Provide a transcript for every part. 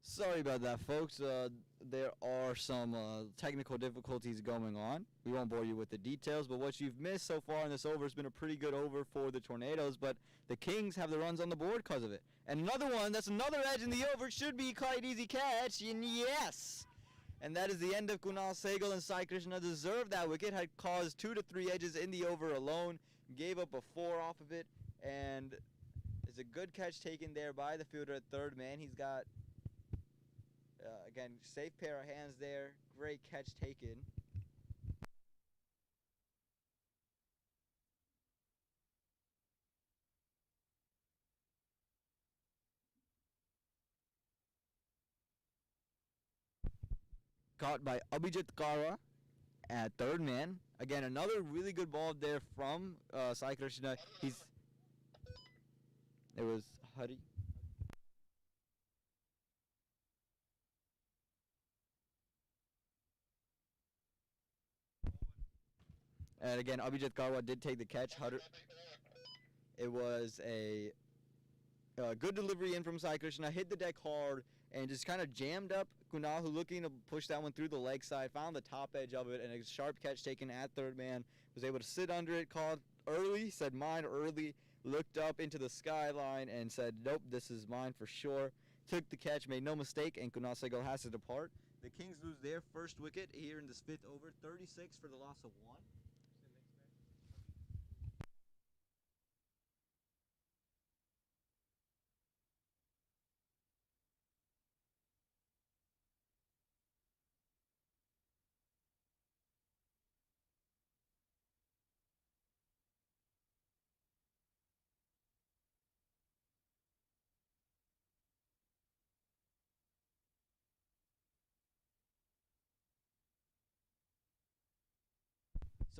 Sorry about that, folks. There are some technical difficulties going on. We won't bore you with the details, but what you've missed so far in this over has been a pretty good over for the Tornadoes, but the Kings have the runs on the board because of it. And another one, that's another edge in the over, should be quite easy catch, and yes! And that is the end of Kunal Sehgal, and Sai Krishna deserved that wicket, had caused 2 to 3 edges in the over alone, gave up a 4 off of it, and it's a good catch taken there by the fielder at third man. He's got again, safe pair of hands there. Great catch taken. Caught by Abhijit Kara at third man. Again, another really good ball there from Sai Krishna. It was Hari. And again, Abhijit Karwa did take the catch. It was a good delivery in from Sai Krishna. Hit the deck hard and just kind of jammed up Kunal, who looking to push that one through the leg side. Found the top edge of it, and a sharp catch taken at third man. Was able to sit under it, called early, said mine early, looked up into the skyline and said, nope, this is mine for sure. Took the catch, made no mistake, and Kunal Sehgal has to depart. The Kings lose their first wicket here in this fifth over, 36 for the loss of 1.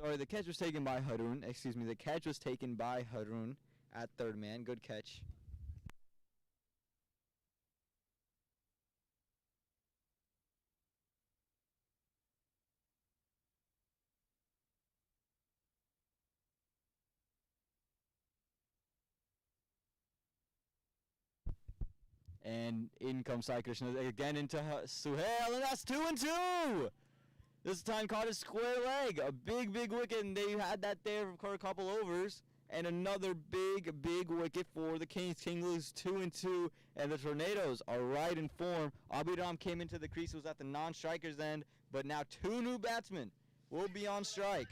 Sorry, the catch was taken by Harun. Excuse me, the catch was taken by Harun at third man. Good catch. And in comes Sai Krishna again into Suhail, and that's 2 and 2! This time caught a square leg, a big wicket, and they had that there for a couple overs. And another big wicket for the Kings. King lose 2 and 2, and the Tornadoes are right in form. Abhiram came into the crease, was at the non-strikers end, but now 2 new batsmen will be on strike.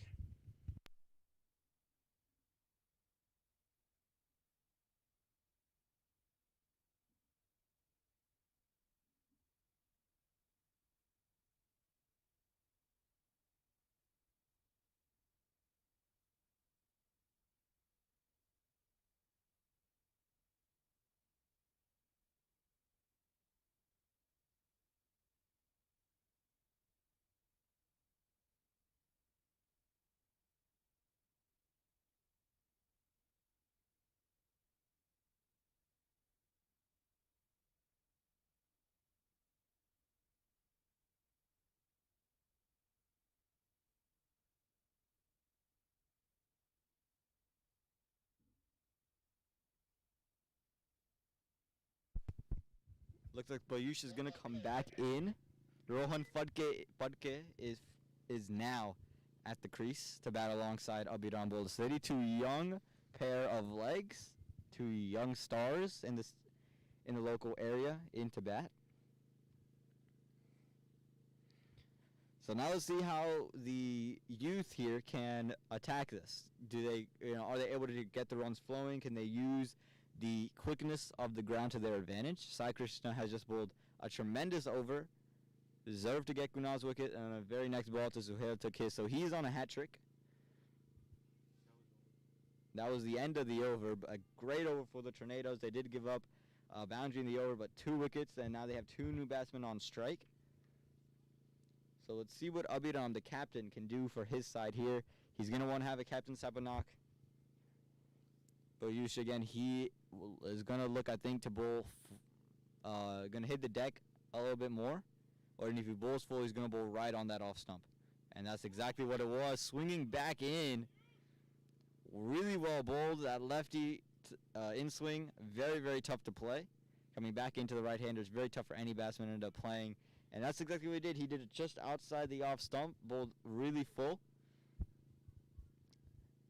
Looks like Bayush is going to come back in. Rohan Phadke is now at the crease to bat alongside Abhiram Bold City. 2 young pair of legs, 2 young stars in the local area into bat. So now let's see how the youth here can attack this. Are they able to get the runs flowing? Can they use the quickness of the ground to their advantage? Sai Krishna has just bowled a tremendous over, deserved to get Kunal's wicket, and a very next ball to Suhail took his, so he's on a hat trick. That was the end of the over. A great over for the Tornadoes. They did give up a boundary in the over, but 2 wickets, and now they have 2 new batsmen on strike. So let's see what Abhiram, the captain, can do for his side here. He's going to want to have a captain Sabanak. Bayush again, he is going to look, I think, to bowl, going to hit the deck a little bit more. Or if he bowls full, he's going to bowl right on that off stump. And that's exactly what it was. Swinging back in. Really well bowled. That lefty in swing, very tough to play. coming back into the right-handers. Very tough for any batsman to end up playing. And that's exactly what he did. He did it just outside the off stump, bowled really full.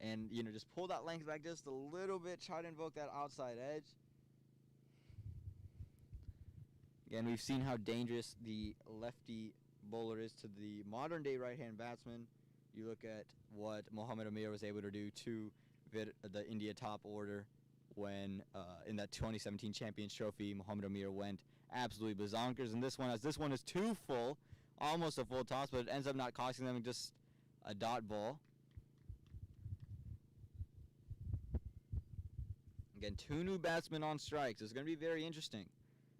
And, just pull that length back just a little bit. Try to invoke that outside edge. Again, we've seen how dangerous the lefty bowler is to the modern-day right-hand batsman. You look at what Mohammad Amir was able to do to the India top order when in that 2017 Champions Trophy, Mohammad Amir went absolutely bazonkers. And this one is too full, almost a full toss, but it ends up not costing them, just a dot ball. Again, 2 new batsmen on strike, so it's going to be very interesting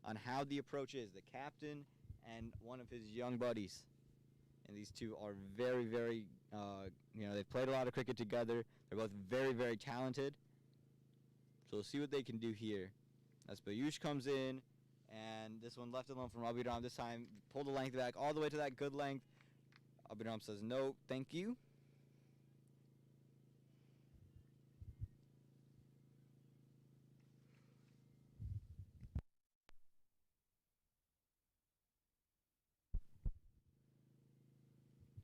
on how the approach is. The captain and one of his young buddies. And these two are very, very, they've played a lot of cricket together. They're both very, very talented. So we'll see what they can do here. As Piyush comes in, and this one left alone from Abhiram this time. Pull the length back all the way to that good length. Abhiram says, no, thank you.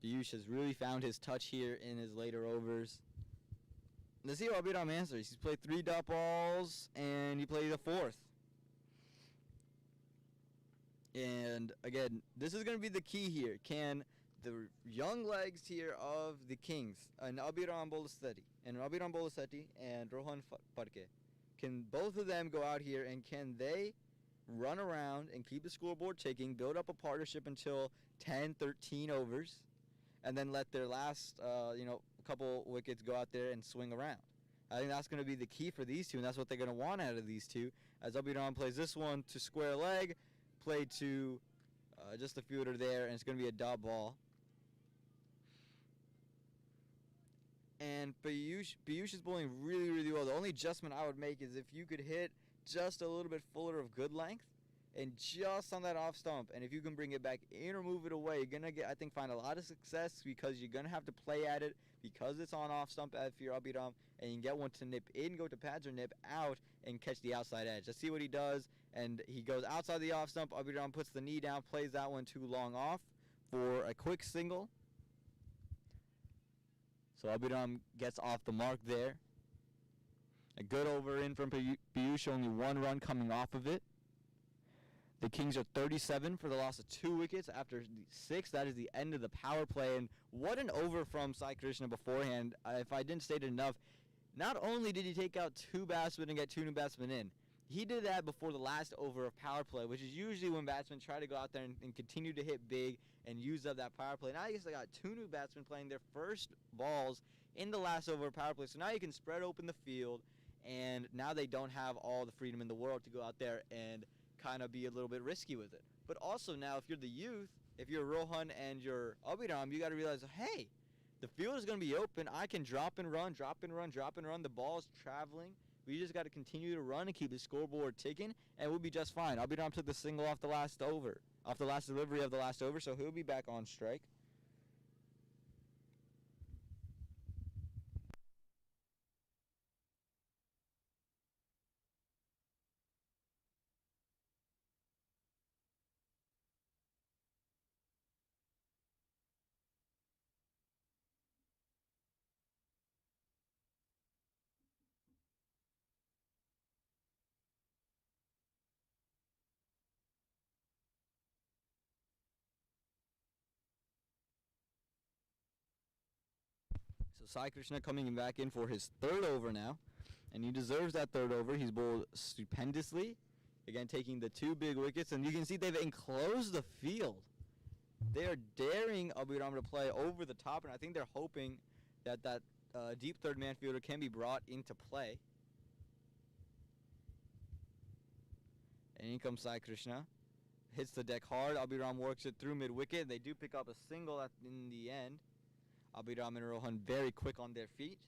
Piyush has really found his touch here in his later overs. Let's see how Abhiram answers. He's played 3 dot balls, and he played a 4th. And, again, this is going to be the key here. Can the young legs here of the Kings, and Abhiram Bolasetti, and Rohan Phadke, can both of them go out here, and can they run around and keep the scoreboard ticking, build up a partnership until 10, 13 overs, and then let their last, couple wickets go out there and swing around. I think that's going to be the key for these two, and that's what they're going to want out of these two. As Abhiram plays this one to square leg, play to just the fielder there, and it's going to be a dot ball. And Piyush is bowling really, really well. The only adjustment I would make is if you could hit just a little bit fuller of good length, and just on that off stump, and if you can bring it back in or move it away, you're going to find a lot of success, because you're going to have to play at it because it's on off stump if you're Abhiram, and you can get one to nip in, go to pads, or nip out and catch the outside edge. Let's see what he does, and he goes outside the off stump. Abhiram puts the knee down, plays that one too long off for a quick single. So Abhiram gets off the mark there. A good over in from Piyush, only 1 run coming off of it. The Kings are 37 for the loss of 2 wickets after 6. That is the end of the power play. And what an over from Sai Krishna beforehand. If I didn't state it enough, not only did he take out 2 batsmen and get 2 new batsmen in, he did that before the last over of power play, which is usually when batsmen try to go out there and continue to hit big and use up that power play. Now you got 2 new batsmen playing their first balls in the last over of power play. So now you can spread open the field, and now they don't have all the freedom in the world to go out there and kind of be a little bit risky with it. But also now, if you're the youth, if you're Rohan and you're Abhiram, you got to realize, hey, the field is going to be open. I can drop and run. The ball's traveling. We just got to continue to run and keep the scoreboard ticking, and we'll be just fine. Abhiram took the single off the last delivery of the last over, so he'll be back on strike. So Sai Krishna coming back in for his 3rd over now, and he deserves that 3rd over. He's bowled stupendously, again taking the 2 big wickets, and you can see they've enclosed the field. They are daring Abhiram to play over the top, and I think they're hoping that deep third man fielder can be brought into play. And in comes Sai Krishna. Hits the deck hard. Abhiram works it through mid-wicket. They do pick up a single in the end. Abhiram and Rohan very quick on their feet.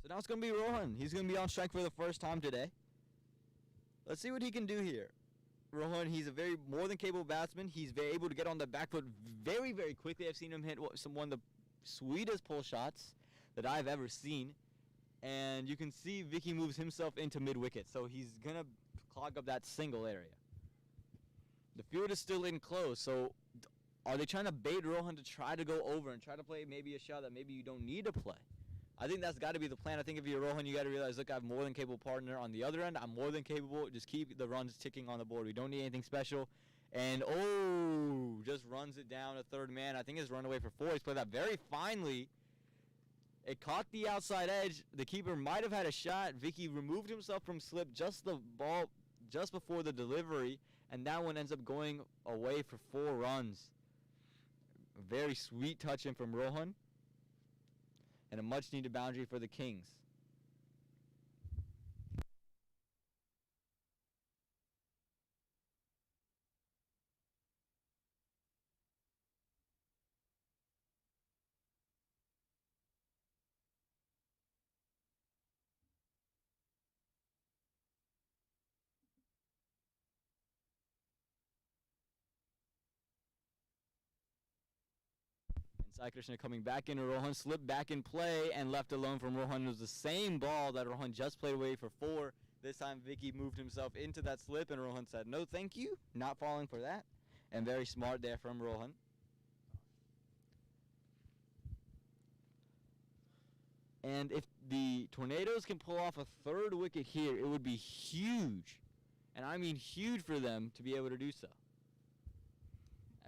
So now it's going to be Rohan. He's going to be on strike for the first time today. Let's see what he can do here. Rohan, he's a very more than capable batsman. He's very able to get on the back foot very, very quickly. I've seen him hit one of the sweetest pull shots that I've ever seen. And you can see Vicky moves himself into mid-wicket, so he's going to clog up that single area. The field is still in close, so are they trying to bait Rohan to try to go over and try to play maybe a shot that maybe you don't need to play? I think that's got to be the plan. I think if you're Rohan, you got to realize, look, I have more than capable partner on the other end. I'm more than capable. Just keep the runs ticking on the board. We don't need anything special. And, just runs it down a third man. I think his run away for 4. He's played that very finely. It caught the outside edge. The keeper might have had a shot. Vicky removed himself from slip just before the delivery. And that one ends up going away for 4 runs. A very sweet touch in from Rohan. And a much-needed boundary for the Kings. Sai Krishna coming back into Rohan, slipped back in play and left alone from Rohan. It was the same ball that Rohan just played away for 4. This time Vicky moved himself into that slip and Rohan said, no thank you, not falling for that. And very smart there from Rohan. And if the Tornadoes can pull off a 3rd wicket here, it would be huge. And I mean huge for them to be able to do so.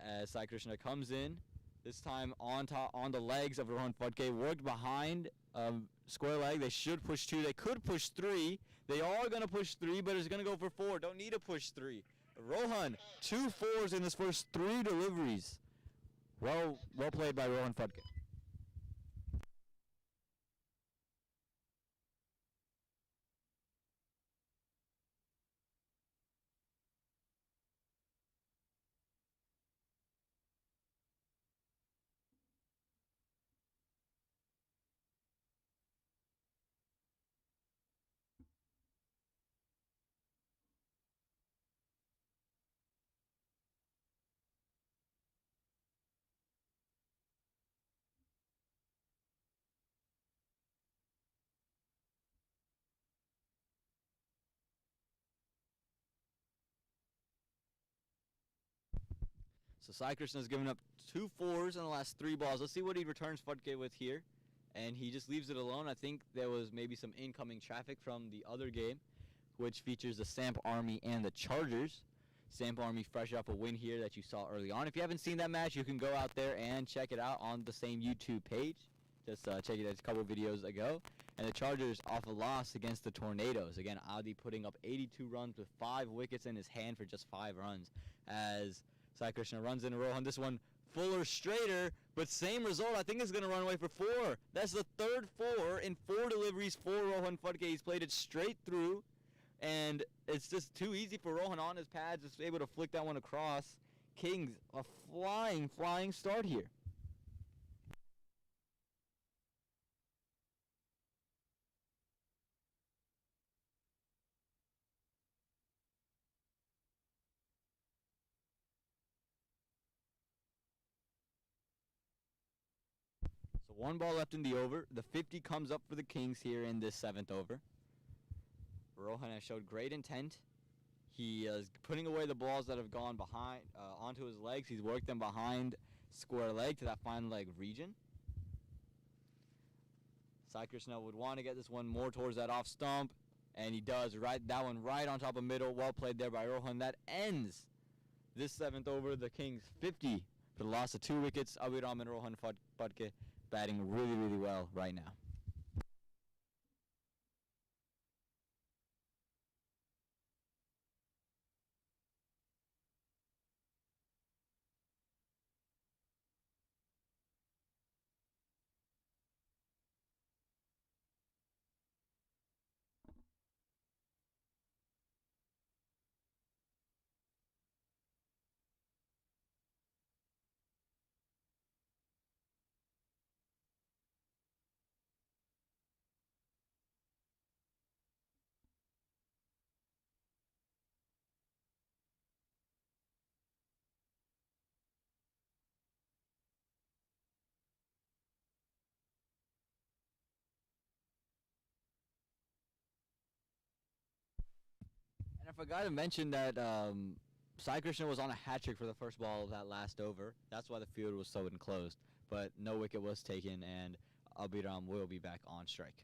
As Sai Krishna comes in, this time on the legs of Rohan Phadke, worked behind square leg. They should push 2. They could push 3. They are going to push 3, but it's going to go for 4. Don't need to push 3. Rohan, 2 4s in his first 3 deliveries. Well played by Rohan Phadke. So Sai Krishna's given up 2 4s in the last 3 balls. Let's see what he returns Phadke with here. And he just leaves it alone. I think there was maybe some incoming traffic from the other game, which features the Samp Army and the Chargers. Samp Army fresh off a win here that you saw early on. If you haven't seen that match, you can go out there and check it out on the same YouTube page. Just check it out a couple videos ago. And the Chargers off a loss against the Tornadoes. Again, Adi putting up 82 runs with 5 wickets in his hand for just 5 runs. As Sai Krishna runs in a row on this one, fuller, straighter, but same result. I think it's going to run away for 4. That's the 3rd 4 in 4 deliveries for Rohan Phadke. He's played it straight through, and it's just too easy for Rohan on his pads. Just able to flick that one across. Kings, a flying start here. So 1 ball left in the over. The 50 comes up for the Kings here in this 7th over. Rohan has showed great intent. He is putting away the balls that have gone behind onto his legs. He's worked them behind square leg to that fine leg region. Sai Krishna would want to get this one more towards that off stump, and he does. That one right on top of middle. Well played there by Rohan. That ends this 7th over. The Kings 50 for the loss of 2 wickets. Abhiram and Rohan Phadke batting really well right now. forgot to mention that Sai Krishna was on a hat trick for the first ball of that last over. That's why the field was so enclosed. But no wicket was taken, and Abhiram will be back on strike.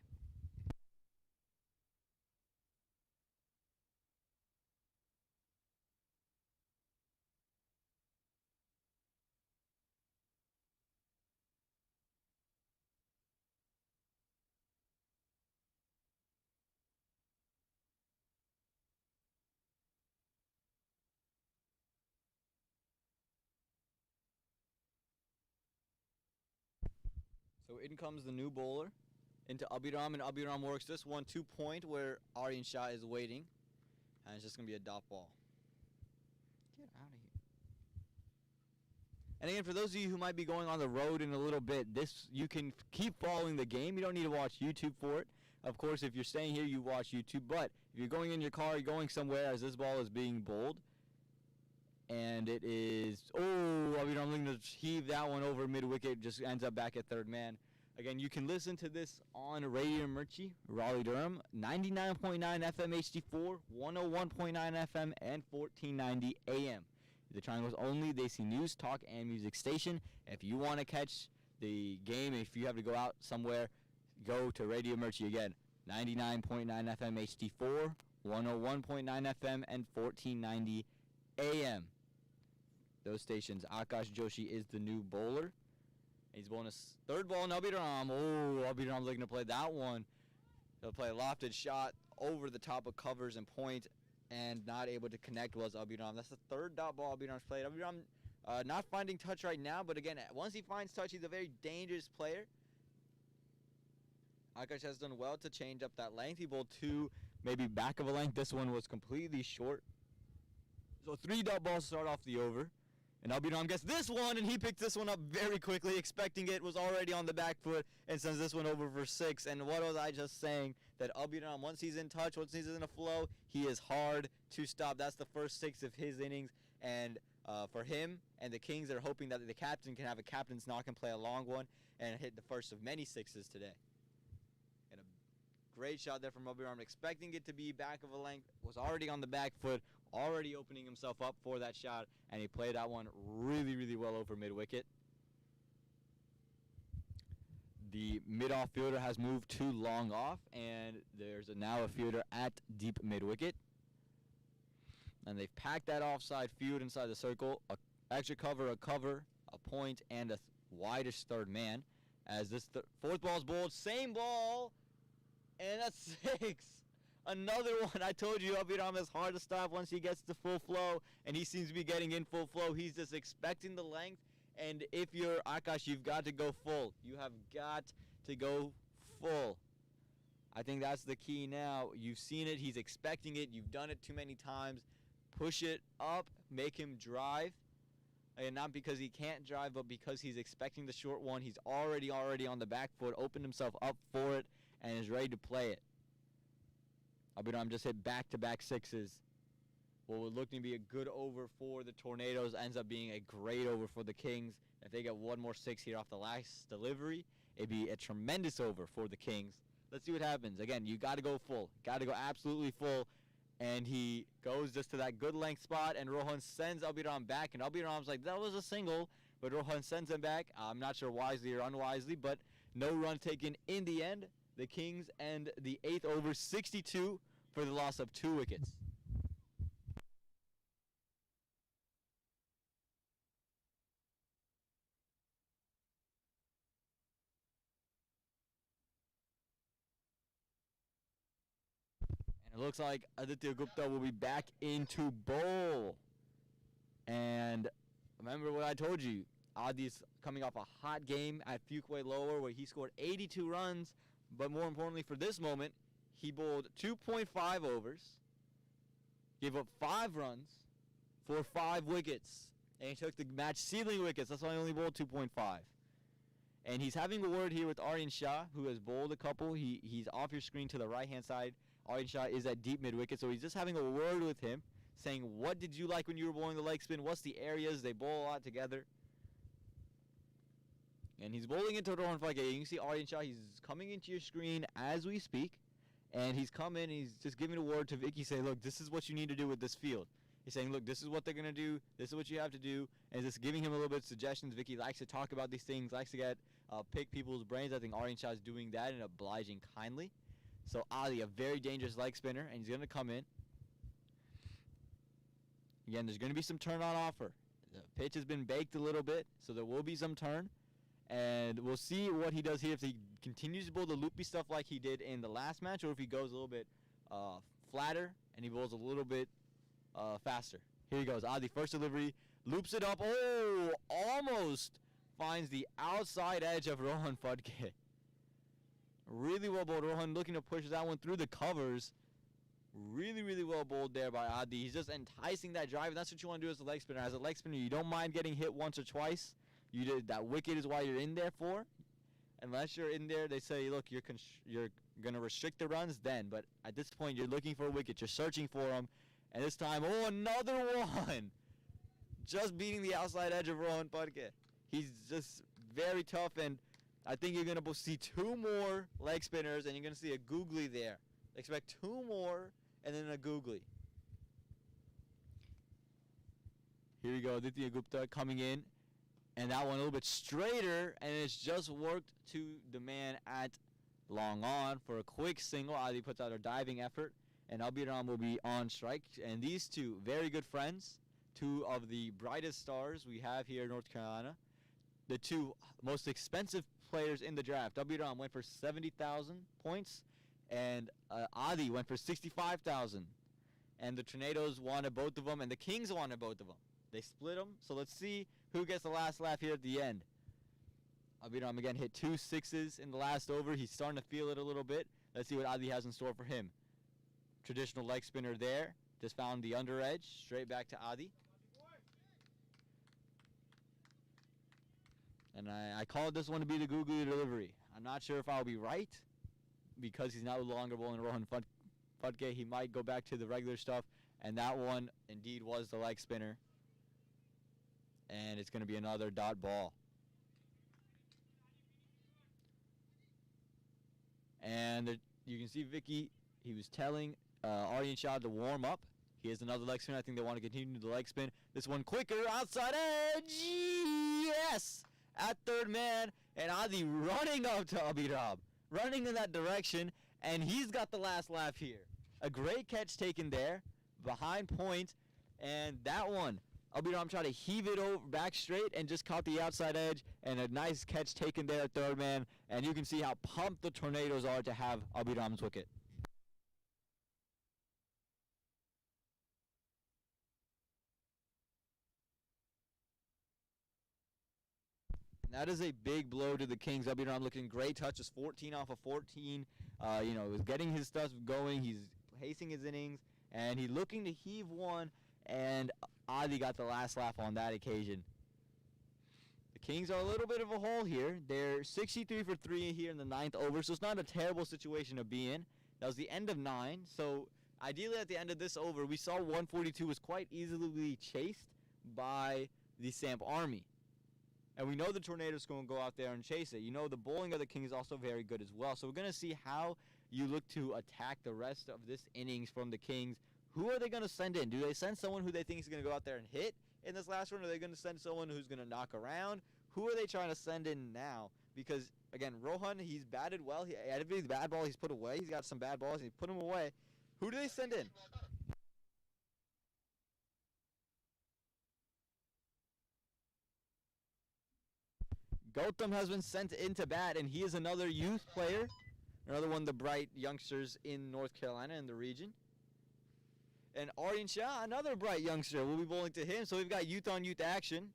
So in comes the new bowler into Abhiram, and Abhiram works this one 2-point where Aryan Shah is waiting. And it's just going to be a dot ball. Get out of here. And again, for those of you who might be going on the road in a little bit, you can keep following the game. You don't need to watch YouTube for it. Of course, if you're staying here, you watch YouTube. But if you're going in your car, you're going somewhere as this ball is being bowled. And it is, Abhiram looking to heave that one over mid-wicket, just ends up back at third man. Again, you can listen to this on Radio Mirchi, Raleigh-Durham, 99.9 FM HD4, 101.9 FM, and 1490 AM. The Triangle's only Desi News, Talk, and Music station. If you want to catch the game, if you have to go out somewhere, go to Radio Mirchi again, 99.9 FM HD4, 101.9 FM, and 1490 AM. Those stations. Akash Joshi is the new bowler. He's bowling his third ball, and Abhiram. Abhiram's looking to play that one. He'll play a lofted shot over the top of covers and point, and not able to connect was Abhiram. That's the third dot ball Abhiram's played. Abhiram not finding touch right now, but again, once he finds touch, he's a very dangerous player. Akash has done well to change up that length. He bowled two, maybe back of a length. This one was completely short. So 3 dot balls to start off the over. And Abhiram gets this one, and he picks this one up very quickly, expecting it, was already on the back foot, and sends this one over for 6. And what was I just saying? That Abhiram, once he's in touch, once he's in a flow, he is hard to stop. That's the first 6 of his innings. And for him and the Kings, they're hoping that the captain can have a captain's knock and play a long one and hit the first of many 6s today. And a great shot there from Abhiram, expecting it to be back of a length, was already on the back foot, already opening himself up for that shot, and he played that one really, really well over mid-wicket. The mid-off fielder has moved to long off, and there's now a fielder at deep mid-wicket. And they've packed that offside field inside the circle, a extra cover, a point, and a widest third man. As this fourth ball is bowled, same ball, and that's 6. Another one. I told you Abhiram is hard to stop once he gets to full flow, and he seems to be getting in full flow. He's just expecting the length, and if you're Akash, you've got to go full. You have got to go full. I think that's the key now. You've seen it. He's expecting it. You've done it too many times. Push it up. Make him drive. And not because he can't drive, but because he's expecting the short one. He's already on the back foot, opened himself up for it, and is ready to play it. Abhiram just hit back-to-back 6s. What would look to be a good over for the Tornadoes ends up being a great over for the Kings. If they get one more 6 here off the last delivery, it'd be a tremendous over for the Kings. Let's see what happens. Again, you got to go full. Got to go absolutely full. And he goes just to that good length spot, and Rohan sends Abhiram back. And Abhiram's like, that was a single, but Rohan sends him back. I'm not sure wisely or unwisely, but no run taken in the end. The Kings end the 8th over 62 for the loss of 2 wickets. And it looks like Aditya Gupta will be back into bowl. And remember what I told you. Adi's coming off a hot game at Fuquay Lower where he scored 82 runs. But more importantly for this moment, he bowled 2.5 overs, gave up 5 runs for 5 wickets, and he took the match sealing wickets. That's why he only bowled 2.5. And he's having a word here with Aryan Shah, who has bowled a couple. He's off your screen to the right-hand side. Aryan Shah is at deep mid-wicket, so he's just having a word with him, saying, what did you like when you were bowling the leg spin? What's the areas? They bowl a lot together. And he's bowling into Rohan Phadke. You can see Aryan Shah, he's coming into your screen as we speak. And he's coming, he's just giving a word to Vicky, saying, look, this is what you need to do with this field. He's saying, look, this is what they're going to do. This is what you have to do. And just giving him a little bit of suggestions. Vicky likes to talk about these things, likes to pick people's brains. I think Aryan Shah is doing that and obliging kindly. So Ali, a very dangerous leg spinner, and he's going to come in. Again, there's going to be some turn on offer. The pitch has been baked a little bit, so there will be some turn. And we'll see what he does here, if he continues to bowl the loopy stuff like he did in the last match, or if he goes a little bit flatter and he bowls a little bit faster. Here he goes. Adi, first delivery, loops it up. Oh, almost finds the outside edge of Rohan Phadke. Really well bowled. Rohan looking to push that one through the covers. Really, really well bowled there by Adi. He's just enticing that drive, and that's what you want to do as a leg spinner. As a leg spinner, you don't mind getting hit once or twice. You did that wicket is why you're in there for. Unless you're in there, they say, look, you're going to restrict the runs then. But at this point, you're looking for a wicket. You're searching for them. And this time, oh, another one. Just beating the outside edge of Rohan Phadke. He's just very tough, and I think you're going to see two more leg spinners, and you're going to see a googly there. Expect two more, and then a googly. Here we go, Aditya Gupta coming in. And that one a little bit straighter, and it's just worked to the man at long on for a quick single. Adi puts out a diving effort, and Abhiram will be on strike. And these two, very good friends, two of the brightest stars we have here in North Carolina. The two most expensive players in the draft. Abhiram went for 70,000 points, and Adi went for 65,000. And the Tornadoes wanted both of them, and the Kings wanted both of them. They split them, so let's see who gets the last laugh here at the end. Abhiram again hit 2 sixes in the last over. He's starting to feel it a little bit. Let's see what Adi has in store for him. Traditional leg spinner there. Just found the under edge. Straight back to Adi. And I called this one to be the googly delivery. I'm not sure if I'll be right, because he's no longer bowling Rohan Phadke. He might go back to the regular stuff. And that one indeed was the leg spinner. And it's going to be another dot ball. And you can see Vicky, he was telling Aryan Shah to warm up. He has another leg spin. I think they want to continue the leg spin. This one quicker, outside edge. Yes! At third man, and Adi running up to Abhiram. Running in that direction, and he's got the last laugh here. A great catch taken there, behind point, and that one. Abhiram tried to heave it over back straight and just caught the outside edge, and a nice catch taken there at third man. And you can see how pumped the Tornadoes are to have Abhiram's wicket. That is a big blow to the Kings. Abhiram looking great touches, 14 off of 14. Was getting his stuff going. He's pacing his innings, and he's looking to heave one, and Adi got the last laugh on that occasion. The Kings are a little bit of a hole here. They're 63 for 3 here in the 9th over, so it's not a terrible situation to be in. That was the end of 9, so ideally at the end of this over, we saw 142 was quite easily chased by the Samp Army. And we know the Tornadoes going to go out there and chase it. You know the bowling of the Kings is also very good as well. So we're going to see how you look to attack the rest of this innings from the Kings. Who are they going to send in? Do they send someone who they think is going to go out there and hit in this last run? Or are they going to send someone who's going to knock around? Who are they trying to send in now? Because, again, Rohan, he's batted well. Every bad ball he's put away. He's got some bad balls. He's put them away. Who do they send in? Gautham has been sent into bat, and he is another youth player. Another one of the bright youngsters in North Carolina in the region. And Aryan Shah, another bright youngster, will be bowling to him. So we've got youth-on-youth action.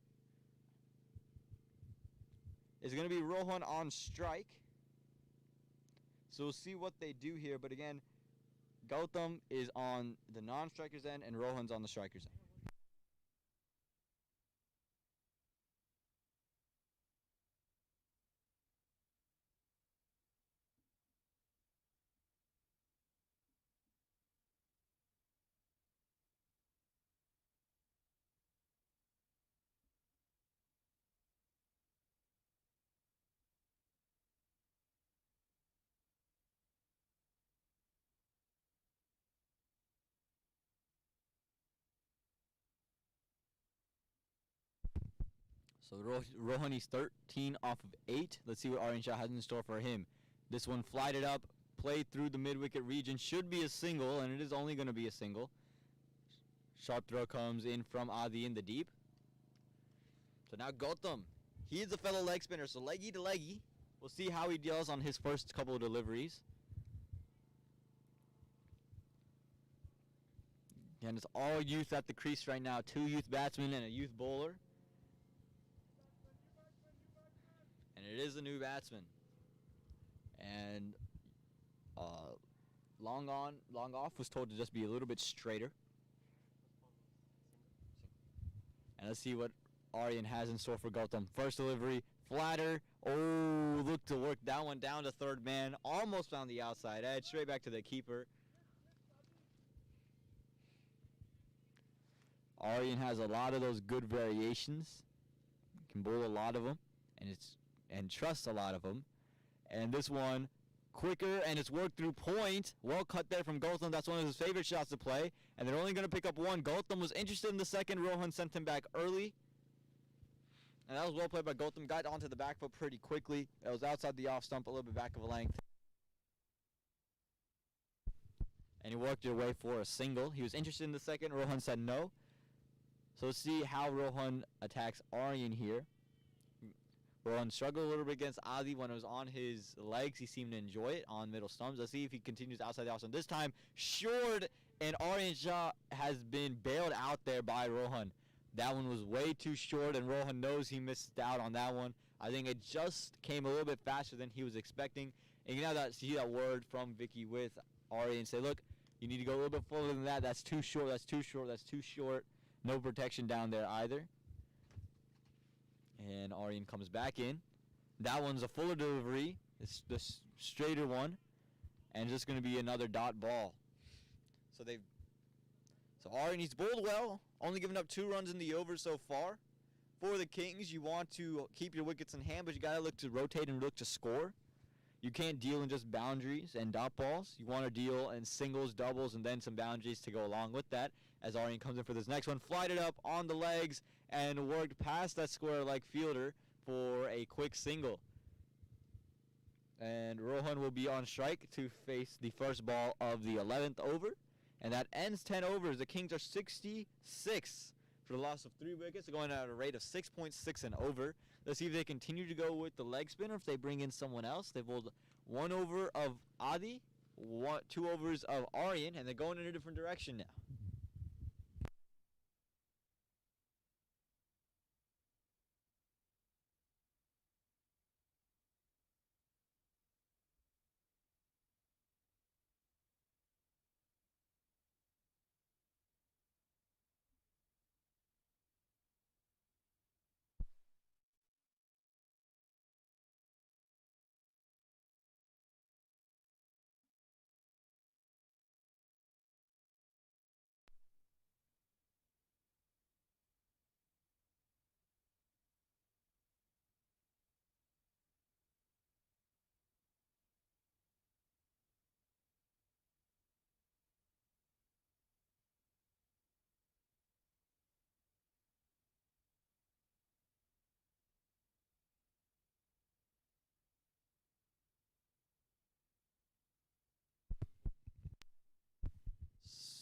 It's going to be Rohan on strike. So we'll see what they do here. But again, Gautham is on the non-strikers end, and Rohan's on the strikers end. So Rohan is 13 off of 8. Let's see what Aryan Shah has in store for him. This one flighted up, played through the mid-wicket region. Should be a single, and it is only going to be a single. Sharp throw comes in from Adi in the deep. So now Gautham. He is a fellow leg spinner, so leggy to leggy. We'll see how he deals on his first couple of deliveries. And it's all youth at the crease right now. 2 youth batsmen and a youth bowler. And it is a new batsman. And long off was told to just be a little bit straighter. And let's see what Aryan has in store for Gautham. First delivery, flatter. Oh, look to work that one down to third man. Almost found the outside edge. Straight back to the keeper. Aryan has a lot of those good variations. Can bowl a lot of them, and trusts a lot of them. And this one, quicker, and it's worked through point. Well cut there from Gautham. That's one of his favorite shots to play. And they're only going to pick up one. Gautham was interested in the second. Rohan sent him back early. And that was well played by Gautham. Got onto the back foot pretty quickly. It was outside the off stump, a little bit back of a length. And he worked it away for a single. He was interested in the second. Rohan said no. So let's see how Rohan attacks Aryan here. Rohan struggled a little bit against Adi when it was on his legs. He seemed to enjoy it on middle stumps. Let's see if he continues outside the off stump. This time, short, and Aryan Shah has been bailed out there by Rohan. That one was way too short, and Rohan knows he missed out on that one. I think it just came a little bit faster than he was expecting. And you can see that word from Vicky with Aryan. Say, look, you need to go a little bit further than that. That's too short. That's too short. That's too short. No protection down there either. And Aryan comes back in. That one's a fuller delivery. It's the straighter one. And just going to be another dot ball. So Aryan, he's bowled well. Only given up 2 runs in the over so far. For the Kings, you want to keep your wickets in hand, but you got to look to rotate and look to score. You can't deal in just boundaries and dot balls. You want to deal in singles, doubles, and then some boundaries to go along with that. As Aryan comes in for this next one, flighted up on the legs and worked past that square like fielder for a quick single. And Rohan will be on strike to face the first ball of the 11th over. And that ends 10 overs. The Kings are 66 for the loss of 3 wickets. They're going at a rate of 6.6 and over. Let's see if they continue to go with the leg spin or if they bring in someone else. They've bowled 1 over of Adi, 2 overs of Aryan, and they're going in a different direction now.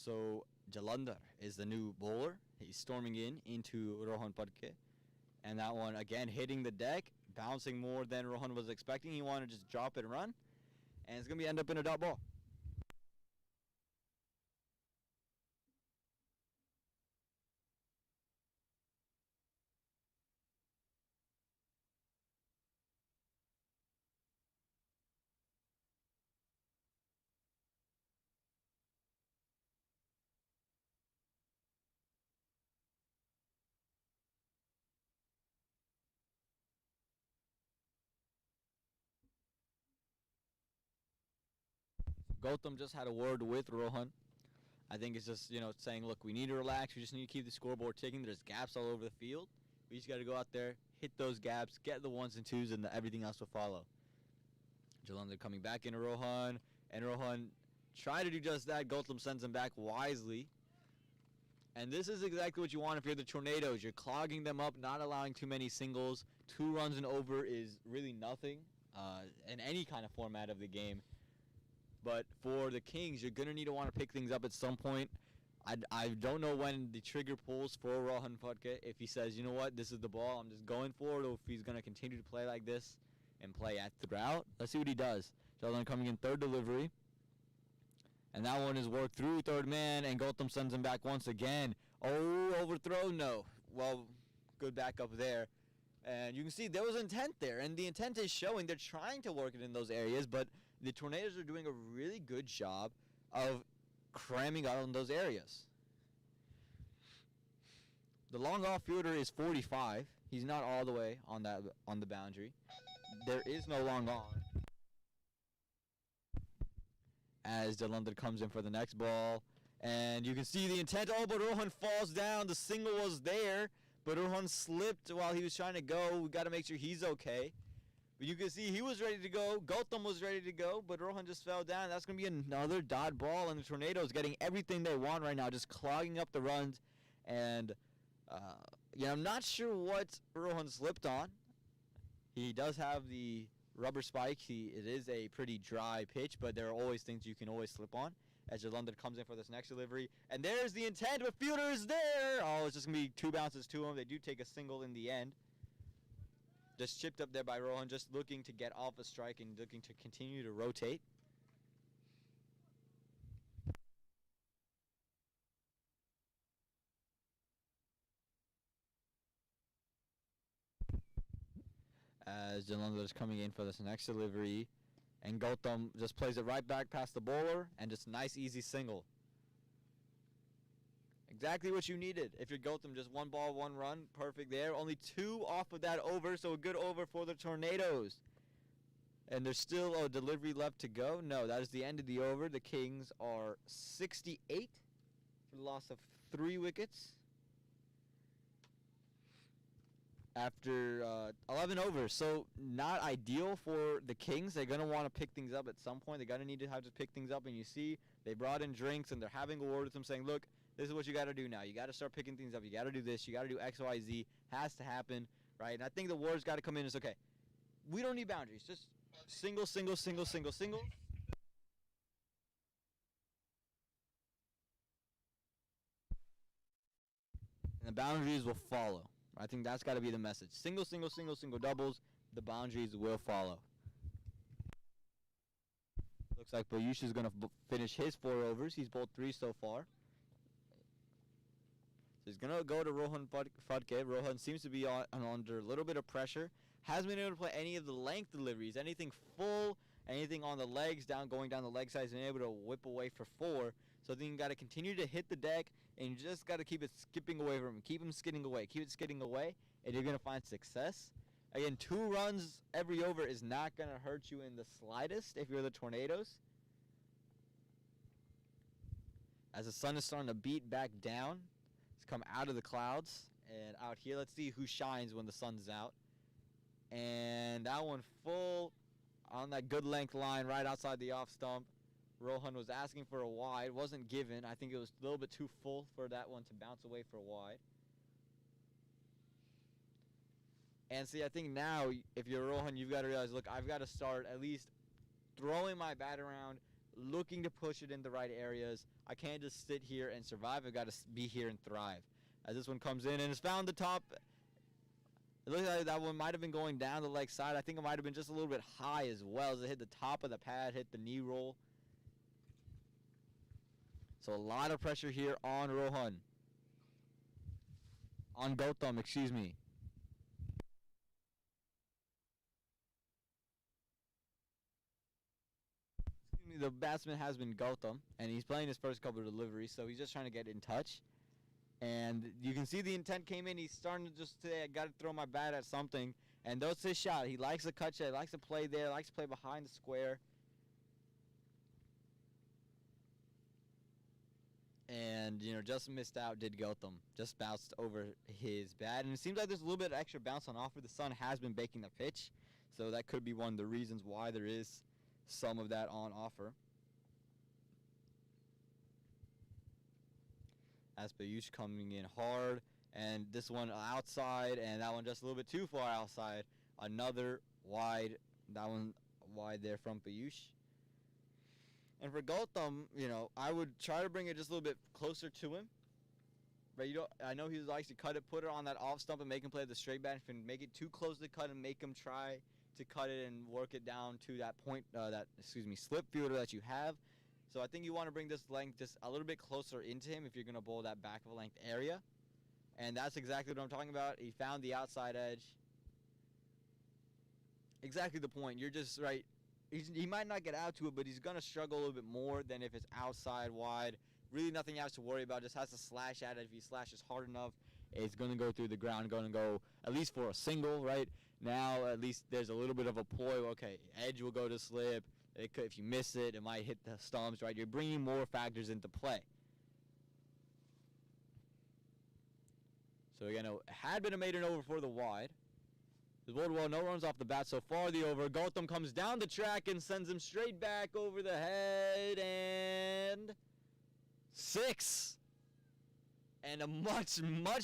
So Jalandhar is the new bowler. He's storming into Rohan Phadke. And that one, again, hitting the deck, bouncing more than Rohan was expecting. He wanted to just drop it and run. And it's going to end up in a dot ball. Gautham just had a word with Rohan. I think it's just, saying, look, we need to relax. We just need to keep the scoreboard ticking. There's gaps all over the field. We just got to go out there, hit those gaps, get the 1s and 2s, and everything else will follow. Jalandhar coming back into Rohan, and Rohan tried to do just that. Gautham sends him back wisely. And this is exactly what you want if you're the Tornadoes. You're clogging them up, not allowing too many singles. 2 runs and over is really nothing in any kind of format of the game. But for the Kings, you're going to need to want to pick things up at some point. I don't know when the trigger pulls for Rohan Phadke. If he says, you know what, this is the ball, I'm just going for it, or if he's going to continue to play like this and play at throughout. Let's see what he does. Sheldon coming in third delivery. And that one is worked through third man, and Gautham sends him back once again. Oh, overthrow? No. Well, good backup there. And you can see there was intent there, and the intent is showing. They're trying to work it in those areas, but the Tornadoes are doing a really good job of cramming out in those areas. The long off fielder is 45. He's not all the way on the boundary. There is no long on. As Jalandhar comes in for the next ball. And you can see the intent. Oh, but Rohan falls down. The single was there, but Rohan slipped while he was trying to go. We got to make sure he's okay. But you can see he was ready to go. Gautham was ready to go, but Rohan just fell down. That's going to be another dot ball, and the Tornadoes getting everything they want right now, just clogging up the runs. And, I'm not sure what Rohan slipped on. He does have the rubber spike. It is a pretty dry pitch, but there are always things you can always slip on. As Jalandhar comes in for this next delivery. And there's the intent, but fielder is there. Oh, it's just going to be 2 bounces to him. They do take a single in the end. Just chipped up there by Rohan, just looking to get off a strike and looking to continue to rotate. As Jalandhar is coming in for this next delivery. And Gautham just plays it right back past the bowler, and just nice, easy single. Exactly what you needed. If you're Gautham, just 1 ball, 1 run, perfect there. Only 2 off of that over, so a good over for the Tornadoes. And there's still a delivery left to go. No, that is the end of the over. The Kings are 68 for the loss of 3 wickets. After 11 overs. So not ideal for the Kings. They're going to want to pick things up at some point. They're going to need to have to pick things up. And you see they brought in drinks, and they're having a word with them saying, look, this is what you got to do now. You got to start picking things up. You got to do this. You got to do X, Y, Z. Has to happen, right? And I think the word's got to come in. It's okay. We don't need boundaries. Just single, single, single, single, single. And the boundaries will follow. I think that's got to be the message. Single, single, single, single doubles. The boundaries will follow. Looks like Bayush is going to finish his 4 overs. He's bowled 3 so far. So he's going to go to Rohan Phadke. Rohan seems to be under a little bit of pressure. Hasn't been able to play any of the length deliveries. Anything full, anything on the legs, going down the leg side. He's been able to whip away for 4. So I think you got to continue to hit the deck, and you just got to keep it skipping away from him. Keep him skidding away. Keep it skidding away, and you're going to find success. Again, 2 runs every over is not going to hurt you in the slightest if you're the Tornadoes. As the sun is starting to beat back down, it's come out of the clouds. And out here, let's see who shines when the sun's out. And that one full on that good length line right outside the off stump. Rohan was asking for a wide. Wasn't given. I think it was a little bit too full for that one to bounce away for a wide. And see, I think now, if you're Rohan, you've got to realize, look, I've got to start at least throwing my bat around, looking to push it in the right areas. I can't just sit here and survive. I've got to be here and thrive. As this one comes in and has found the top. It looks like that one might have been going down the leg side. I think it might have been just a little bit high as well as it hit the top of the pad, hit the knee roll. So a lot of pressure here on Rohan. On Gautham, excuse me. The batsman has been Gautham, and he's playing his first couple of deliveries, so he's just trying to get in touch. And you can see the intent came in. He's starting to just say, I got to throw my bat at something. And that's his shot. He likes to cut shot. He likes to play there. Likes to play behind the square. And, just missed out did Gautham. Just bounced over his bat. And it seems like there's a little bit of extra bounce on offer. The sun has been baking the pitch. So that could be one of the reasons why there is some of that on offer. As Payush coming in hard. And this one outside, and that one just a little bit too far outside. Another wide, that one wide there from Payush. And for Gautham, I would try to bring it just a little bit closer to him. But I know he likes to cut it, put it on that off stump, and make him play the straight bat. If you make it too close to cut and make him try to cut it and work it down to that point, slip fielder that you have. So I think you want to bring this length just a little bit closer into him if you're going to bowl that back of a length area. And that's exactly what I'm talking about. He found the outside edge. Exactly the point. You're just right. He might not get out to it, but he's going to struggle a little bit more than if it's outside wide. Really nothing he has to worry about. Just has to slash at it. If he slashes hard enough, it's going to go through the ground, going to go at least for a single, right? Now at least there's a little bit of a ploy. Okay, edge will go to slip. If you miss it, it might hit the stumps, right? You're bringing more factors into play. So again, it had been a maiden over for the wide. The bowled well, no runs off the bat so far. The over. Gautham comes down the track and sends him straight back over the head, and 6. And a much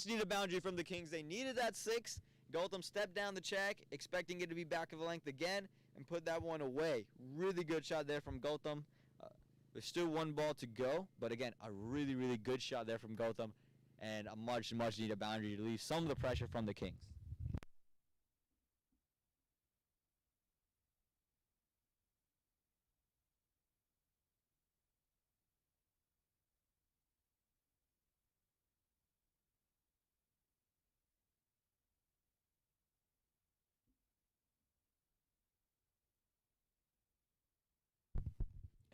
needed boundary from the Kings. They needed that 6. Gautham stepped down the track, expecting it to be back of the length again, and put that one away. Really good shot there from Gautham. There's still one ball to go, but again, a really good shot there from Gautham. And a much needed boundary to relieve some of the pressure from the Kings.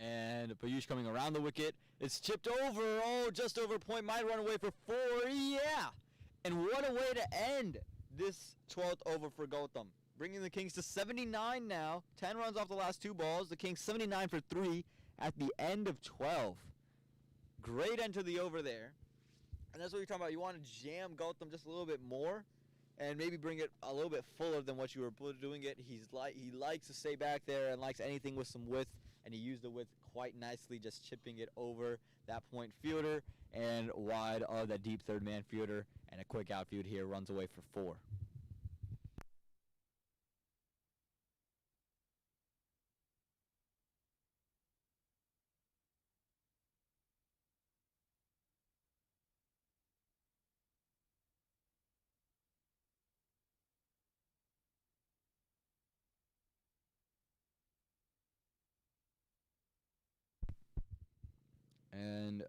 And Payush coming around the wicket. It's chipped over. Oh, just over point. Might run away for 4. Yeah. And what a way to end this 12th over for Gautham. Bringing the Kings to 79 now. 10 runs off the last 2 balls. The Kings 79 for 3 at the end of 12. Great end to the over there. And that's what you're talking about. You want to jam Gautham just a little bit more and maybe bring it a little bit fuller than what you were doing it. He likes to stay back there and likes anything with some width. And he used the width quite nicely, just chipping it over that point fielder and wide of that deep third man fielder. And a quick outfield here, runs away for 4. And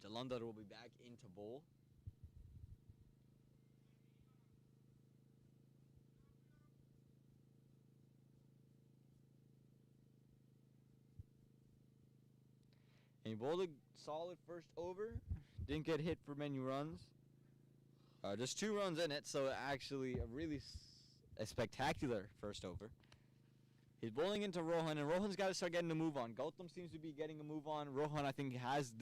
Jalandhar will be back into bowl. And he bowled a solid first over. Didn't get hit for many runs. Just 2 runs in it, so actually a really spectacular first over. He's bowling into Rohan, and Rohan's got to start getting a move on. Gautham seems to be getting a move on. Rohan, I think, has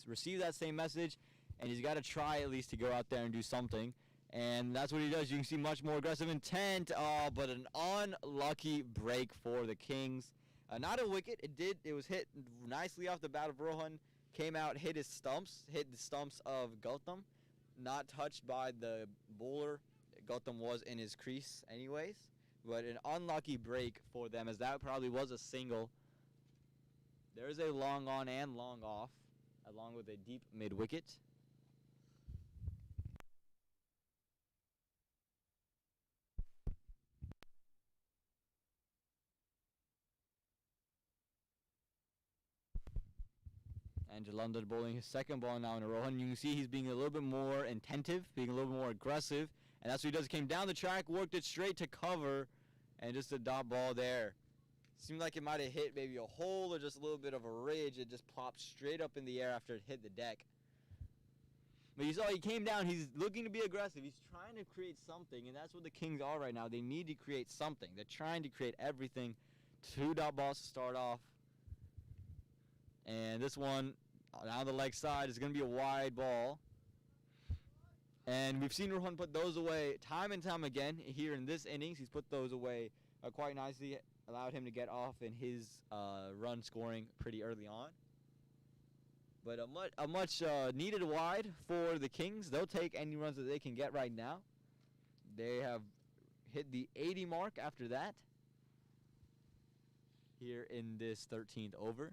received that same message, and he's got to try at least to go out there and do something. And that's what he does. You can see much more aggressive intent, but an unlucky break for the Kings. Not a wicket. It was hit nicely off the bat of Rohan. Came out, hit the stumps of Gautham. Not touched by the bowler. Gautham was in his crease anyways. But an unlucky break for them, as that probably was a single. There's a long on and long off, along with a deep mid-wicket. And Jalandhar bowling his second ball now in a row. And you can see he's being a little bit more attentive, being a little bit more aggressive. And that's what he does. Came down the track, worked it straight to cover, and just a dot ball there. Seemed like it might have hit maybe a hole or just a little bit of a ridge. It just plopped straight up in the air after it hit the deck. But you saw he came down. He's looking to be aggressive. He's trying to create something, and that's what the Kings are right now. They need to create something. They're trying to create everything. 2 dot balls to start off. And this one, down the leg side, is going to be a wide ball. And we've seen Rohan put those away time and time again here in this innings. He's put those away quite nicely, allowed him to get off in his run scoring pretty early on. But a much needed wide for the Kings. They'll take any runs that they can get right now. They have hit the 80 mark after that here in this 13th over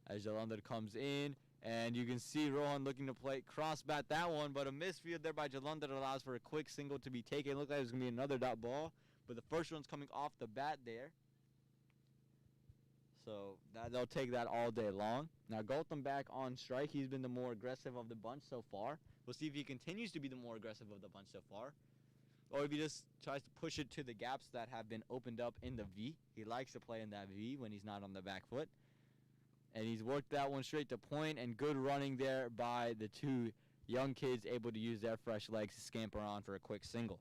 as Jalandhar comes in. And you can see Rohan looking to play cross-bat that one, but a misfield there by Jalandhar allows for a quick single to be taken. It looked like it was going to be another dot ball, but the first one's coming off the bat there. So they'll take that all day long. Now Gautham back on strike. He's been the more aggressive of the bunch so far. We'll see if he continues to be the more aggressive of the bunch so far, or if he just tries to push it to the gaps that have been opened up in the V. He likes to play in that V when he's not on the back foot. And he's worked that one straight to point, and good running there by the two young kids, able to use their fresh legs to scamper on for a quick single.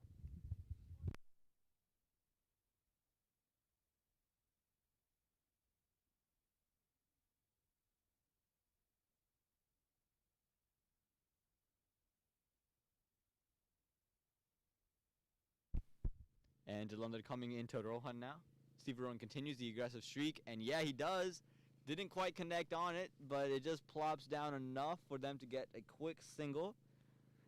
And Jalandhar coming into Rohan now. Steve Rohan continues the aggressive streak, and yeah, he does. Didn't quite connect on it, but it just plops down enough for them to get a quick single.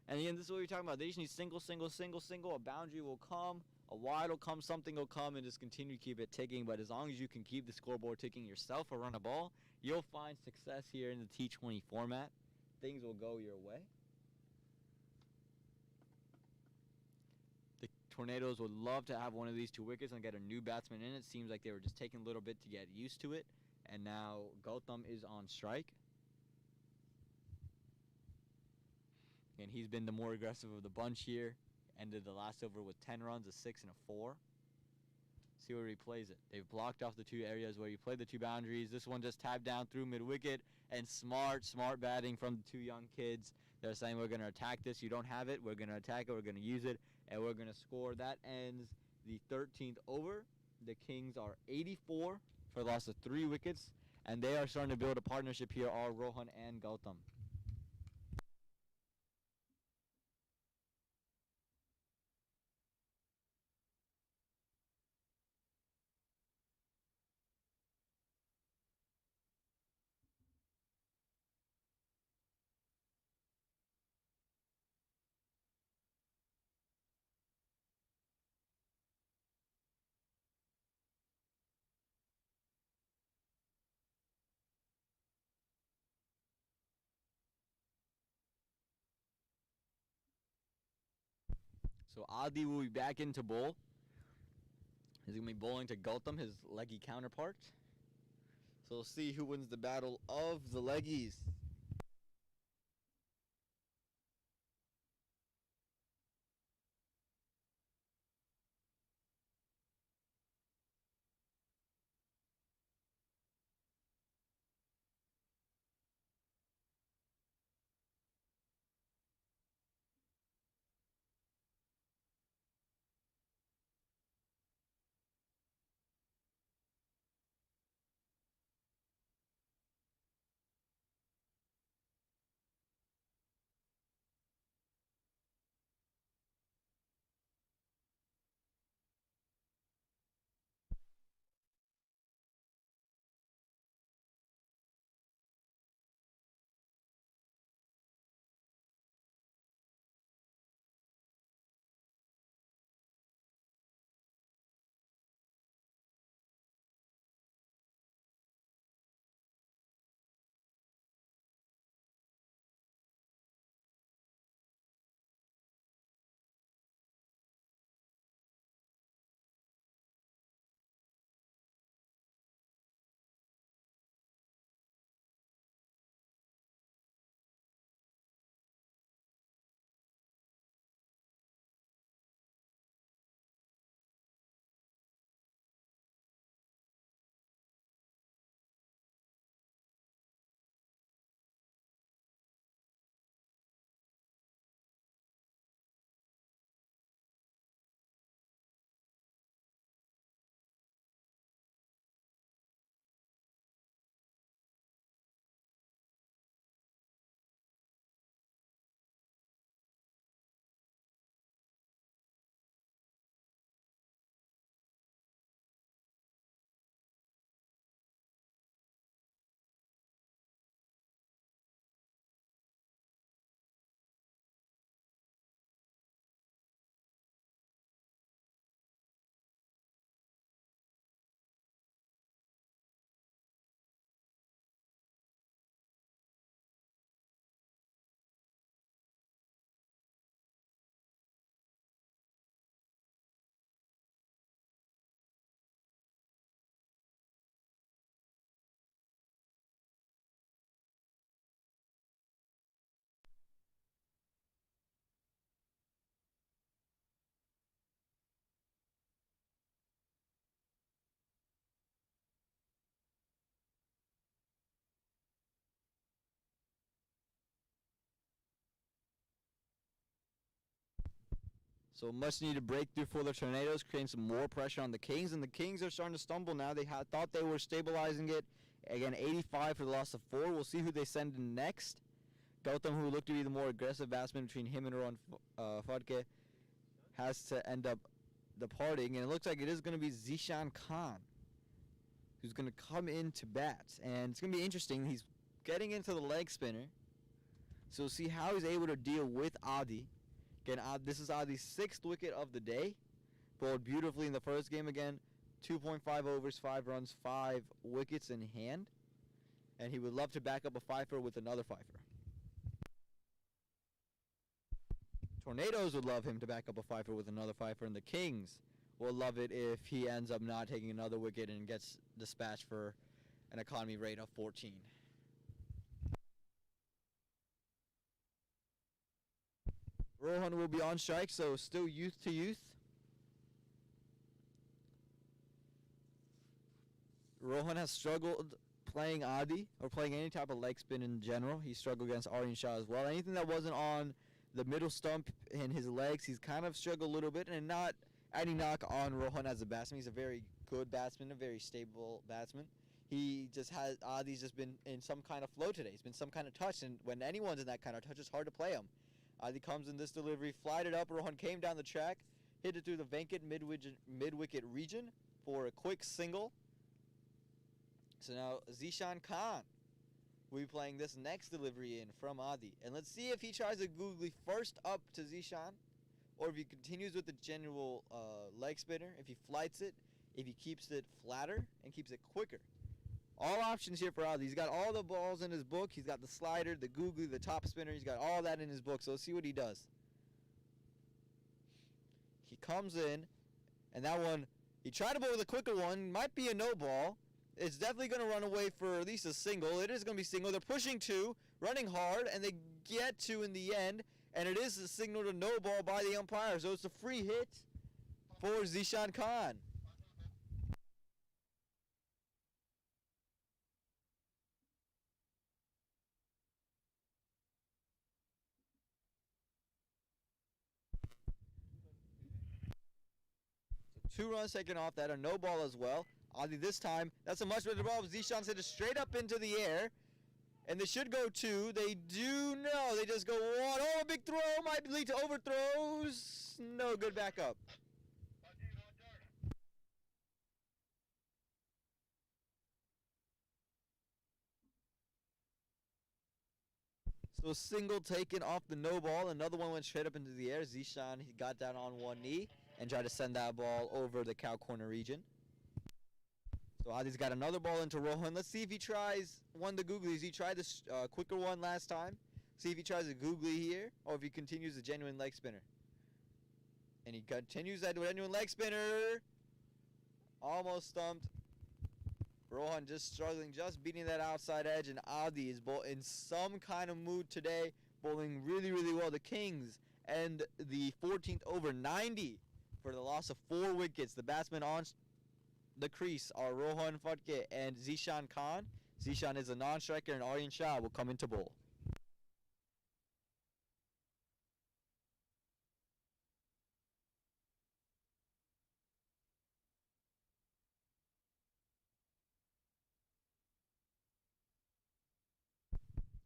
And again, this is what we're talking about. They just need single, single, single, single. A boundary will come, a wide will come, something will come, and just continue to keep it ticking. But as long as you can keep the scoreboard ticking yourself or run a ball, you'll find success here in the T20 format. Things will go your way. The Tornadoes would love to have one of these two wickets and get a new batsman in. It seems like they were just taking a little bit to get used to it. And now Gautham is on strike. And he's been the more aggressive of the bunch here. Ended the last over with 10 runs, a 6 and a 4. See where he plays it. They've blocked off the two areas where you play the two boundaries. This one just tapped down through mid-wicket. And smart batting from the two young kids. They're saying, we're going to attack this. You don't have it. We're going to attack it. We're going to use it. And we're going to score. That ends the 13th over. The Kings are 84 for the loss of 3 wickets. And they are starting to build a partnership here, all Rohan and Gautham. So Adi will be back into bowl. He's going to be bowling to Gautham, his leggy counterpart. So we'll see who wins the battle of the leggies. So much needed breakthrough for the Tornadoes, creating some more pressure on the Kings, and the Kings are starting to stumble now. They thought they were stabilizing it. Again, 85 for the loss of 4. We'll see who they send in next. Gautham, who looked to be the more aggressive batsman between him and Rohan Phadke, has to end up departing, and it looks like it is going to be Zishan Khan who's going to come in to bat, and it's going to be interesting. He's getting into the leg spinner, so we'll see how he's able to deal with Adi. Again, this is Adi's 6th wicket of the day. Bowled beautifully in the first game again. 2.5 overs, 5 runs, 5 wickets in hand. And he would love to back up a fifer with another fifer. Tornadoes would love him to back up a fifer with another fifer, and the Kings will love it if he ends up not taking another wicket and gets dispatched for an economy rate of 14. Rohan will be on strike, so still youth to youth. Rohan has struggled playing Adi or playing any type of leg spin in general. He struggled against Aryan Shah as well. Anything that wasn't on the middle stump and his legs, he's kind of struggled a little bit, and not any knock on Rohan as a batsman. He's a very good batsman, a very stable batsman. He just has, Adi's just been in some kind of flow today. He's been some kind of touch, and when anyone's in that kind of touch, it's hard to play him. Adi comes in this delivery, flied it up. Rohan came down the track, hit it through the vacant mid-wicket region for a quick single. So now Zishan Khan will be playing this next delivery in from Adi. And let's see if he tries a googly first up to Zishan, or if he continues with the general leg spinner, if he flights it, if he keeps it flatter and keeps it quicker. All options here for Adi. He's got all the balls in his book. He's got the slider, the googly, the top spinner. He's got all that in his book. So let's see what he does. He comes in, and that one, he tried to bowl with a quicker one. Might be a no ball. It's definitely going to run away for at least a single. It is going to be single. They're pushing 2, running hard, and they get 2 in the end. And it is a signal to no ball by the umpire. So it's a free hit for Zishan Khan. So 2 runs taken off that, a no ball as well. Adi this time, that's a much better ball. Zishan hit it straight up into the air. And they should go 2. They do no. They just go 1. Oh, a big throw might lead to overthrows. No good backup. So a single taken off the no ball. Another one went straight up into the air. Zishan, he got down on one knee and tried to send that ball over the cow corner region. So Adi's got another ball into Rohan. Let's see if he tries one of the googlies. He tried this quicker one last time. See if he tries a googly here, or if he continues the genuine leg spinner. And he continues that genuine leg spinner. Almost stumped. Rohan just struggling, just beating that outside edge, and Adi is in some kind of mood today, bowling really, really well. The Kings and the 14th over 90 for the loss of 4 wickets. The batsmen on the crease are Rohan Phadke and Zishan Khan. Zishan is a non-striker, and Aryan Shah will come into bowl.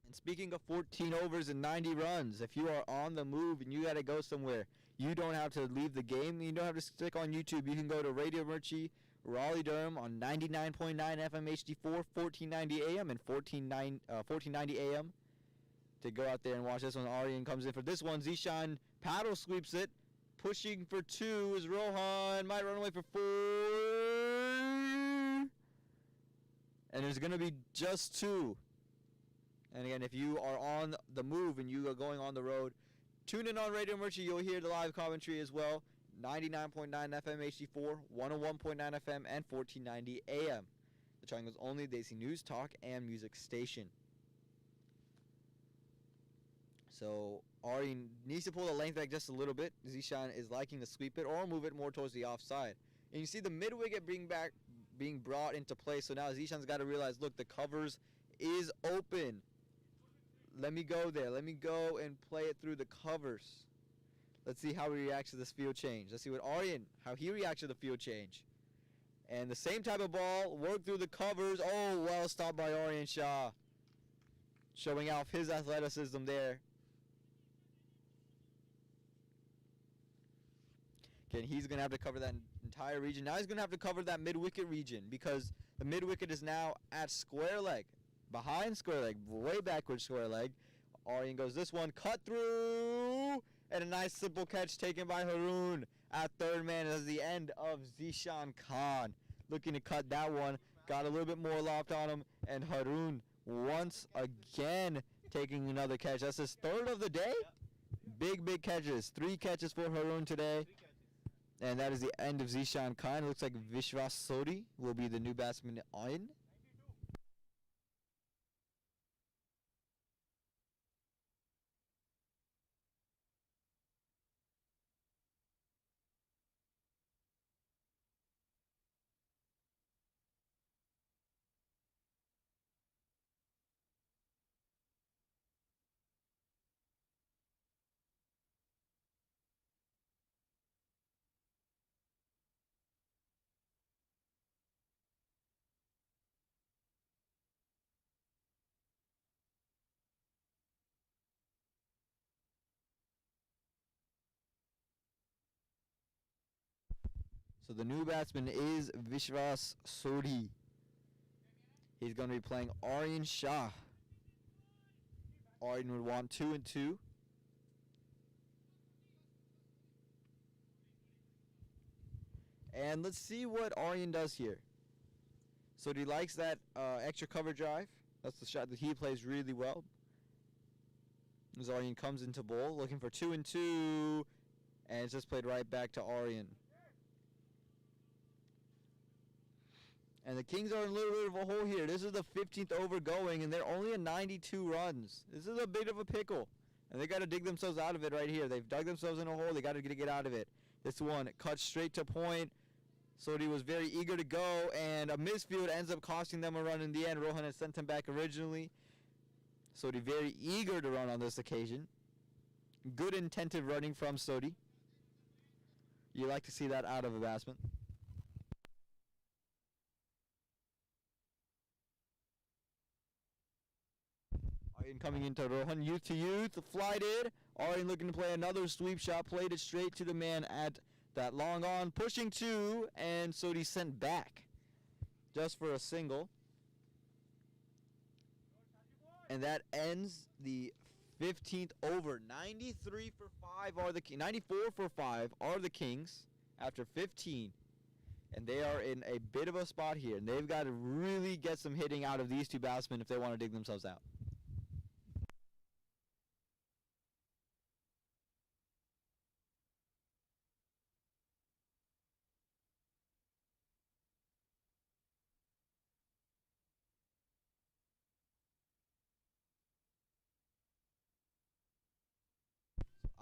And speaking of 14 overs and 90 runs, if you are on the move and you got to go somewhere, you don't have to leave the game. You don't have to stick on YouTube. You can go to Radio Murchie, Raleigh, Durham on 99.9 FM HD4, 1490 AM and 1490 AM to go out there and watch this one. Aryan comes in for this one. Zishan paddle sweeps it. Pushing for 2 is Rohan. Might run away for 4. And there's going to be just 2. And again, if you are on the move and you are going on the road, tune in on Radio Murchie. You'll hear the live commentary as well. 99.9 FM HD4, 101.9 FM, and 1490 AM. The Triangle's only Desi News, Talk, and Music station. So Aryan needs to pull the length back just a little bit. Zishan is liking to sweep it or move it more towards the offside. And you see the mid-wicket being brought into play. So now Zishan's got to realize, look, the covers is open. Let me go there. Let me go and play it through the covers. Let's see how he reacts to this field change. Let's see what Aryan, how he reacts to the field change. And the same type of ball, work through the covers. Oh, well stopped by Aryan Shah. Showing off his athleticism there. Again, he's going to have to cover that entire region. Now he's going to have to cover that mid-wicket region because the mid-wicket is now at square leg. Behind square leg, way backwards square leg. Aryan goes this one, cut through, and a nice simple catch taken by Haroon at third man as the end of Zishan Khan. Looking to cut that one, got a little bit more loft on him, and Haroon once again taking another catch. That's his third of the day. Big catches. 3 catches for Haroon today. And that is the end of Zishan Khan. It looks like Vishwas Sodhi will be the new batsman on. So the new batsman is Vishwas Sodhi. He's going to be playing Aryan Shah. Aryan would want 2 and 2. And let's see what Aryan does here. So he likes that extra cover drive. That's the shot that he plays really well. As Aryan comes into bowl, looking for 2 and 2. And it's just played right back to Aryan. And the Kings are in a little bit of a hole here. This is the 15th over going, and they're only at 92 runs. This is a bit of a pickle. And they got to dig themselves out of it right here. They've dug themselves in a hole. They got to get out of it. This one cut straight to point. Sodhi was very eager to go, and a misfield ends up costing them a run in the end. Rohan had sent him back originally. Sodhi very eager to run on this occasion. Good intentive running from Sodhi. You like to see that out of a batsman. Aryan coming into Rohan, youth to youth, flighted. Aryan looking to play another sweep shot, played it straight to the man at that long on, pushing 2, and Sodhi sent back just for a single. And that ends the 15th over. 93 for 5 are the 94 for 5 are the Kings after 15. And they are in a bit of a spot here, and they've got to really get some hitting out of these 2 batsmen if they want to dig themselves out.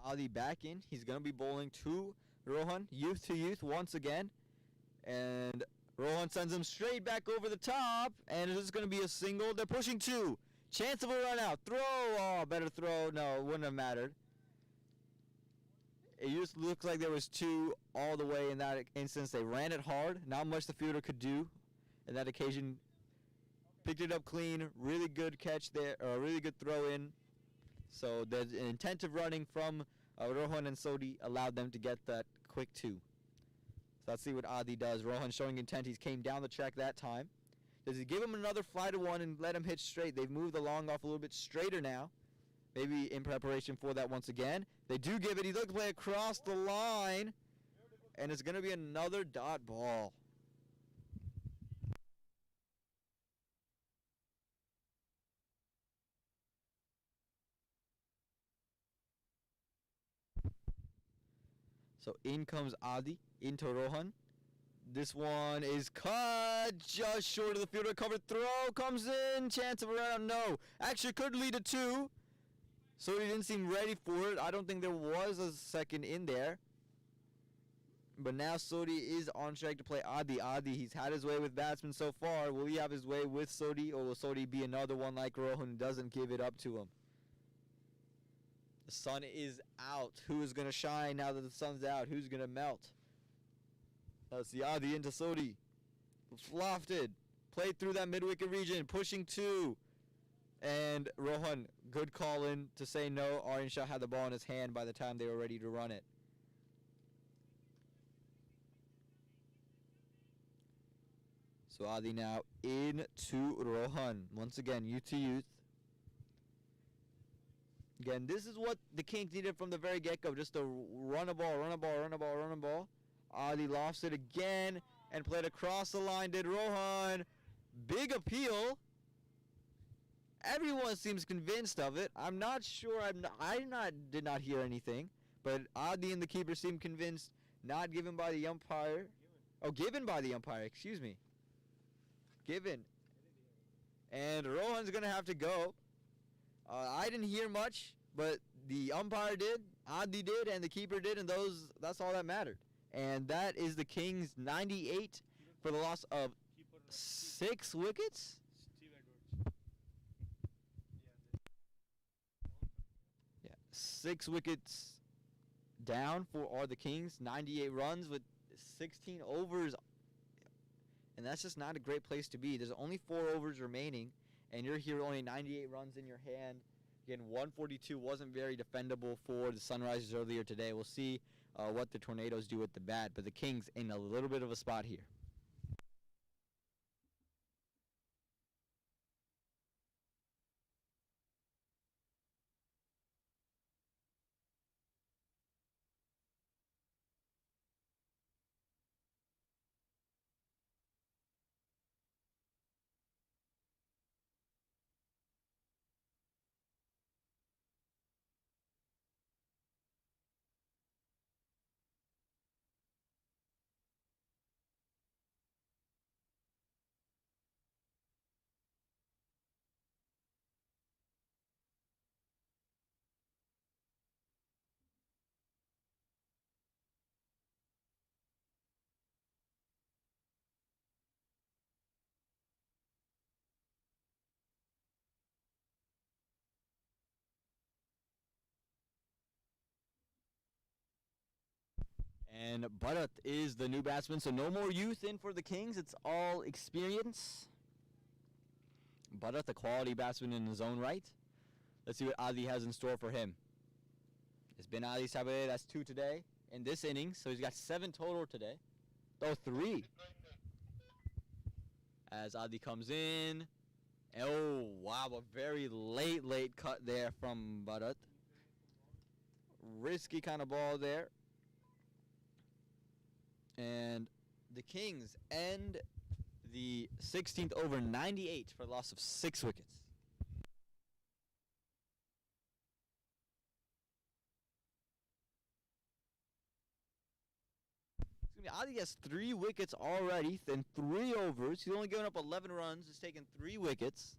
Adi back in. He's going to be bowling to Rohan, youth to youth once again. And Rohan sends him straight back over the top. And this is going to be a single. They're pushing 2. Chance of a run out. Throw. Oh, better throw. No, it wouldn't have mattered. It just looks like there was 2 all the way in that instance. They ran it hard. Not much the fielder could do in that occasion. Picked it up clean. Really good catch there. Really good throw in. So the intensive running from Rohan and Sodhi allowed them to get that quick 2. So let's see what Adi does. Rohan showing intent. He came down the track that time. Does he give him another fly to 1 and let him hit straight? They've moved the long off a little bit straighter now. Maybe in preparation for that once again. They do give it. He's looking to play across the line. And it's going to be another dot ball. So in comes Adi into Rohan. This one is cut just short of the fielder. Covered throw comes in. Chance of a run out. No. Actually could lead to 2. So he didn't seem ready for it. I don't think there was a second in there. But now Sodhi is on track to play Adi. Adi, he's had his way with batsmen so far. Will he have his way with Sodhi, or will Sodhi be another one like Rohan who doesn't give it up to him? The sun is out. Who is going to shine now that the sun's out? Who's going to melt? That's the Adi into Sodi. Lofted. Played through that mid-wicket region. Pushing 2. And Rohan, good call in to say no. Aryan Shah had the ball in his hand by the time they were ready to run it. So Adi now into Rohan. Once again, youth to youth. Again, this is what the Kings needed from the very get-go. Just to run a ball, run a ball, run a ball, run a ball. Adi lofts it again and played across the line. Did Rohan. Big appeal. Everyone seems convinced of it. I'm not sure. Did not hear anything. But Adi and the keeper seem convinced. Not given by the umpire. Oh, given by the umpire. Excuse me. Given. And Rohan's going to have to go. I didn't hear much, but the umpire did, Adi did, and the keeper did, and that's all that mattered. And that is the Kings 98 for the loss of 6 wickets. Yeah, 6 wickets down for the Kings. 98 runs with 16 overs. And that's just not a great place to be. There's only 4 overs remaining, and you're here only 98 runs in your hand. Again, 142 wasn't very defendable for the Sunrisers earlier today. We'll see what the Tornadoes do with the bat, but the Kings in a little bit of a spot here. And Bharat is the new batsman, so no more youth in for the Kings. It's all experience. Bharat, a quality batsman in his own right. Let's see what Adi has in store for him. It's been Adi Sabare. That's 2 today in this inning, so he's got 7 total today. Oh, 3. As Adi comes in. Oh, wow, a very late cut there from Bharat. Risky kind of ball there. And the Kings end the 16th over 98 for a loss of 6 wickets. Adi has 3 wickets already in 3 overs. He's only given up 11 runs. He's taken 3 wickets.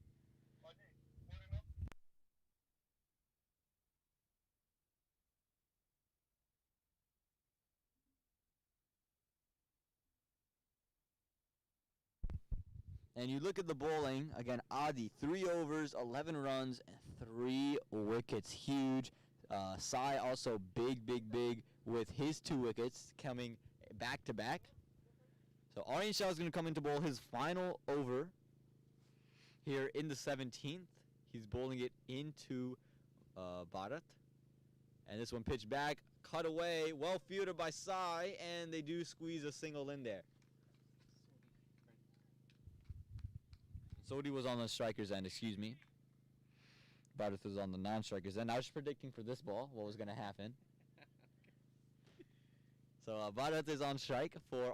And you look at the bowling, again, Adi, 3 overs, 11 runs, and 3 wickets. Huge. Sai also big with his 2 wickets coming back-to-back. So Aryan Shah is going to come in to bowl his final over here in the 17th. He's bowling it into Bharat. And this one pitched back, cut away, well fielded by Sai, and they do squeeze a single in there. Sodi was on the striker's end, excuse me. Bharat was on the non-striker's end. I was predicting for this ball what was going to happen. So Bharat is on strike for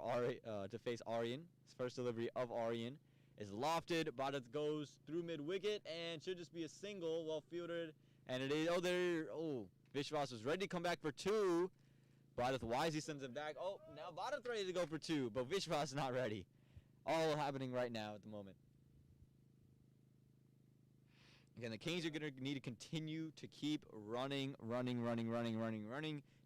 to face Aryan. His first delivery of Aryan is lofted. Bharat goes through mid-wicket and should just be a single, well fielded. And it is, Vishwas was ready to come back for 2. Bharat wisely sends him back. Oh, now Bharat's ready to go for 2, but Vishwas not ready. All happening right now at the moment. Again, the Kings are going to need to continue to keep running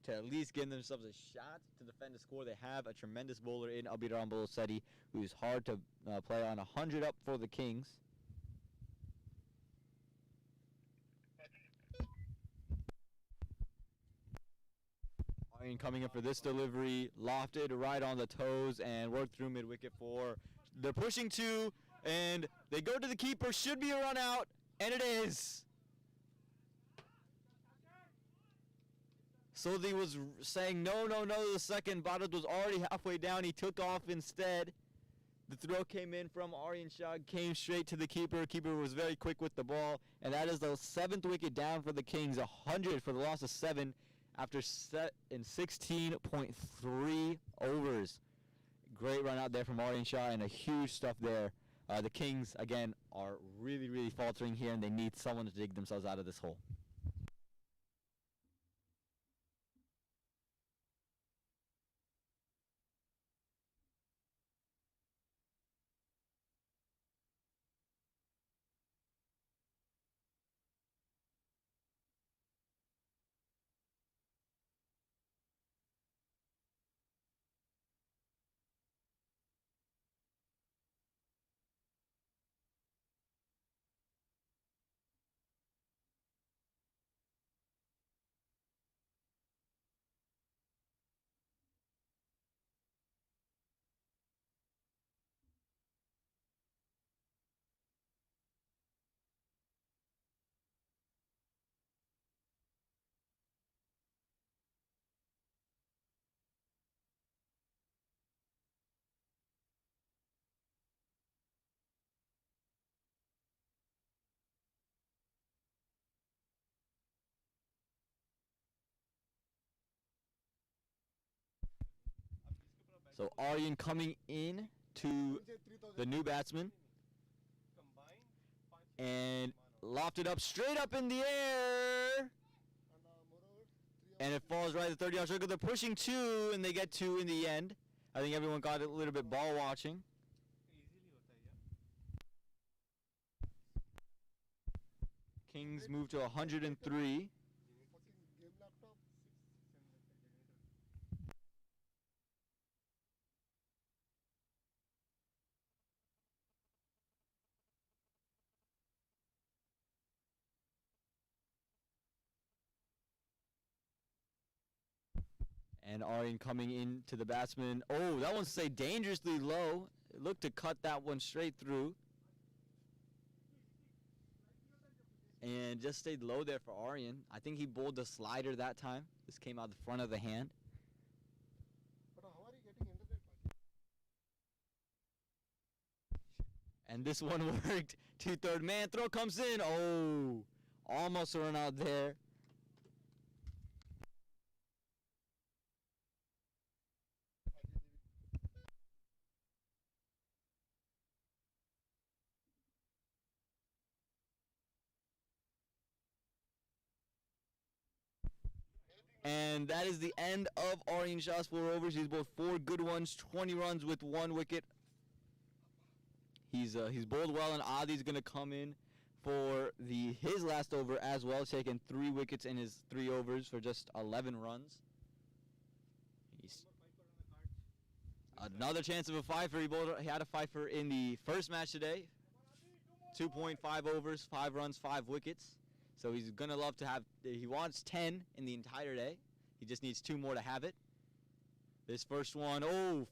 to at least give themselves a shot to defend the score. They have a tremendous bowler in Abhiram Bolosetti, who's hard to play on. 100 up for the Kings. Aryan coming in for this delivery, lofted right on the toes and worked through mid-wicket for. They're pushing two, and they go to the keeper. Should be a run out, and it is. Sodhi was saying no, no, no the second. Bharat was already halfway down. He took off instead. The throw came in from Aryan Shah, came straight to the keeper. Keeper was very quick with the ball, and that is the 7th wicket down for the Kings. 100 for the loss of 7 after set in 16.3 overs. Great run out there from Aryan Shah and a huge stuff there. The Kings, again, are really, really faltering here, and they need someone to dig themselves out of this hole. So Aryan coming in to the new batsman and lofted up straight up in the air, and it falls right at the 30-yard circle. They're pushing two, and they get two in the end. I think everyone got a little bit ball watching. Kings move to 103. And Aryan coming into the batsman. Oh, that one stayed dangerously low. It looked to cut that one straight through. And just stayed low there for Aryan. I think he bowled the slider that time. This came out the front of the hand. And this one worked. 2 third man. Throw comes in. Oh, almost a run out there. And that is the end of Aryan Shah's 4 overs. He's bowled 4 good ones, 20 runs with 1 wicket. He's bowled well, and Adi's going to come in for his last over as well, taking 3 wickets in his 3 overs for just 11 runs. He's another chance of a fifer. He had a fifer in the first match today. 2.5 overs, 5 runs, 5 wickets. So he's going to love to have, he wants 10 in the entire day. He just needs 2 more to have it. This first one,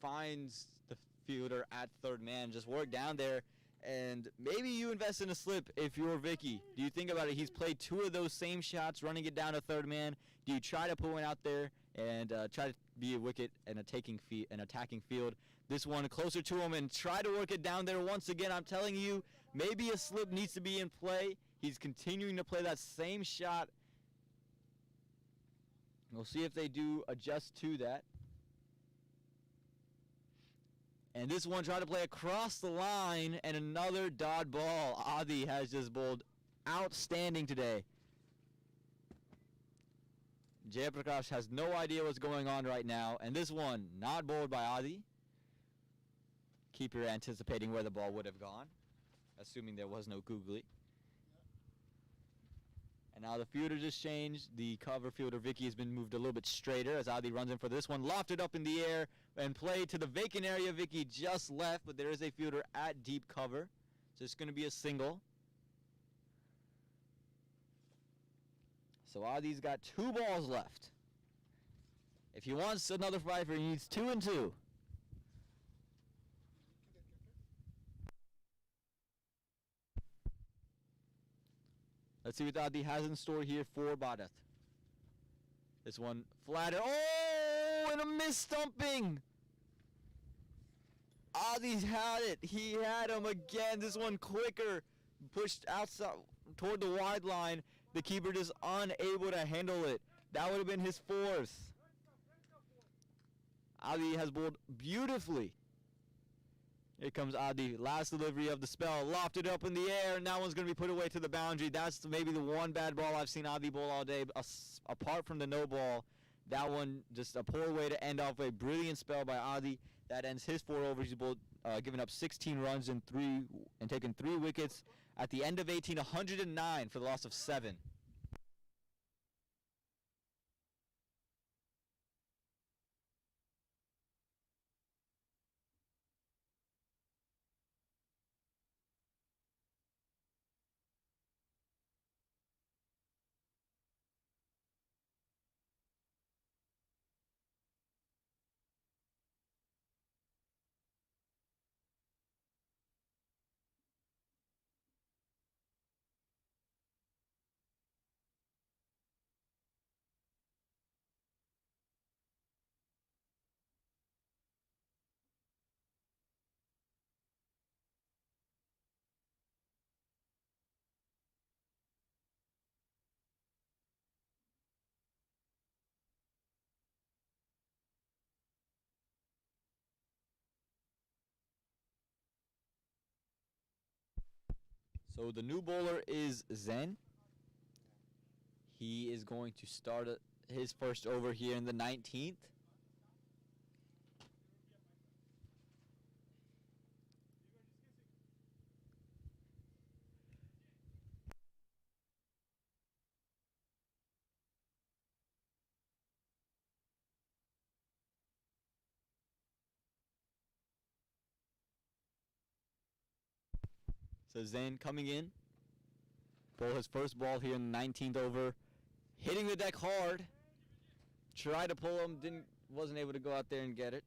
finds the fielder at third man. Just work down there. And maybe you invest in a slip if you're Vicky. Do you think about it? He's played 2 of those same shots, running it down to third man. Do you try to put one out there and try to be a wicket and an attacking field? This one closer to him and try to work it down there once again. I'm telling you, maybe a slip needs to be in play. He's continuing to play that same shot. We'll see if they do adjust to that. And this one tried to play across the line, and another dot ball. Adi has just bowled outstanding today. Jayaprakash has no idea what's going on right now, and this one not bowled by Adi. Keeper anticipating where the ball would have gone, assuming there was no googly. And now the fielder just changed. The cover fielder, Vicky, has been moved a little bit straighter as Adi runs in for this one. Lofted up in the air and played to the vacant area. Vicky just left, but there is a fielder at deep cover. So it's going to be a single. So Adi's got 2 balls left. If he wants another fiver, he needs 2 and 2. Let's see what Adi has in store here for Bharat. This one flattered. Oh, and a mis-stumping. Adi's had it. He had him again. This one quicker. Pushed outside toward the wide line. The keeper just unable to handle it. That would have been his 4th. Adi has bowled beautifully. Here comes Adi. Last delivery of the spell. Lofted up in the air, and that one's going to be put away to the boundary. That's maybe the one bad ball I've seen Adi bowl all day. Apart from the no ball, that one just a poor way to end off a brilliant spell by Adi. That ends his 4 overs. He's bowled, giving up 16 runs and taken 3 wickets. At the end of 18, 109 for the loss of 7. So the new bowler is Zen. He is going to start his first over here in the 19th. So Zen coming in. Bowl his first ball here in the 19th over. Hitting the deck hard. Tried to pull him, wasn't able to go out there and get it.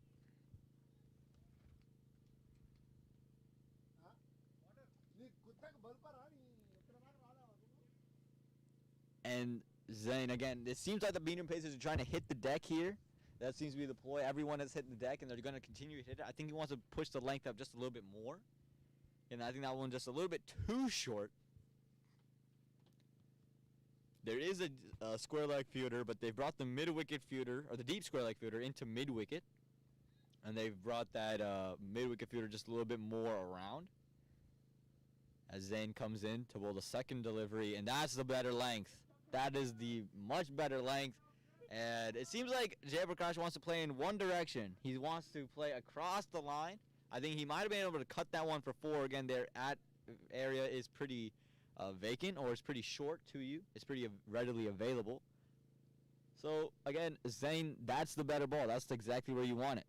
And Zen, again, it seems like the medium pacers are trying to hit the deck here. That seems to be the ploy. Everyone has hit the deck, and they're going to continue to hit it. I think he wants to push the length up just a little bit more. And I think that one just a little bit too short. There is a square leg fielder, but they've brought the mid-wicket fielder, or the deep square leg fielder, into mid-wicket. And they've brought that mid-wicket fielder just a little bit more around. As Zayn comes in to bowl the second delivery, and that's the better length. That is the much better length. And it seems like Jayaprakash wants to play in one direction. He wants to play across the line. I think he might have been able to cut that one for 4. Again, their area is pretty vacant, or it's pretty short to you. It's pretty readily available. So, again, Zayn, that's the better ball. That's exactly where you want it.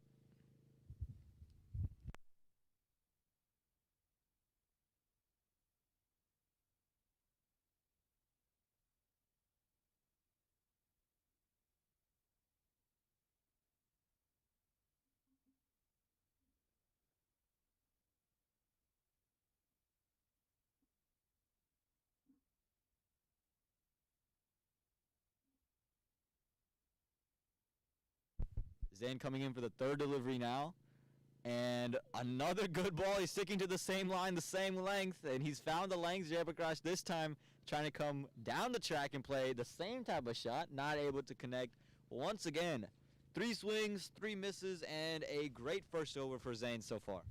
Zayn coming in for the third delivery now. And another good ball. He's sticking to the same line, the same length. And he's found the length. Jayaprakash this time trying to come down the track and play the same type of shot. Not able to connect once again. 3 swings, 3 misses, and a great first over for Zayn so far.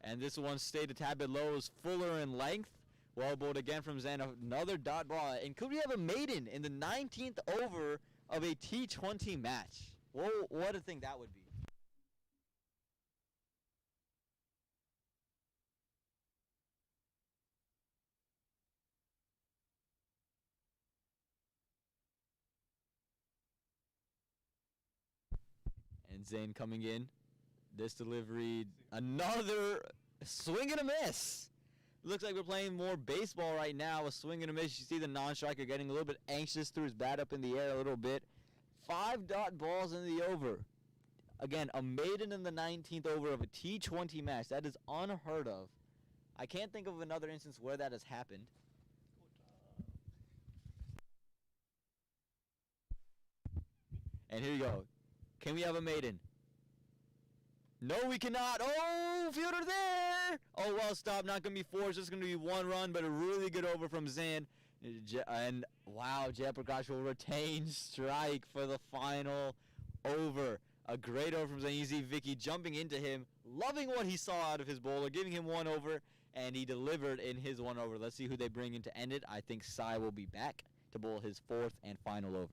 And this one stayed a tad bit low. It was fuller in length. Well bowled again from Zayn. Another dot ball. And could we have a maiden in the 19th over of a T20 match? Whoa, what a thing that would be. And Zayn coming in. This delivery, another swing and a miss. Looks like we're playing more baseball right now. A swing and a miss. You see the non-striker getting a little bit anxious, threw his bat up in the air a little bit. 5 dot balls in the over. Again, a maiden in the 19th over of a T20 match. That is unheard of. I can't think of another instance where that has happened. And here you go. Can we have a maiden? No, we cannot. Oh, fielder there. Oh, well, stop. Not going to be 4. It's just going to be 1 run, but a really good over from Zan. And, wow, Jayaprakash will retain strike for the final over. A great over from Zan. You see Vicky jumping into him, loving what he saw out of his bowler, giving him 1 over, and he delivered in his 1 over. Let's see who they bring in to end it. I think Sai will be back to bowl his 4th and final over.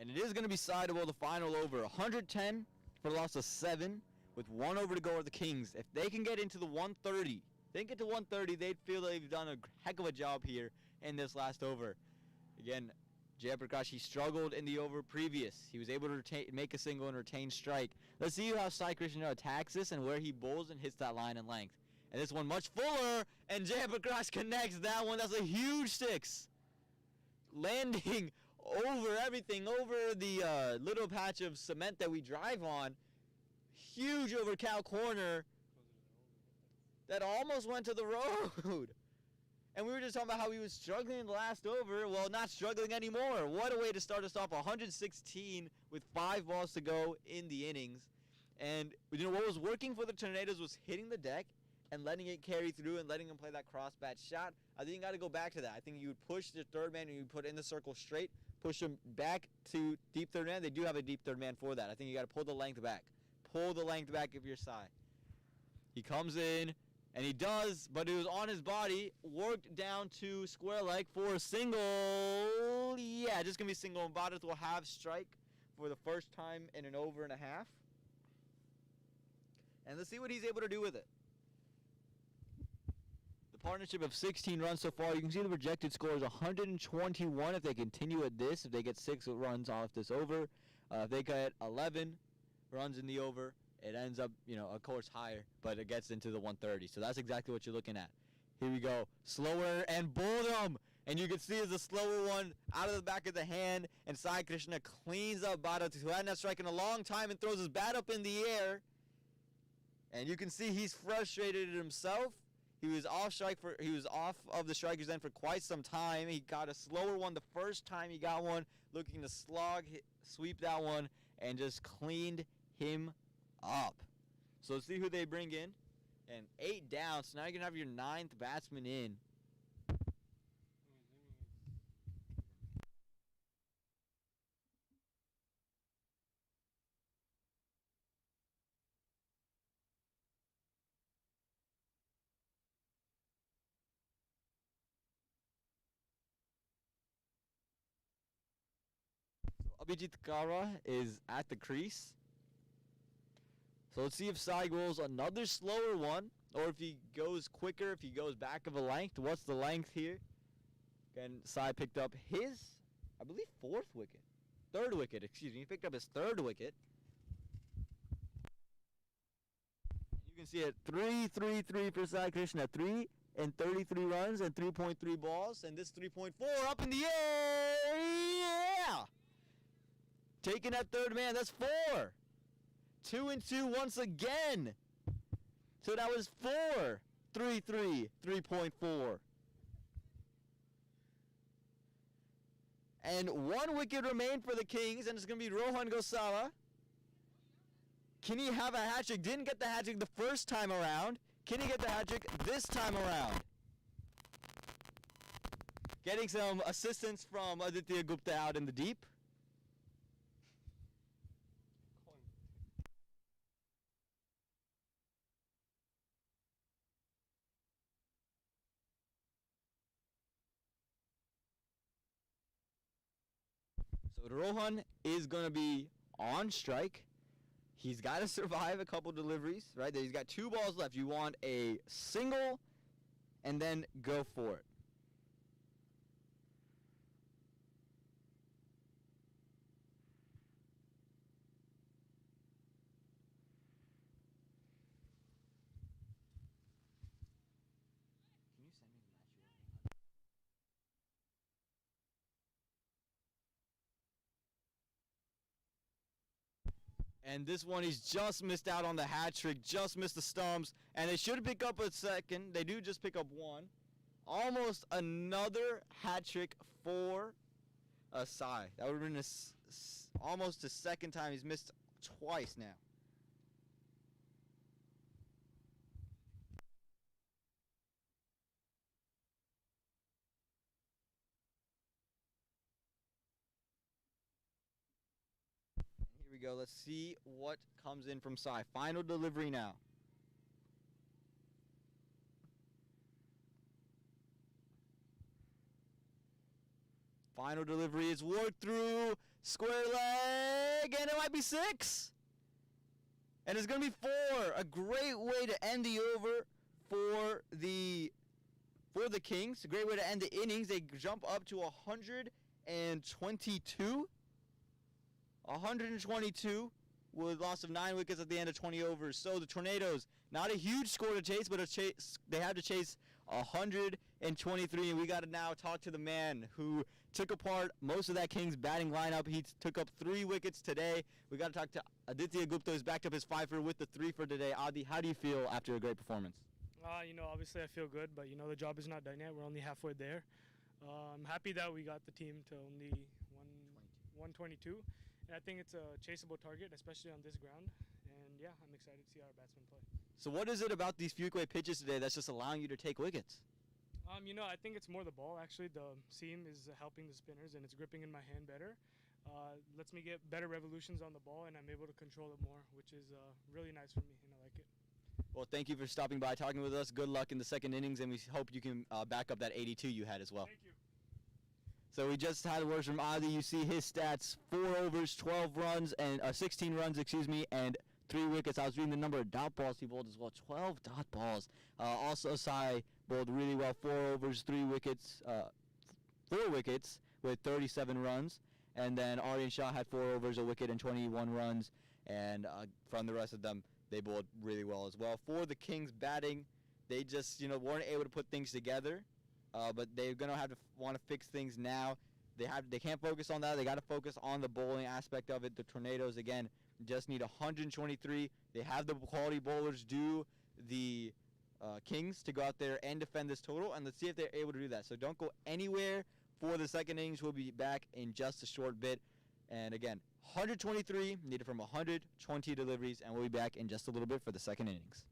And it is going to be sidable, the final over. 110 for a loss of 7 with 1 over to go are the Kings. If they can get into the 130, they'd feel they've done a heck of a job here in this last over. Again, Jayaprakash, he struggled in the over previous. He was able to make a single and retain strike. Let's see how Sai Krishna attacks this and where he bowls and hits that line in length. And this one much fuller, and Jayaprakash connects that one. That's a huge 6. Landing over everything, over the little patch of cement that we drive on. Huge over cow corner that almost went to the road. And we were just talking about how he was struggling in the last over. Well, not struggling anymore. What a way to start us off. 116 with 5 balls to go in the innings. And you know what was working for the Tornadoes was hitting the deck and letting it carry through and letting them play that cross bat shot. I think you got to go back to that. I think you would push the third man and you put in the circle straight, push him back to deep third man. They do have a deep third man for that. I think you got to pull the length back. Pull the length back if you're Sai. He comes in, and he does, but it was on his body, worked down to square leg for a single. Yeah, just going to be single. And Bharat will have strike for the first time in an over and a half. And let's see what he's able to do with it. The partnership of 16 runs so far. You can see the projected score is 121 if they continue at this, if they get 6 runs off this over. If they get 11 runs in the over, it ends up, of course, higher, but it gets into the 130. So that's exactly what you're looking at. Here we go. Slower and Bodum. And you can see it's a slower one out of the back of the hand. And Sai Krishna cleans up Bharat, who hadn't striking a long time, and throws his bat up in the air. And you can see he's frustrated himself. He was off of the strikers end for quite some time. He got a slower one the first time he got one, looking to sweep that one, and just cleaned him up. So let's see who they bring in. And 8 down, so now you're going to have your 9th batsman in. So Abhijit Kara is at the crease. So let's see if Sai goes another slower one, or if he goes quicker, if he goes back of a length. What's the length here? Again, Sai picked up his, I believe, 3rd wicket, excuse me. He picked up his 3rd wicket. And you can see it, 3-3-3 for Sai Krishna. 3 and 33 runs and 3.3 balls. And this 3.4 up in the air. Yeah! Taking that 3rd man, that's 4. 2 and 2 once again. So that was 4. 3-3, 3.4. And 1 wicket remained for the Kings, and it's going to be Rohan Gosala. Can he have a hat trick? Didn't get the hat trick the first time around. Can he get the hat trick this time around? Getting some assistance from Aditya Gupta out in the deep. So Rohan is going to be on strike. He's got to survive a couple deliveries, right? He's got 2 balls left. You want a single and then go for it. Can you send me the match you're running? And this one, he's just missed out on the hat trick, just missed the stumps, and they should pick up a second. They do just pick up one. Almost another hat trick for Sai. That would have been almost the second time he's missed twice now. And here we go. Let's see what comes in from Sai. Final delivery now. Final delivery is worked through. Square leg, and it might be 6. And it's going to be 4. A great way to end the over for the Kings. A great way to end the innings. They jump up to 122. 122 with loss of 9 wickets at the end of 20 overs. So the Tornadoes, not a huge score to chase, but they had to chase 123. And we got to now talk to the man who took apart most of that Kings batting lineup. He took up 3 wickets today. We got to talk to Aditya Gupta, who's backed up his 5-for with the 3 for today. Adi, how do you feel after a great performance? Obviously I feel good, but the job is not done yet. We're only halfway there. I'm happy that we got the team to only 122. And I think it's a chaseable target, especially on this ground. And yeah, I'm excited to see our batsmen play. So what is it about these few quick pitches today that's just allowing you to take wickets? I think it's more the ball. Actually, the seam is helping the spinners, and it's gripping in my hand better. Lets me get better revolutions on the ball, and I'm able to control it more, which is really nice for me, and I like it. Well, thank you for stopping by, talking with us. Good luck in the second innings, and we hope you can back up that 82 you had as well. Thank you. So we just had words from Adi. You see his stats: 4 overs, 12 runs, and 16 runs, and 3 wickets. I was reading the number of dot balls he bowled as well. 12 dot balls. Also, Sai bowled really well. 4 overs, 3 wickets, 4 wickets with 37 runs. And then Aryan Shah had 4 overs, a wicket, and 21 runs. And from the rest of them, they bowled really well as well. For the Kings batting, they just weren't able to put things together. But they're gonna have to want to fix things now. They can't focus on that. They got to focus on the bowling aspect of it. The Tornadoes again just need 123. They have the quality bowlers do the Kings to go out there and defend this total, and let's see if they're able to do that. So don't go anywhere for the second innings. We'll be back in just a short bit. And again, 123 needed from 120 deliveries, and we'll be back in just a little bit for the second innings.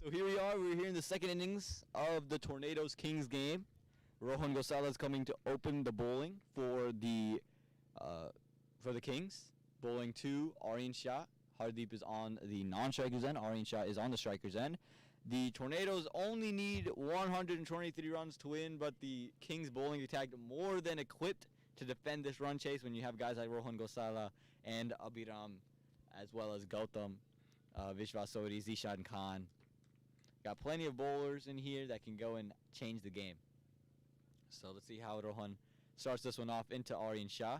So here we are. We're here in the second innings of the Tornadoes Kings game. Rohan Gosala is coming to open the bowling for the Kings. Bowling to Aryan Shah. Hardeep is on the non-striker's end. Aryan Shah is on the striker's end. The Tornadoes only need 123 runs to win, but the Kings bowling attack more than equipped to defend this run chase when you have guys like Rohan Gosala and Abhiram, as well as Gautham, Vishvasori, Zishan Khan. Got plenty of bowlers in here that can go and change the game. So let's see how Rohan starts this one off into Aryan Shah.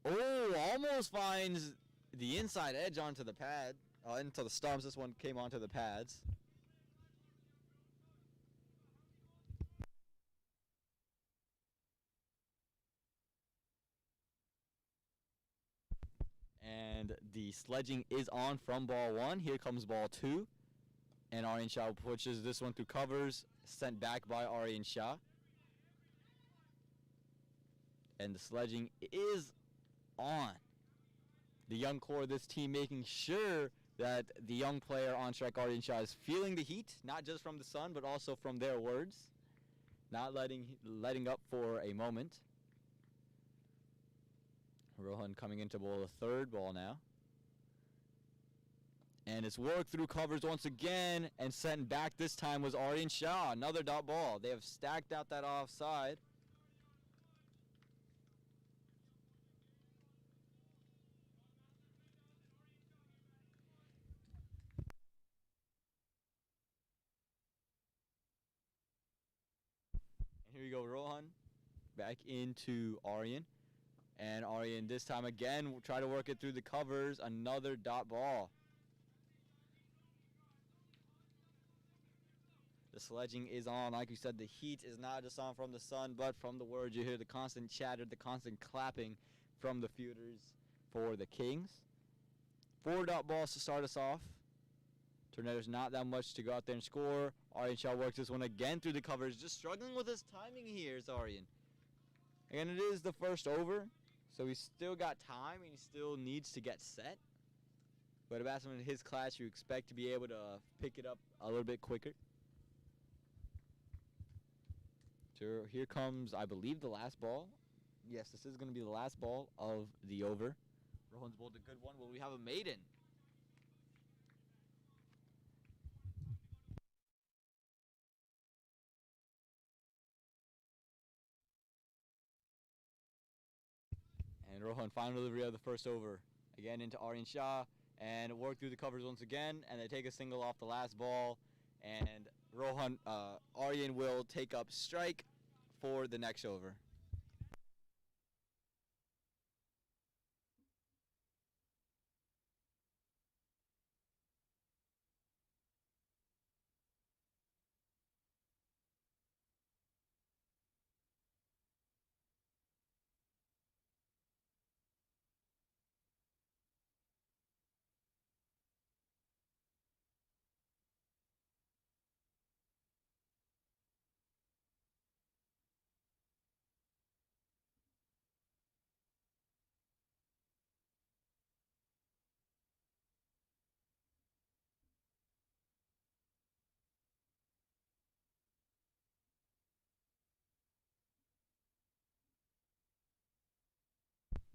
Oh, almost finds the inside edge onto the pad, into the stumps. This one came onto the pads. And the sledging is on from ball one. Here comes ball two. And Aryan Shah pushes this one through covers, sent back by Aryan Shah. And the sledging is on. The young core of this team making sure that the young player on strike, Aryan Shah, is feeling the heat, not just from the sun, but also from their words. Not letting up for a moment. Rohan coming into bowl the third ball now. And it's worked through covers once again, and sent back this time was Aryan Shah. Another dot ball. They have stacked out that offside. And here we go, Rohan back into Aryan. And Aryan this time again will try to work it through the covers. Another dot ball. The sledging is on. Like you said, the heat is not just on from the sun, but from the words. You hear the constant chatter, the constant clapping from the fielders for the Kings. 4 dot balls to start us off. Tornadoes not that much to go out there and score. Aryan Shah works this one again through the covers. Just struggling with his timing here is Aryan. Again, it is the first over, so he's still got time and he still needs to get set. But a batsman in his class, you expect to be able to pick it up a little bit quicker. So here comes, I believe, the last ball. Yes, this is going to be the last ball of the over. Rohan's bowled a good one. Will we have a maiden? And Rohan, final delivery of the first over. Again into Aryan Shah. And work through the covers once again. And they take a single off the last ball. And Aryan will take up strike for the next over.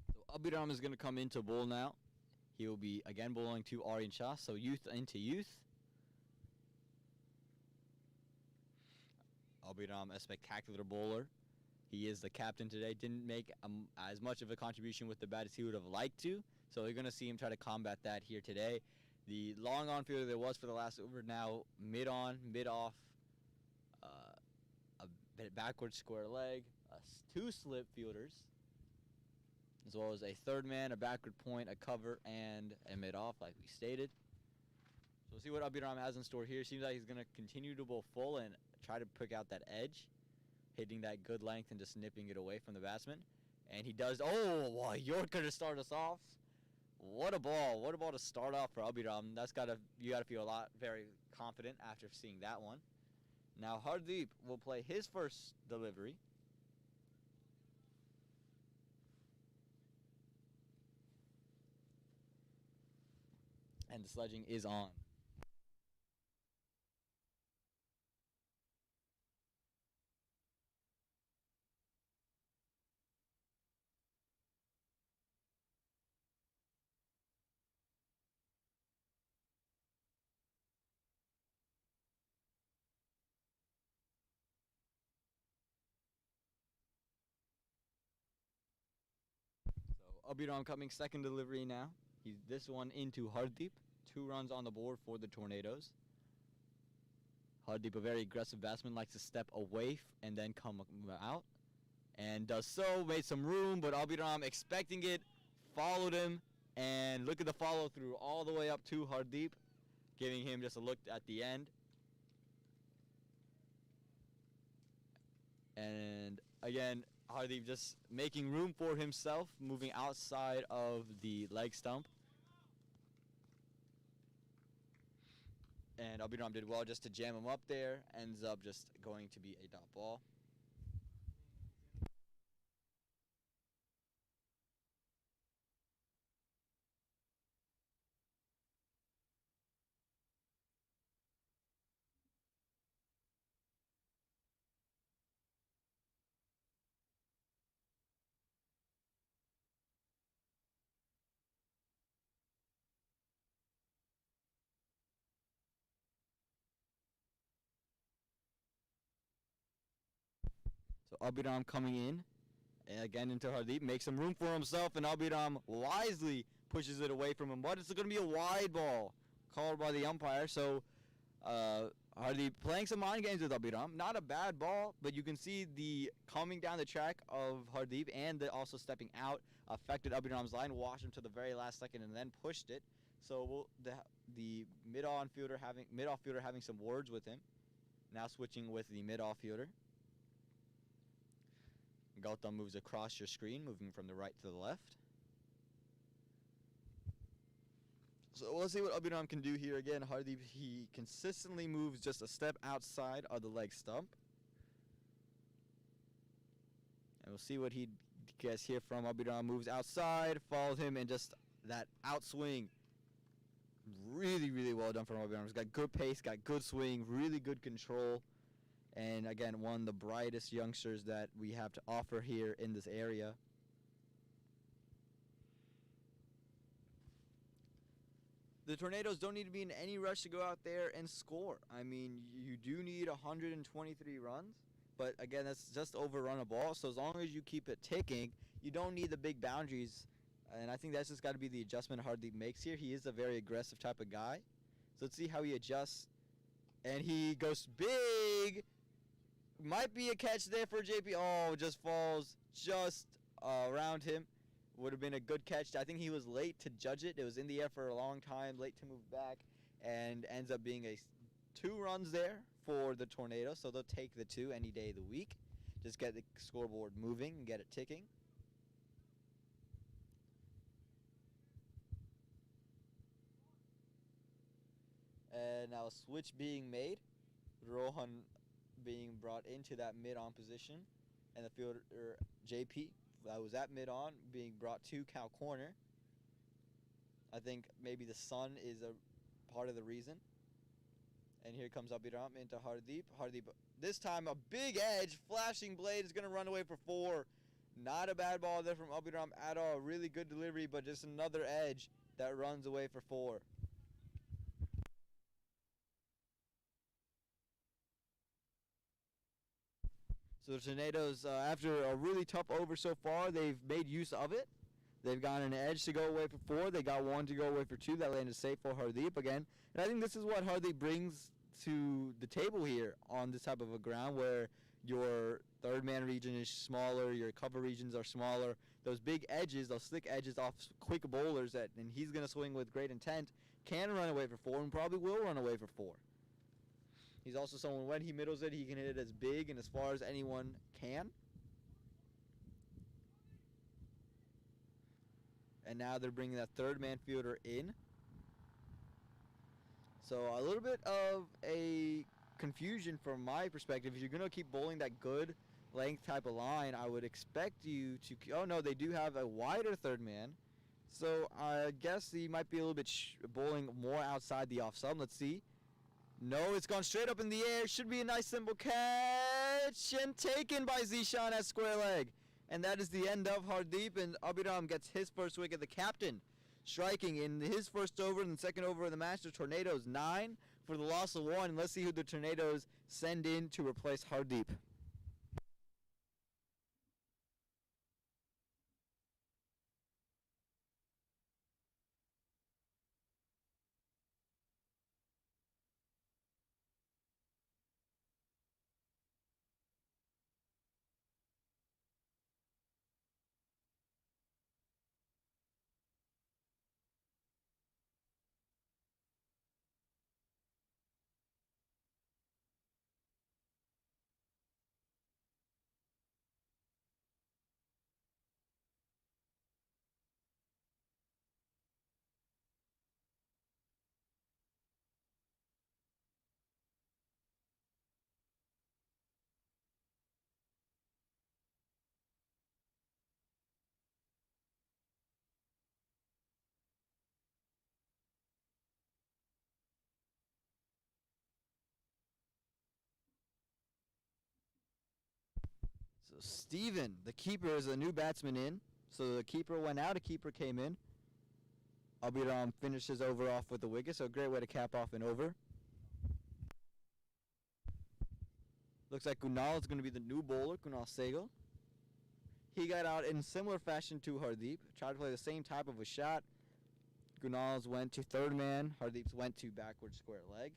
So Abhiram is going to come into bowl now. He will be again bowling to Aryan Shah. So youth into youth. Abhiram, a spectacular bowler. He is the captain today. Didn't make as much of a contribution with the bat as he would have liked to. So you're going to see him try to combat that here today. The long on fielder there was for the last over now mid on, mid off, a bit backward square leg, 2 slip fielders, as well as a third man, a backward point, a cover, and a mid off like we stated. So we'll see what Abhiram has in store here. Seems like he's going to continue to bowl full and try to pick out that edge, hitting that good length and just nipping it away from the batsman. And he does. Oh, wow, Yorker to start us off. What a ball. What a ball to start off for Abhiram. You got to feel very confident after seeing that one. Now Hardeep will play his first delivery. And the sledging is on. Abhiram coming second delivery now. He's this one into Hardeep. 2 runs on the board for the Tornadoes. Hardeep, a very aggressive batsman, likes to step away and then come out. And does so, made some room, but Abhiram expecting it, followed him, and look at the follow through all the way up to Hardeep, giving him just a look at the end. And again, Hardeep just making room for himself, moving outside of the leg stump. And Abhiram did well just to jam him up there. Ends up just going to be a dot ball. So Abhiram coming in, and again into Hardeep, makes some room for himself, and Abhiram wisely pushes it away from him. But it's going to be a wide ball called by the umpire. So Hardeep playing some mind games with Abhiram. Not a bad ball, but you can see the coming down the track of Hardeep and also stepping out affected Abhiram's line, washed him to the very last second, and then pushed it. So the mid-off fielder having some words with him. Now switching with the mid-off fielder. Gautham moves across your screen, moving from the right to the left. So we'll see what Abhiram can do here. Again, Hardeep, he consistently moves just a step outside of the leg stump. And we'll see what he gets here from Abhiram. Moves outside, follows him, and just that outswing. Really, really well done from Abhiram. He's got good pace, got good swing, really good control. And again, one of the brightest youngsters that we have to offer here in this area. The Tornadoes don't need to be in any rush to go out there and score. I mean, you do need 123 runs, but again, that's just overrun a ball. So as long as you keep it ticking, you don't need the big boundaries. And I think that's just got to be the adjustment Hardeep makes here. He is a very aggressive type of guy. So let's see how he adjusts. And he goes big. Might be a catch there for JP. Oh, just falls just around him. Would have been a good catch. I think he was late to judge it. It was in the air for a long time, late to move back, and ends up being 2 runs there for the Tornadoes. So they'll take the 2 any day of the week. Just get the scoreboard moving and get it ticking. And now a switch being made. Rohan being brought into that mid-on position, and the fielder JP that was at mid-on being brought to cow corner. I think maybe the sun is a part of the reason. And here comes Abhiram into Hardeep. Hardeep, this time a big edge, flashing blade is going to run away for 4. Not a bad ball there from Abhiram at all. Really good delivery, but just another edge that runs away for 4. So the Tornadoes, after a really tough over so far, they've made use of it. They've gotten an edge to go away for 4. They got 1 to go away for 2. That landed safe for Hardeep again. And I think this is what Hardeep brings to the table here on this type of a ground where your third man region is smaller, your cover regions are smaller. Those big edges, those slick edges off quick bowlers, and he's going to swing with great intent, can run away for 4 and probably will run away for 4. He's also someone, when he middles it, he can hit it as big and as far as anyone can. And now they're bringing that third man fielder in. So a little bit of a confusion from my perspective. If you're going to keep bowling that good length type of line, I would expect you to... Oh, no, they do have a wider third man. So I guess he might be a little bit bowling more outside the off stump. Let's see. No, it's gone straight up in the air. Should be a nice simple catch. And taken by Zishan at square leg. And that is the end of Hardeep. And Abhiram gets his first wicket. The captain striking in his first over and the second over of the match. The Tornadoes 9 for the loss of 1. And let's see who the Tornadoes send in to replace Hardeep. So Steven, the keeper, is a new batsman in. So the keeper went out, a keeper came in. Abhiram finishes over off with the wicket, so a great way to cap off an over. Looks like Kunal is going to be the new bowler, Kunal Sehgal. He got out in similar fashion to Hardeep, tried to play the same type of a shot. Kunal's went to third man, Hardeep's went to backward square leg.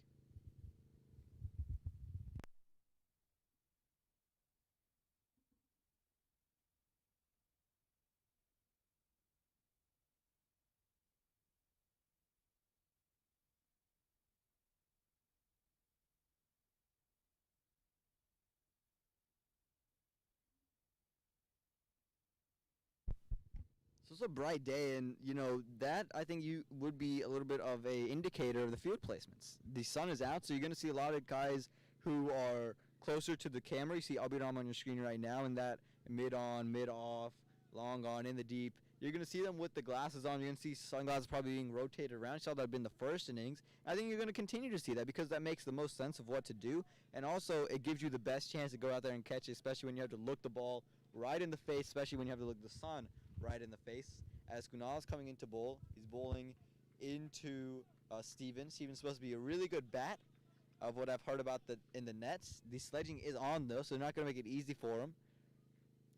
So it's a bright day, and that I think you would be a little bit of a indicator of the field placements. The sun is out, so you're going to see a lot of guys who are closer to the camera. You see Abhiram on your screen right now, and that mid on, mid off, long on, in the deep. You're going to see them with the glasses on. You're going to see sunglasses probably being rotated around. You saw that in the first innings. I think you're going to continue to see that because that makes the most sense of what to do, and also it gives you the best chance to go out there and catch it, especially when you have to look the ball right in the face, especially when you have to look the sun right in the face. As Kunal is coming into bowl, he's bowling into Steven. Steven's supposed to be a really good bat of what I've heard about in the nets. The sledging is on though, so they're not going to make it easy for him.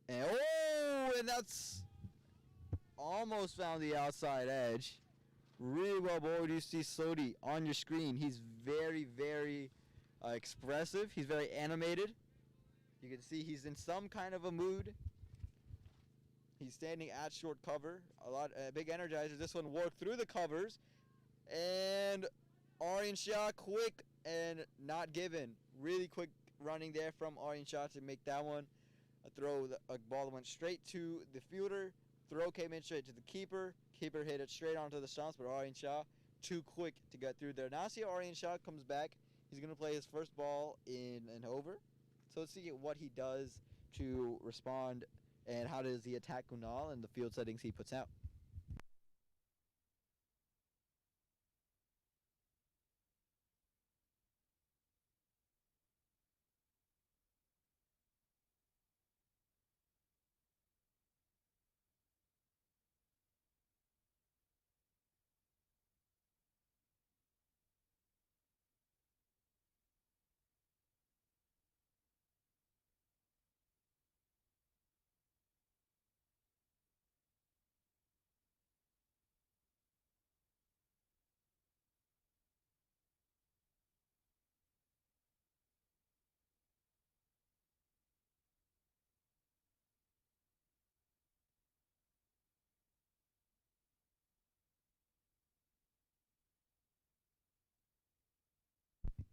And that's almost found the outside edge. Really well bowled. You see Sodi on your screen. He's very, very expressive. He's very animated. You can see he's in some kind of a mood. He's standing at short cover. A big energizer. This one worked through the covers. And Aryan Shah, quick and not given. Really quick running there from Aryan Shah to make that one a throw. A ball that went straight to the fielder. Throw came in straight to the keeper. Keeper hit it straight onto the stumps, but Aryan Shah too quick to get through there. Now see Aryan Shah comes back. He's going to play his first ball in and over. So let's see what he does to respond. And how does he attack Kunal and the field settings he puts out?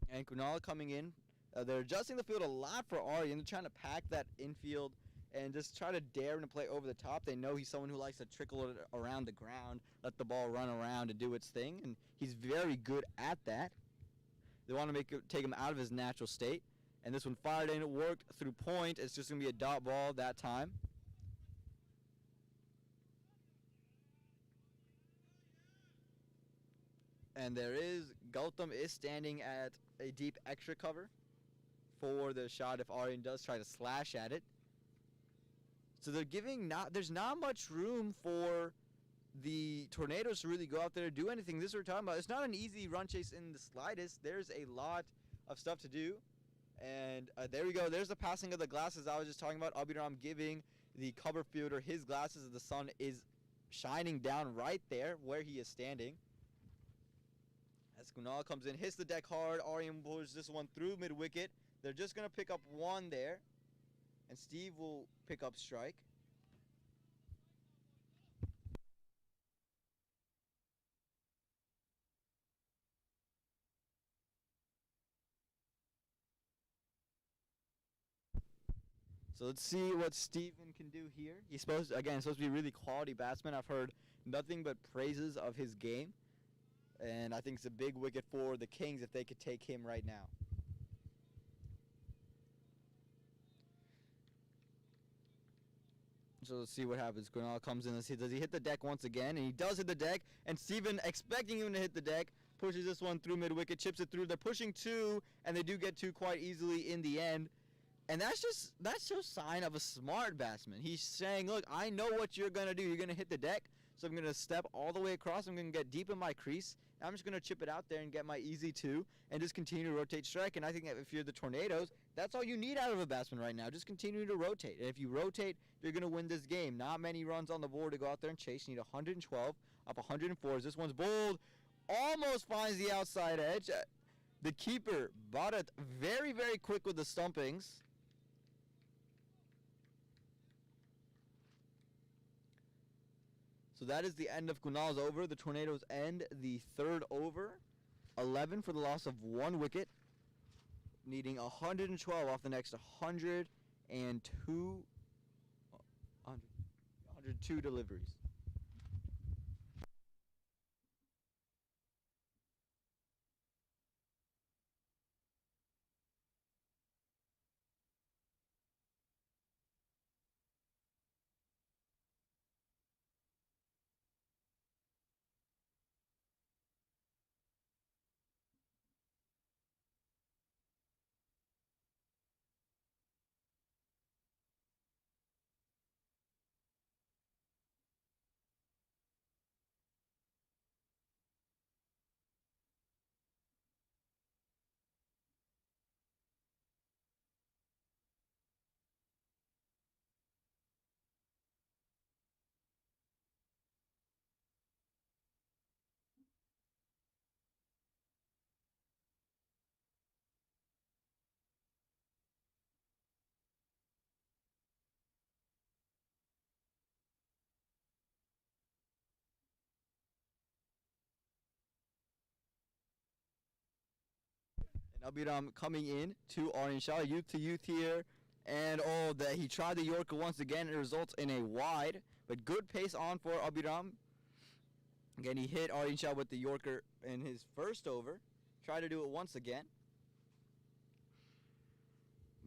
And Kunal coming in. They're adjusting the field a lot for Aryan. They're trying to pack that infield and just try to dare him to play over the top. They know he's someone who likes to trickle it around the ground, let the ball run around and do its thing, and he's very good at that. They want to take him out of his natural state. And this one fired in, it worked through point. It's just going to be a dot ball that time. And there is, Gautham is standing at a deep extra cover for the shot if Aryan does try to slash at it. So they're there's not much room for the Tornadoes to really go out there and do anything. This is what we're talking about. It's not an easy run chase in the slightest. There's a lot of stuff to do. And there we go. There's the passing of the glasses I was just talking about. Abhiram giving the cover fielder his glasses as the sun is shining down right there where he is standing. As Kunal comes in, hits the deck hard. Aryan pulls this one through mid-wicket. They're just going to pick up one there. And Steve will pick up strike. So let's see what Steven can do here. He's supposed to be a really quality batsman. I've heard nothing but praises of his game. And I think it's a big wicket for the Kings if they could take him right now. So let's see what happens. Kunal comes in. Let's see, does he hit the deck once again? And he does hit the deck. And Steven, expecting him to hit the deck, pushes this one through mid-wicket, chips it through. They're pushing two, and they do get two quite easily in the end. And that's just sign of a smart batsman. He's saying, look, I know what you're gonna do. You're gonna hit the deck, so I'm gonna step all the way across. I'm gonna get deep in my crease. I'm just gonna chip it out there and get my easy two, and just continue to rotate strike. And I think that if you're the Tornadoes, that's all you need out of a batsman right now. Just continue to rotate. And if you rotate, you're gonna win this game. Not many runs on the board to go out there and chase. You need 112 up 104. This one's bowled, almost finds the outside edge. The keeper bought it very, very quick with the stumpings. So that is the end of Kunal's over. The Tornadoes end the third over. 11 for the loss of 1 wicket. Needing 112 off the next 102 deliveries. And Abhiram coming in to Aryan Shah, youth to youth here. And that he tried the Yorker once again. It results in a wide, but good pace on for Abhiram. Again, he hit Aryan Shah with the Yorker in his first over. Tried to do it once again.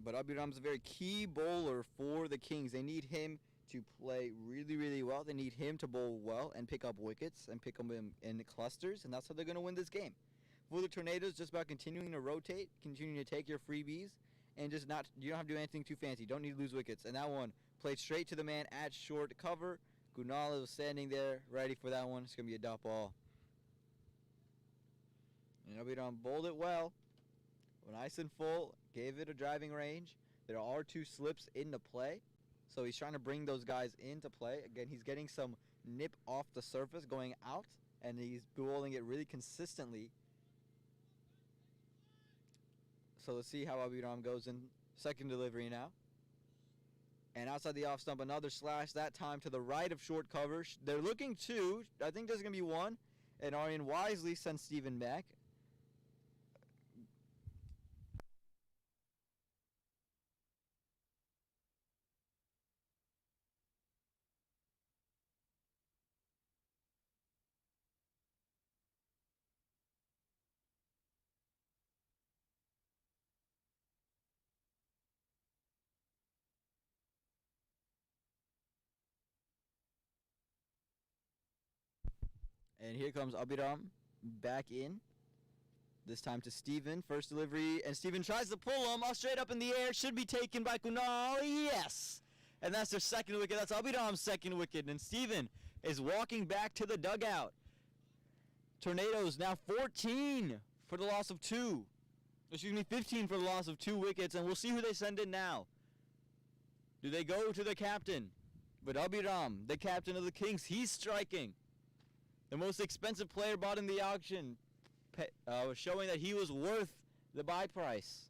But Abhiram's a very key bowler for the Kings. They need him to play really, really well. They need him to bowl well and pick up wickets and pick them in clusters, and that's how they're going to win this game. For the Tornadoes, just about continuing to rotate, continuing to take your freebies, and just not, you don't have to do anything too fancy. Don't need to lose wickets. And that one played straight to the man at short cover. Kunal was standing there ready for that one. It's going to be a dot ball. And Abhiram bowled it well. Nice and full. Gave it a driving range. There are 2 slips into play. So he's trying to bring those guys into play. Again, he's getting some nip off the surface going out. And he's bowling it really consistently. So let's see how Abhiram goes in second delivery now. And outside the off stump, another slash, that time to the right of short cover. They're looking 2. I think there's going to be 1. And Aryan wisely sends Steven back. And here comes Abhiram back in. This time to Steven. First delivery. And Steven tries to pull him. Straight up in the air. Should be taken by Kunal. Yes! And that's their second wicket. That's Abhiram's second wicket. And Steven is walking back to the dugout. Tornadoes now 14 for the loss of 2. Excuse me, 15 for the loss of 2 wickets. And we'll see who they send in now. Do they go to the captain? But Abhiram, the captain of the Kings, he's striking. The most expensive player bought in the auction, showing that he was worth the buy price.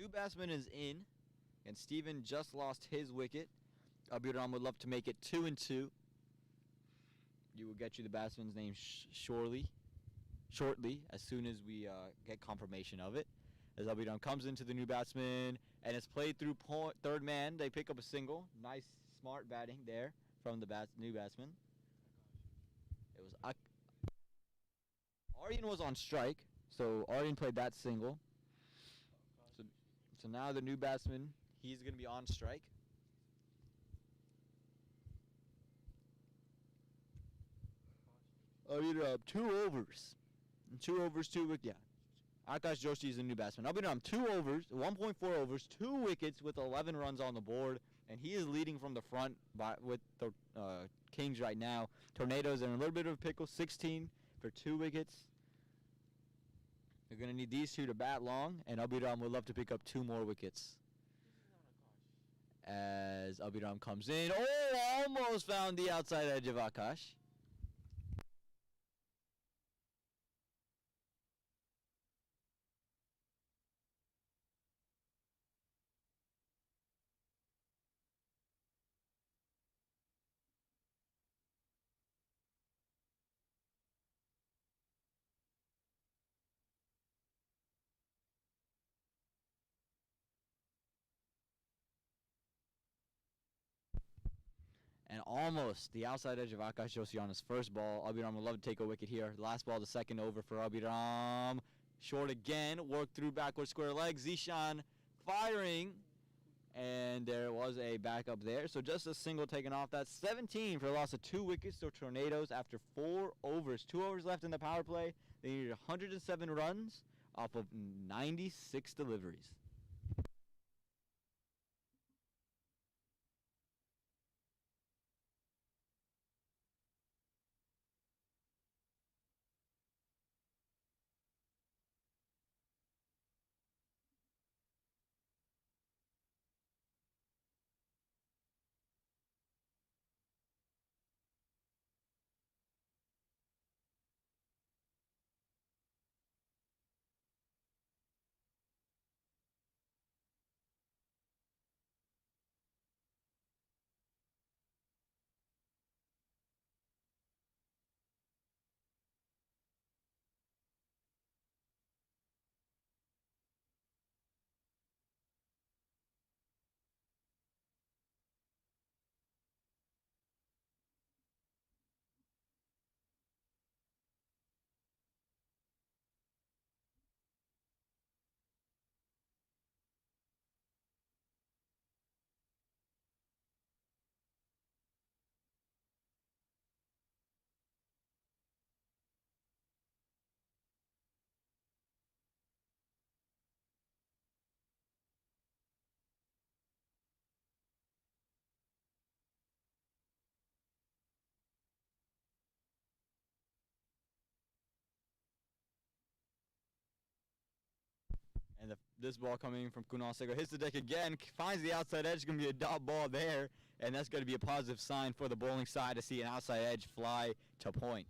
New batsman is in, and Steven just lost his wicket. Abiram would love to make it 2-2. You will get you the batsman's name shortly, as soon as we get confirmation of it. As Abiram comes into the new batsman, and it's played through third man. They pick up a single. Nice, smart batting there from the new batsman. It was Aryan was on strike, so Aryan played that single. So now the new batsman, he's going to be on strike. Abiram, 2 overs. 2 overs, 2 wickets. Yeah. Akash Joshi is the new batsman. Abiram, 2 overs, 1.4 overs, 2 wickets with 11 runs on the board, and he is leading from the front with the Kings right now. Tornadoes are in a little bit of a pickle, 16 for 2 wickets. They're going to need these two to bat long, and Abiram would love to pick up 2 more wickets. As Abiram comes in, almost found the outside edge of Akash. And almost the outside edge of Akash Joshi on his first ball. Abiram would love to take a wicket here. Last ball, the second over for Abiram. Short again, worked through backward square leg. Zishan firing, and there was a backup there. So just a single taken off. That's 17 for a loss of 2 wickets to Tornadoes after 4 overs. 2 overs left in the power play. They needed 107 runs off of 96 deliveries. And this ball coming from Kunal Sehgal hits the deck again, finds the outside edge. It's going to be a dot ball there, and that's going to be a positive sign for the bowling side to see an outside edge fly to point.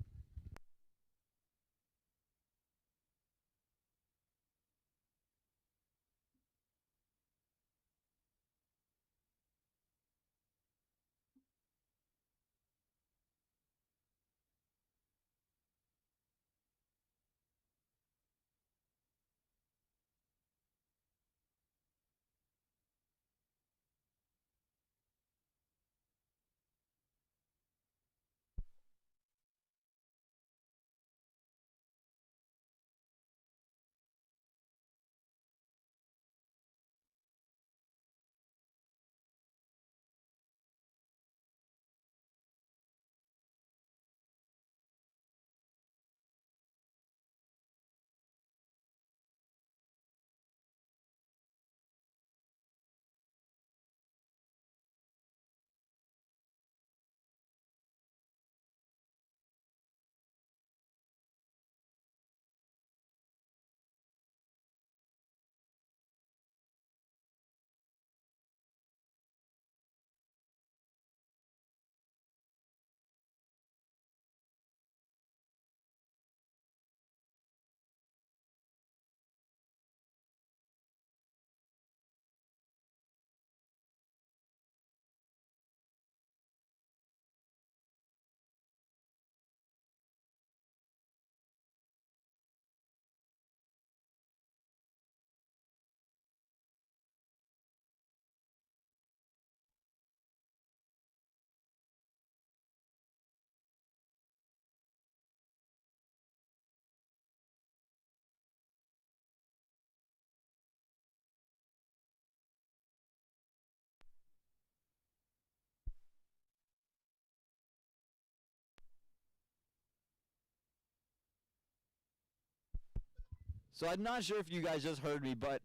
So I'm not sure if you guys just heard me, but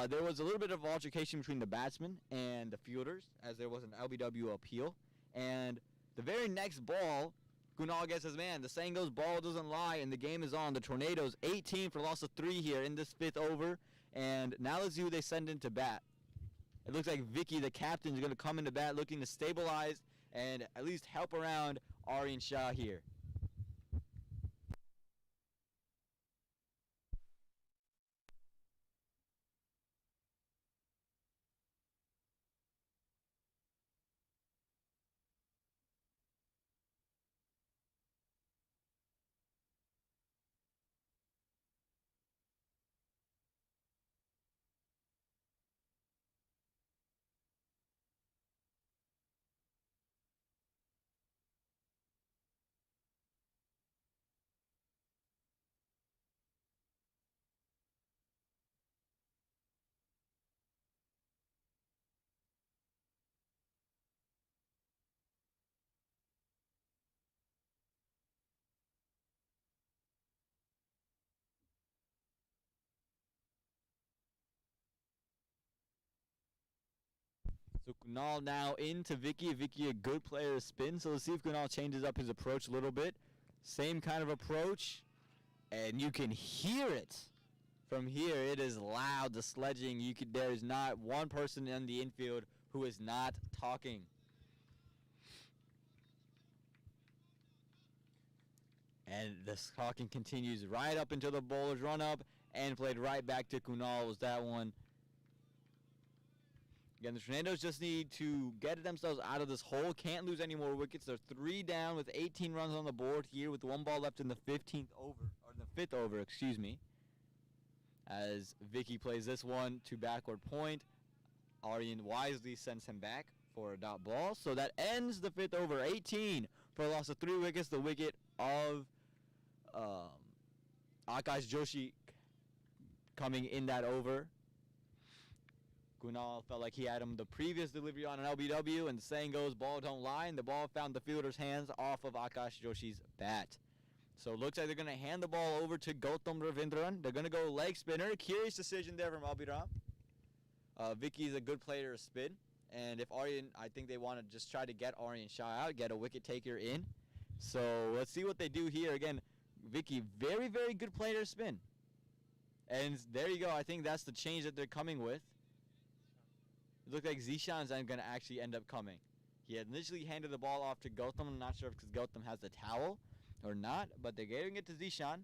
there was a little bit of altercation between the batsmen and the fielders as there was an LBW appeal. And the very next ball, Kunal gets his man. The saying goes, ball doesn't lie, and the game is on. The Tornadoes, 18 for loss of 3 here in this 5th over. And now let's see who they send into bat. It looks like Vicky, the captain, is going to come into bat looking to stabilize and at least help around Aryan Shah here. So Kunal now into Vicky. Vicky, a good player to spin. So let's see if Kunal changes up his approach a little bit. Same kind of approach. And you can hear it. From here, it is loud, the sledging. There is not one person in the infield who is not talking. And this talking continues right up until the bowlers run up and played right back to Kunal. Was that one? Again, the Tornadoes just need to get themselves out of this hole. Can't lose any more wickets. They're 3 down with 18 runs on the board here with 1 ball left in the 15th over, or the 5th over, excuse me. As Vicky plays this one to backward point, Aryan wisely sends him back for a dot ball. So that ends the 5th over. 18 for a loss of 3 wickets. The wicket of Akash Joshi coming in that over. Kunal felt like he had him the previous delivery on an LBW, and the saying goes, ball don't lie, and the ball found the fielder's hands off of Akash Joshi's bat. So it looks like they're going to hand the ball over to Gautham Ravindran. They're going to go leg spinner. Curious decision there from Abhiram. Vicky's a good player to spin, and if Aryan, I think they want to just try to get Aryan Shah out, get a wicket taker in. So let's see what they do here. Again, Vicky, very, very good player to spin. And there you go. I think that's the change that they're coming with. It looked like Zishan's going to actually end up coming. He had initially handed the ball off to Gautham. I'm not sure if because Gautham has the towel or not, but they're giving it to Zishan.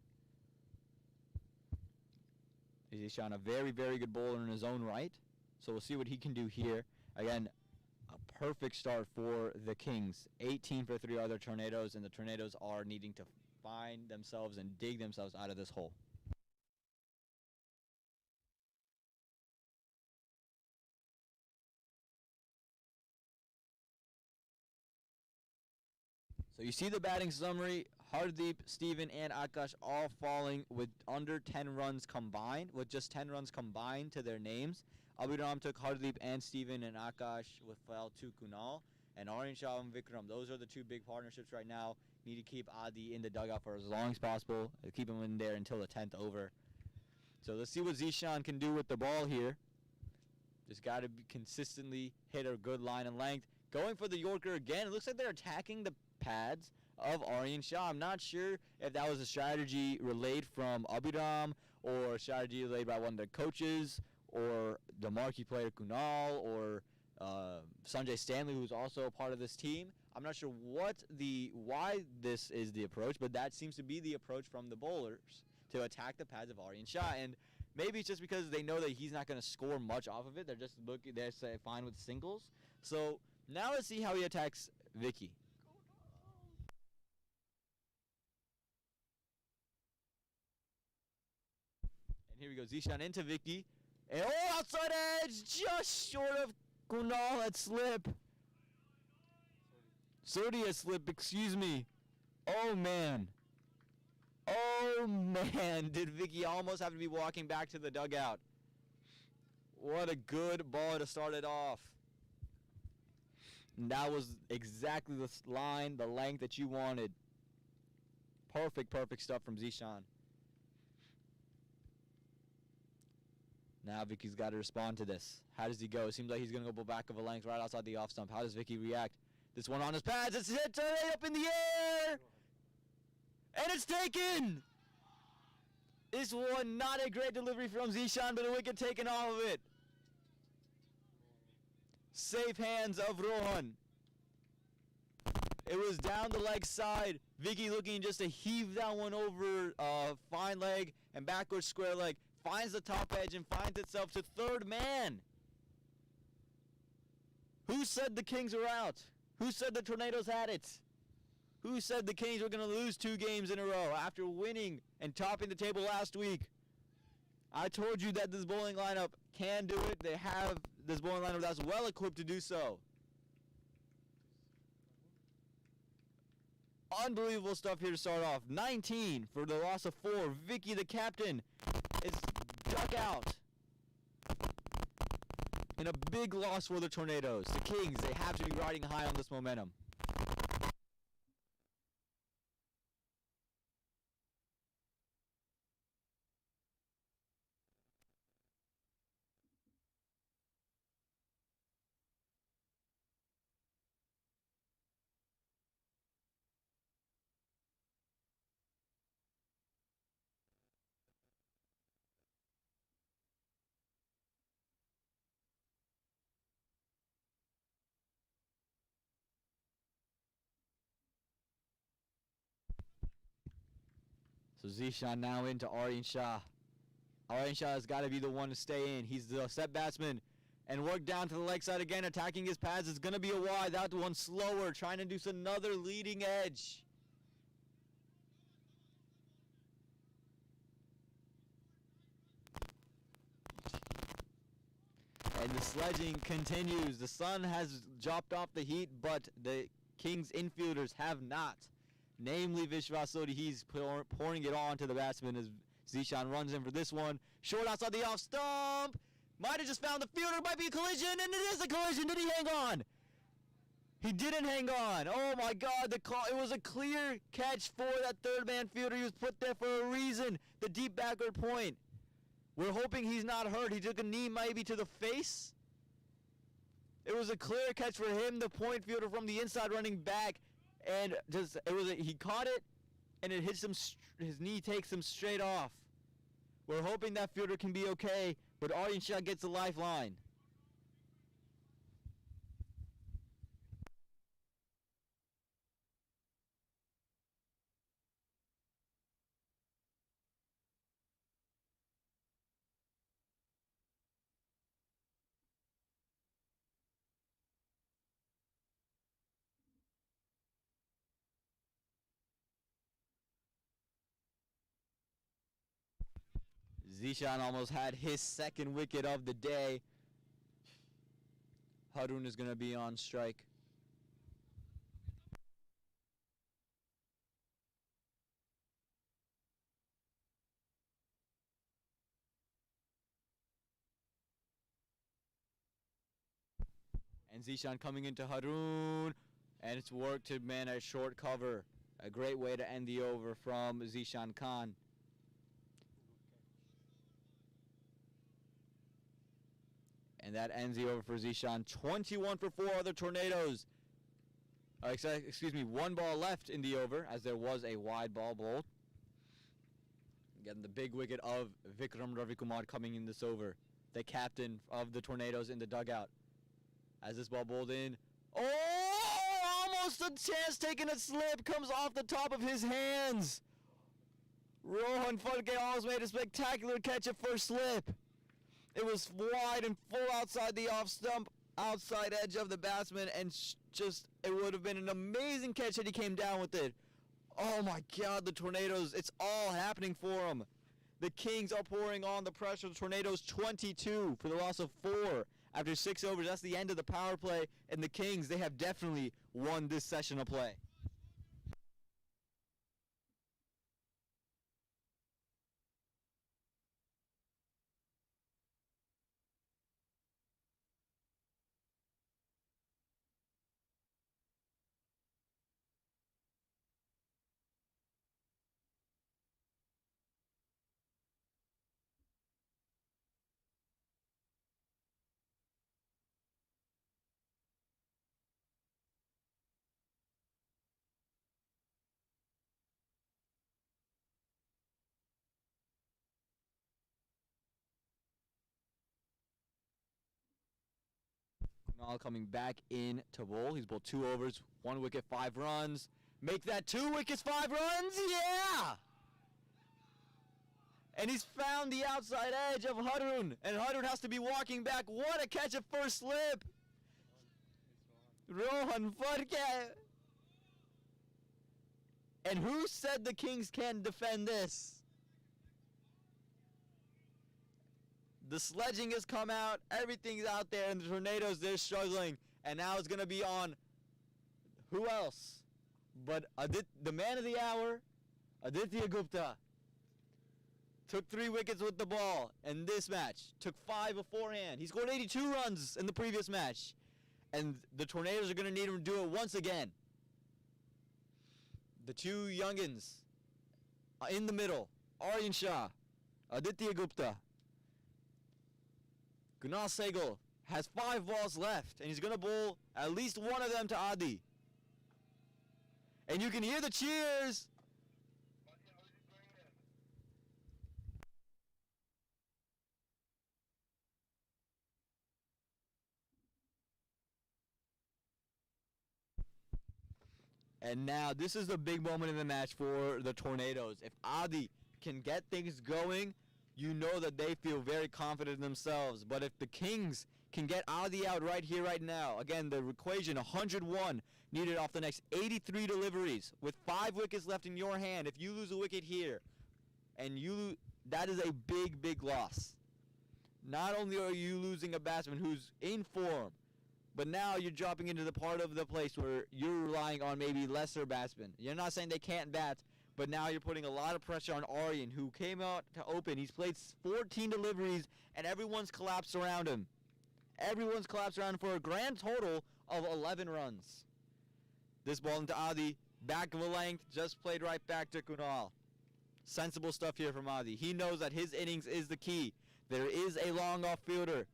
Zishan, a very, very good bowler in his own right. So we'll see what he can do here. Again, a perfect start for the Kings. 18 for 3 other Tornadoes, and the Tornadoes are needing to find themselves and dig themselves out of this hole. So you see the batting summary. Hardeep, Steven, and Akash all falling with under 10 runs combined, with just 10 runs combined to their names. Abhiram took Hardeep and Steven, and Akash fell to Kunal. And Aryan Shah and Vikram, those are the 2 big partnerships right now. Need to keep Adi in the dugout for as long as possible. Keep him in there until the 10th over. So let's see what Zishan can do with the ball here. Just got to consistently hit a good line and length. Going for the Yorker again. It looks like they're attacking the pads of Aryan Shah. I'm not sure if that was a strategy relayed from Abhiram or a strategy relayed by one of their coaches or the marquee player Kunal or Sanjay Stanley, who's also a part of this team. I'm not sure why this is the approach, but that seems to be the approach from the bowlers to attack the pads of Aryan Shah. And maybe it's just because they know that he's not going to score much off of it. They're just looking, they're fine with singles. So now let's see how he attacks Vicky. Here we go, Zishan into Vicky. And outside edge, just short of Kunal at slip. Sodi at slip, excuse me. Oh, man. Oh, man. Did Vicky almost have to be walking back to the dugout. What a good ball to start it off. And that was exactly the line, the length that you wanted. Perfect stuff from Zishan. Now Vicky's got to respond to this. How does he go? It seems like he's going to go back of a length right outside the off stump. How does Vicky react? This one on his pads. It's hit up in the air. And it's taken. This one, not a great delivery from Zishan, but a wicket taken off of it. Safe hands of Rohan. It was down the leg side. Vicky looking just to heave that one over fine leg and backwards square leg. Finds the top edge and finds itself to third man. Who said the Kings were out? Who said the Tornadoes had it? Who said the Kings were going to lose 2 games in a row after winning and topping the table last week? I told you that this bowling lineup can do it. They have this bowling lineup that's well equipped to do so. Unbelievable stuff here to start off. 19 for the loss of 4. Vicky, the captain, is duck out. And a big loss for the Tornadoes. The Kings, they have to be riding high on this momentum. So Zishan now into Aryan Shah. Aryan Shah has got to be the one to stay in. He's the set batsman. And work down to the leg side again, attacking his pads. It's going to be a wide. That one slower, trying to do another leading edge. And the sledging continues. The sun has dropped off the heat, but the Kings infielders have not. Namely, Vishwasuri, he's pouring it on to the batsman as Zishan runs in for this one. Short outside the off stump. Might have just found the fielder. Might be a collision, and it is a collision. Did he hang on? He didn't hang on. Oh my God, it was a clear catch for that third man fielder. He was put there for a reason. The deep backward point. We're hoping he's not hurt. He took a knee maybe to the face. It was a clear catch for him, the point fielder from the inside running back. And he caught it, and it hits him. His knee takes him straight off. We're hoping that fielder can be okay, but Aryan Shah gets a lifeline. Zishan almost had his second wicket of the day. Harun is going to be on strike. And Zishan coming into Harun. And it's worked to man a short cover. A great way to end the over from Zishan Khan. And that ends the over for Zishan. 21 for 4 other Tornadoes. Excuse me, 1 ball left in the over as there was a wide ball bowled. Again, the big wicket of Vikram Ravikumar coming in this over. The captain of the Tornadoes in the dugout. As this ball bowled in. Oh! Almost a chance taking a slip. Comes off the top of his hands. Rohan Phadke almost made a spectacular catch at first slip. It was wide and full outside the off stump, outside edge of the batsman, and it would have been an amazing catch had he came down with it. Oh my God, the Tornadoes, it's all happening for them. The Kings are pouring on the pressure. The Tornadoes 22 for the loss of 4 after 6 overs. That's the end of the power play, and the Kings, they have definitely won this session of play. Kunal coming back in to bowl. He's bowled 2 overs, 1 wicket, 5 runs. Make that 2 wickets, 5 runs. Yeah! And he's found the outside edge of Harun. And Harun has to be walking back. What a catch at first slip. Rohan Phadke. And who said the Kings can't defend this? The sledging has come out. Everything's out there. And the Tornadoes, they're struggling. And now it's going to be on who else? But the man of the hour, Aditya Gupta. Took 3 wickets with the ball in this match. Took 5 beforehand. He scored 82 runs in the previous match. And the Tornadoes are going to need him to do it once again. The 2 youngins in the middle. Aryan Shah, Aditya Gupta. Kunal Sehgal has 5 balls left. And he's going to bowl at least one of them to Adi. And you can hear the cheers. And now, this is the big moment in the match for the Tornadoes. If Adi can get things going, you know that they feel very confident in themselves. But if the Kings can get Adi out right here, right now, again, the equation, 101 needed off the next 83 deliveries. With 5 wickets left in your hand, if you lose a wicket here, and that is a big, big loss. Not only are you losing a batsman who's in form, but now you're dropping into the part of the place where you're relying on maybe lesser batsmen. You're not saying they can't bat, but now you're putting a lot of pressure on Aryan, who came out to open. He's played 14 deliveries, and everyone's collapsed around him. Everyone's collapsed around him for a grand total of 11 runs. This ball into Adi, back of a length, just played right back to Kunal. Sensible stuff here from Adi. He knows that his innings is the key. There is a long off fielder.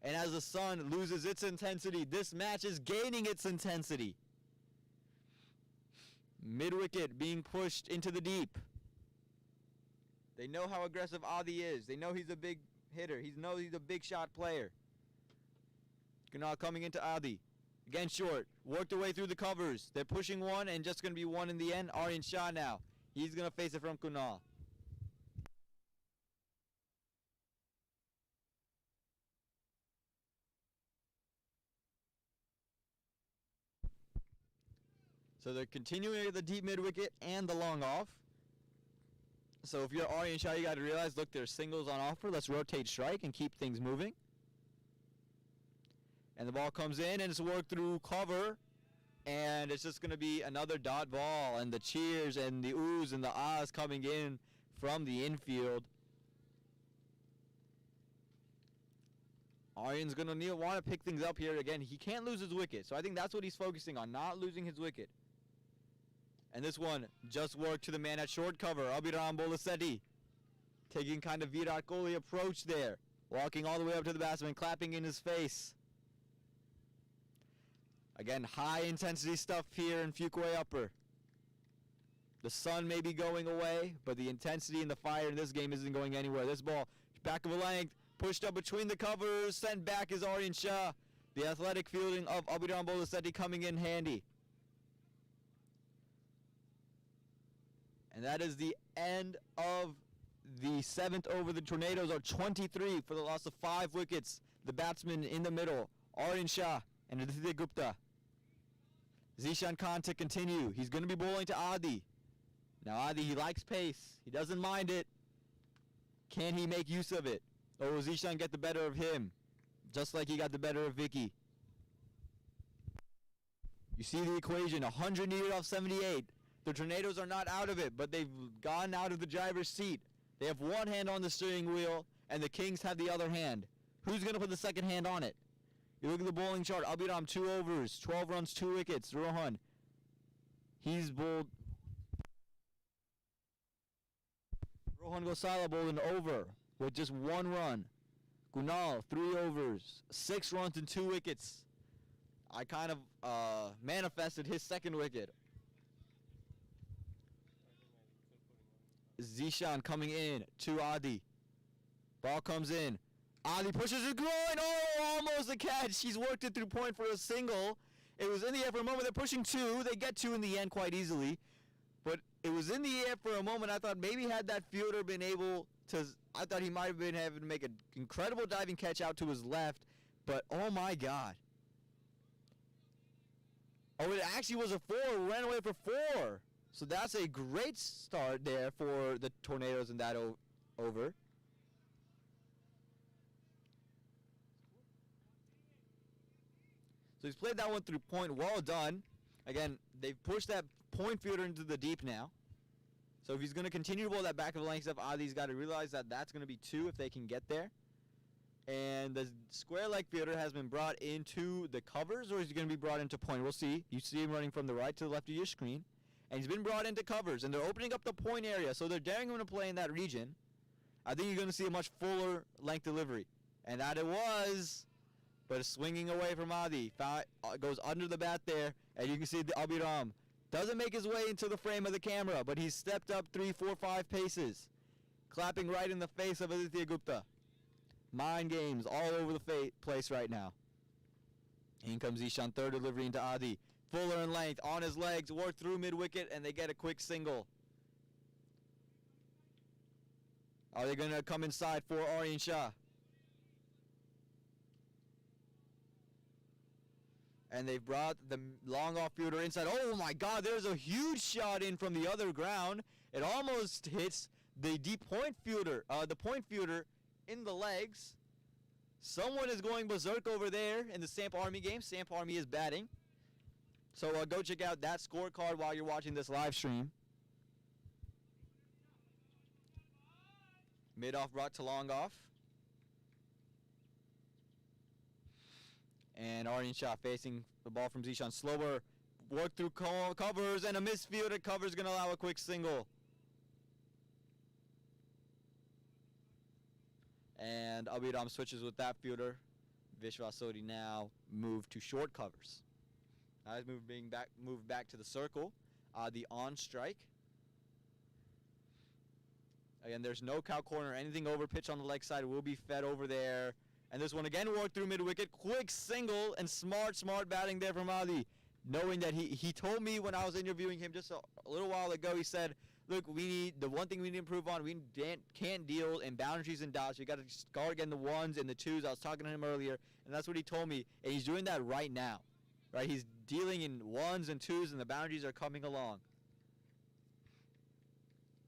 And as the sun loses its intensity, this match is gaining its intensity. Mid-wicket being pushed into the deep. They know how aggressive Adi is. They know he's a big hitter. He knows he's a big shot player. Kunal coming into Adi. Again short. Worked their way through the covers. They're pushing one and just going to be one in the end. Aryan Shah now. He's going to face it from Kunal. So they're continuing at the deep mid-wicket and the long off. So if you're Aryan Shah, you got to realize, look, there's singles on offer. Let's rotate strike and keep things moving. And the ball comes in, and it's worked through cover. And it's just going to be another dot ball. And the cheers and the oohs and the ahs coming in from the infield. Aryan's going to want to pick things up here again. He can't lose his wicket. So I think that's what he's focusing on, not losing his wicket. And this one just worked to the man at short cover, Abhiram Bolasetti. Taking kind of Virat Kohli approach there. Walking all the way up to the batsman, clapping in his face. Again, high intensity stuff here in Fuquay Upper. The sun may be going away, but the intensity and the fire in this game isn't going anywhere. This ball, back of a length, pushed up between the covers, sent back is Aryan Shah. The athletic fielding of Abhiram Bolasetti coming in handy. And that is the end of the 7th over. The Tornadoes are 23 for the loss of 5 wickets. The batsman in the middle, Aryan Shah and Aditya Gupta. Zishan Khan to continue. He's going to be bowling to Adi. Now Adi, he likes pace. He doesn't mind it. Can he make use of it? Or will Zishan get the better of him? Just like he got the better of Vicky. You see the equation, 100 needed off 78. The Tornadoes are not out of it, but they've gone out of the driver's seat. They have one hand on the steering wheel, and the Kings have the other hand. Who's going to put the second hand on it? You look at the bowling chart. Abhiram, 2 overs, 12 runs, 2 wickets. Rohan, he's bowled. Rohan Gosala bowled an over with just 1 run. Kunal, 3 overs, 6 runs and 2 wickets. I kind of manifested his second wicket. Zishan coming in to Adi. Ball comes in. Adi pushes his groin. Oh, almost a catch. He's worked it through point for a single. It was in the air for a moment. They're pushing two. They get two in the end quite easily. But it was in the air for a moment. I thought maybe had that fielder been able to, I thought he might have been having to make an incredible diving catch out to his left. But oh my God. Oh, it actually was a 4. Ran away for 4. So that's a great start there for the Tornadoes in that over. So he's played that one through point. Well done. Again, they've pushed that point fielder into the deep now. So if he's going to continue to bowl that back of the length stuff, Adi's got to realize that that's going to be 2 if they can get there. And the square leg fielder has been brought into the covers, or is he going to be brought into point? We'll see. You see him running from the right to the left of your screen. And he's been brought into covers, and they're opening up the point area, so they're daring him to play in that region. I think you're going to see a much fuller length delivery. And that it was, but it's swinging away from Adi. Goes under the bat there, and you can see the Abhiram doesn't make his way into the frame of the camera, but he's stepped up 3, 4, 5 paces, clapping right in the face of Aditya Gupta. Mind games all over the place right now. In comes Ishan, third delivery into Adi. Fuller in length, on his legs, work through mid-wicket, and they get a quick single. Are they going to come inside for Aryan Shah? And they've brought the long off fielder inside. Oh my God, there's a huge shot in from the other ground. It almost hits the deep point fielder, in the legs. Someone is going berserk over there in the Samp Army game. Samp Army is batting. So go check out that scorecard while you're watching this live stream. Mid-off brought to long off. And Aryan Shah facing the ball from Zishan. Slower work through covers, and a misfielded cover is going to allow a quick single. And Abhiram switches with that fielder. Vishwa Sodhi now moved to short covers. Now he's moved back to the circle. The on strike. Again, there's no cow corner. Anything over pitch on the leg side will be fed over there. And this one again worked through mid-wicket. Quick single and smart batting there from Adi. Knowing that he told me when I was interviewing him just a little while ago, he said, look, the one thing we need to improve on, we can't deal in boundaries and dots. We got to guard again the ones and the twos. I was talking to him earlier, and that's what he told me. And he's doing that right now. Right? He's dealing in ones and twos, and the boundaries are coming along.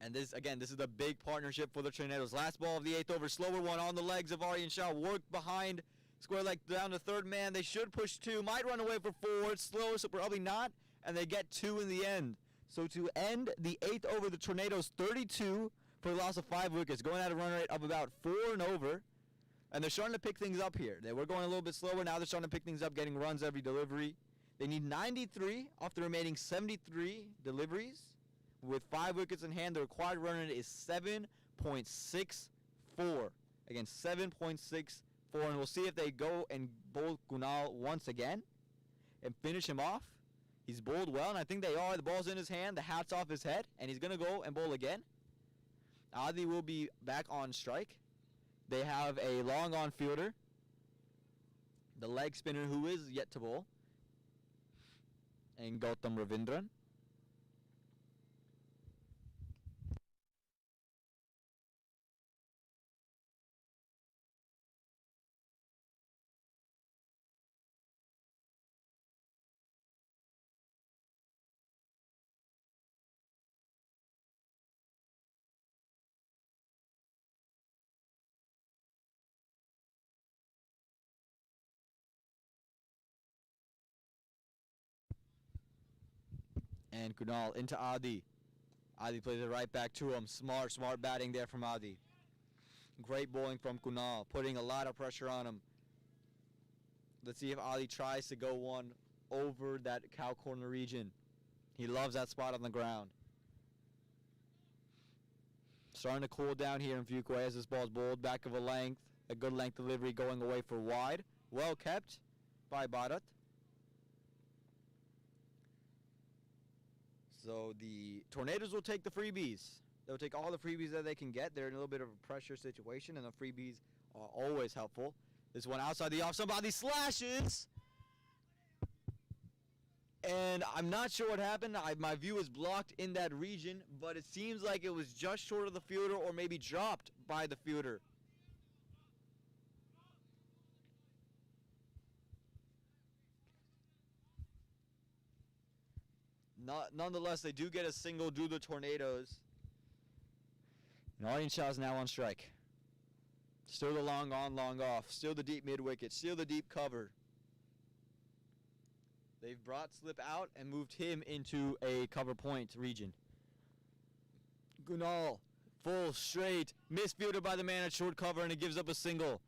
And this is the big partnership for the Tornadoes. Last ball of the 8th over. Slower one on the legs of Aryan Shah. Work behind square leg down to third man. They should push 2. Might run away for 4. It's slow, so probably not. And they get 2 in the end. So to end the 8th over, the Tornadoes 32 for a loss of 5 wickets. Going at a run rate of about 4 and over. And they're starting to pick things up here. They were going a little bit slower. Now they're starting to pick things up, getting runs every delivery. They need 93 off the remaining 73 deliveries. With 5 wickets in hand, the required run rate is 7.64. Again, 7.64. And we'll see if they go and bowl Kunal once again and finish him off. He's bowled well, and I think they are. The ball's in his hand, the hat's off his head, and he's going to go and bowl again. Adi will be back on strike. They have a long on fielder, the leg spinner who is yet to bowl, and Gautham Ravindran. And Kunal into Adi. Adi plays it right back to him. Smart batting there from Adi. Great bowling from Kunal, putting a lot of pressure on him. Let's see if Adi tries to go one over that cow corner region. He loves that spot on the ground. Starting to cool down here in Fuquay as this ball's bowled back of a length. A good length delivery going away for wide. Well kept by Bharat. So the Tornadoes will take the freebies. They'll take all the freebies that they can get. They're in a little bit of a pressure situation, and the freebies are always helpful. This one outside the off, somebody slashes. And I'm not sure what happened. My view is blocked in that region, but it seems like it was just short of the fielder or maybe dropped by the fielder. Nonetheless, they do get a single due to the Tornadoes. And Aryan Shah is now on strike. Still the long on, long off. Still the deep mid-wicket. Still the deep cover. They've brought Slip out and moved him into a cover point region. Kunal, full, straight, misfielded by the man at short cover, and it gives up a single.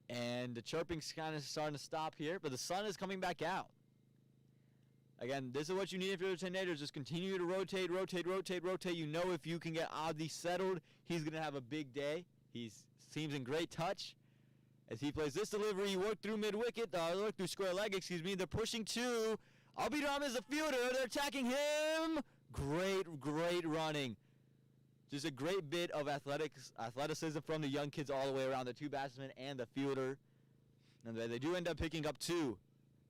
And the chirping's kind of starting to stop here, but the sun is coming back out. Again, this is what you need if you're the Tornadoes. Just continue to rotate, rotate, rotate, rotate. You know if you can get Adi settled, he's going to have a big day. He seems in great touch. As he plays this delivery, he worked through mid-wicket, worked through square leg, They're pushing two. Abhiram is the fielder. They're attacking him. Great running. Just a great bit of athleticism from the young kids all the way around, the two batsmen and the fielder. And they do end up picking up two.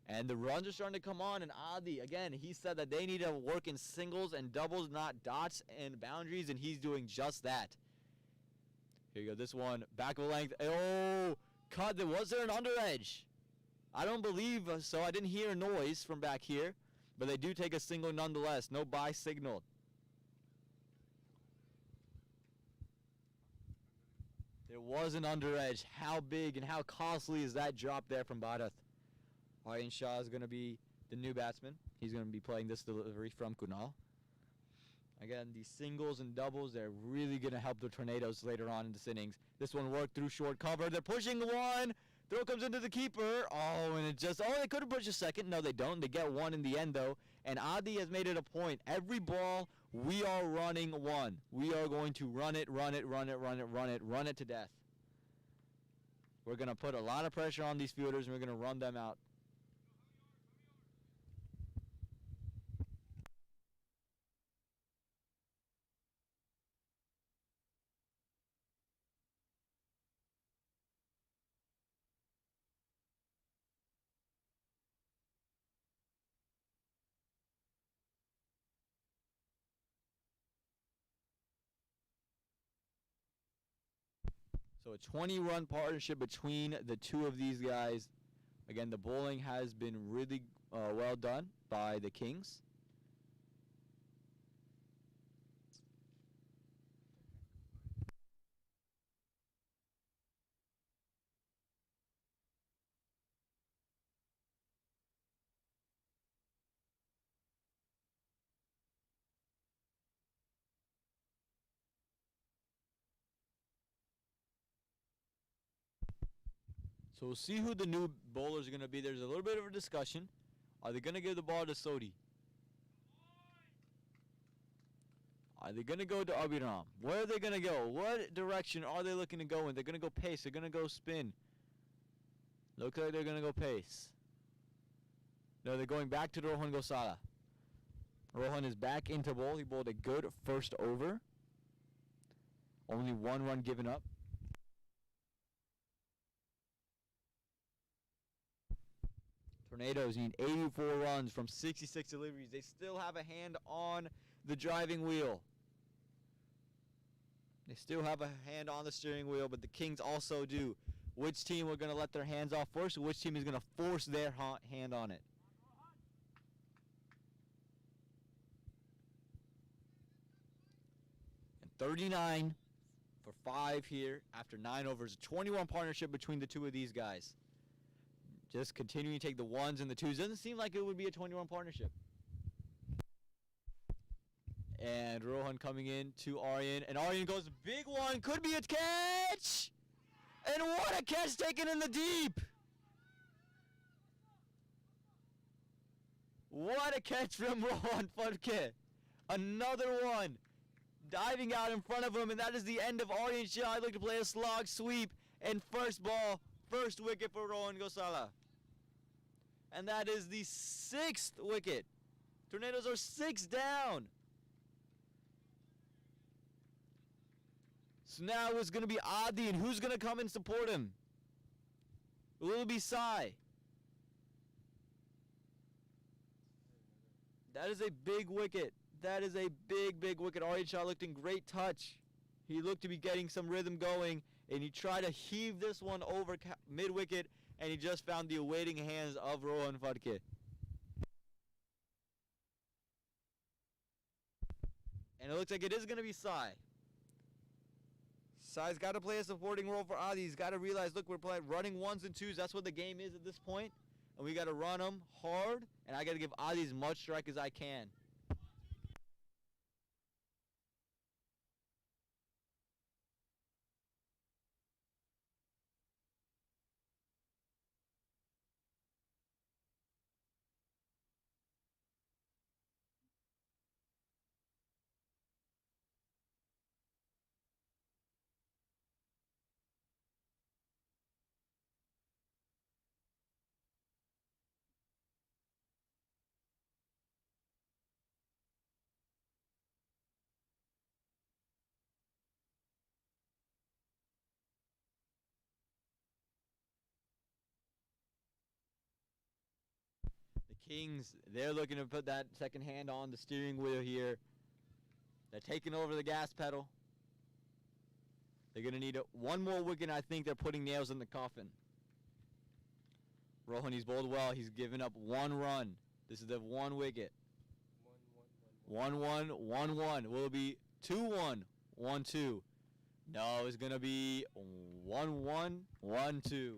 And the runs are starting to come on, and Adi, again, he said that they need to work in singles and doubles, not dots and boundaries, and he's doing just that. Here you go, this one, back of the length. Oh, cut, was there an under edge? I don't believe so. I didn't hear a noise from back here, but they do take a single nonetheless. No bye signaled. There was an under edge. How big and how costly is that drop there from Bharat? Aryan Shah is going to be the new batsman. He's going to be playing this delivery from Kunal. Again, these singles and doubles, they're really going to help the Tornadoes later on in this innings. This one worked through short cover. They're pushing one. Throw comes into the keeper. Oh, and they could have pushed a second. No, they don't. They get one in the end, though. And Adi has made it a point. Every ball, we are running one. We are going to run it to death. We're going to put a lot of pressure on these fielders, and we're going to run them out. So a 20-run partnership between the two of these guys. Again, the bowling has been really well done by the Kings. So we'll see who the new bowlers are going to be. There's a little bit of a discussion. Are they going to give the ball to Sodhi? Are they going to go to Abhiram? Where are they going to go? What direction are they looking to go in? They're going to go pace. They're going to go spin. Looks like they're going to go pace. No, they're going back to Rohan Gosala. Rohan is back into bowl. He bowled a good first over. Only one run given up. Tornadoes need 84 runs from 66 deliveries. They still have a hand on the driving wheel. They still have a hand on the steering wheel, but the Kings also do. Which team are going to let their hands off first? Which team is going to force their hand on it? And 39 for 5 here after 9 overs. A 21 partnership between the two of these guys. Just continuing to take the ones and the twos. Doesn't seem like it would be a 21 partnership. And Rohan coming in to Aryan. And Aryan goes, big one. Could be a catch. And what a catch taken in the deep. What a catch from Rohan Phadke. Another one. Diving out in front of him. And that is the end of Aryan Shah. I look to play a slog sweep. And first ball. First wicket for Rohan Gosala. And that is the 6th wicket Tornadoes are 6 down. So now it's going to be Adi, and who's going to come and support him? Will it be Sai? That is a big wicket. That is a big, big wicket. Aryan Shah looked in great touch. He looked to be getting some rhythm going, and he tried to heave this one over mid-wicket, and he just found the awaiting hands of Rohan Phadke. And it looks like it is going to be Sai. Sai's got to play a supporting role for Adi. He's got to realize, look, we're playing running 1s and 2s. That's what the game is at this point. And we got to run them hard, and I got to give Adi as much strike as I can. The Kings, they're looking to put that second hand on the steering wheel here. They're taking over the gas pedal. They're going to need one more wicket. I think they're putting nails in the coffin. Rohan, he's bowled well. He's given up 1 run. This is the 1 wicket. 1-1, 1-1. Will it be 2-1, 1-2? No, it's going to be 1-1, 1-2.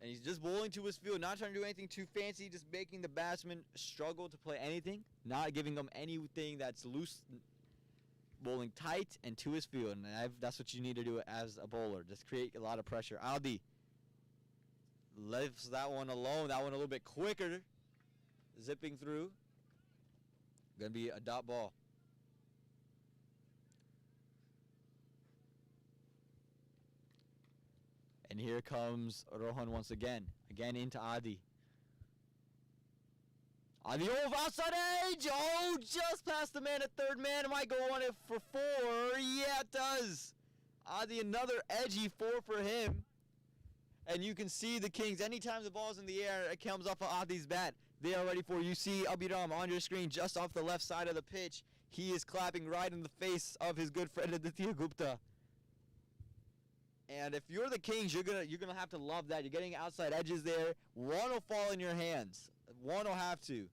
And he's just bowling to his field, not trying to do anything too fancy, just making the batsman struggle to play anything, not giving them anything that's loose, bowling tight and to his field. And that's what you need to do as a bowler, just create a lot of pressure. Adi lifts that one alone, that one a little bit quicker, zipping through. Going to be a dot ball. And here comes Rohan once again. Again into Adi. Adi over outside edge. Oh, just past the man at third man. It might go on it for 4. Yeah, it does. Adi, another edgy 4 for him. And you can see the Kings, anytime the ball's in the air, it comes off of Adi's bat. They are ready for it. You see Abhiram on your screen just off the left side of the pitch. He is clapping right in the face of his good friend Aditya Gupta. And if you're the Kings, you're gonna have to love that. You're getting outside edges there. One will fall in your hands. One will have to.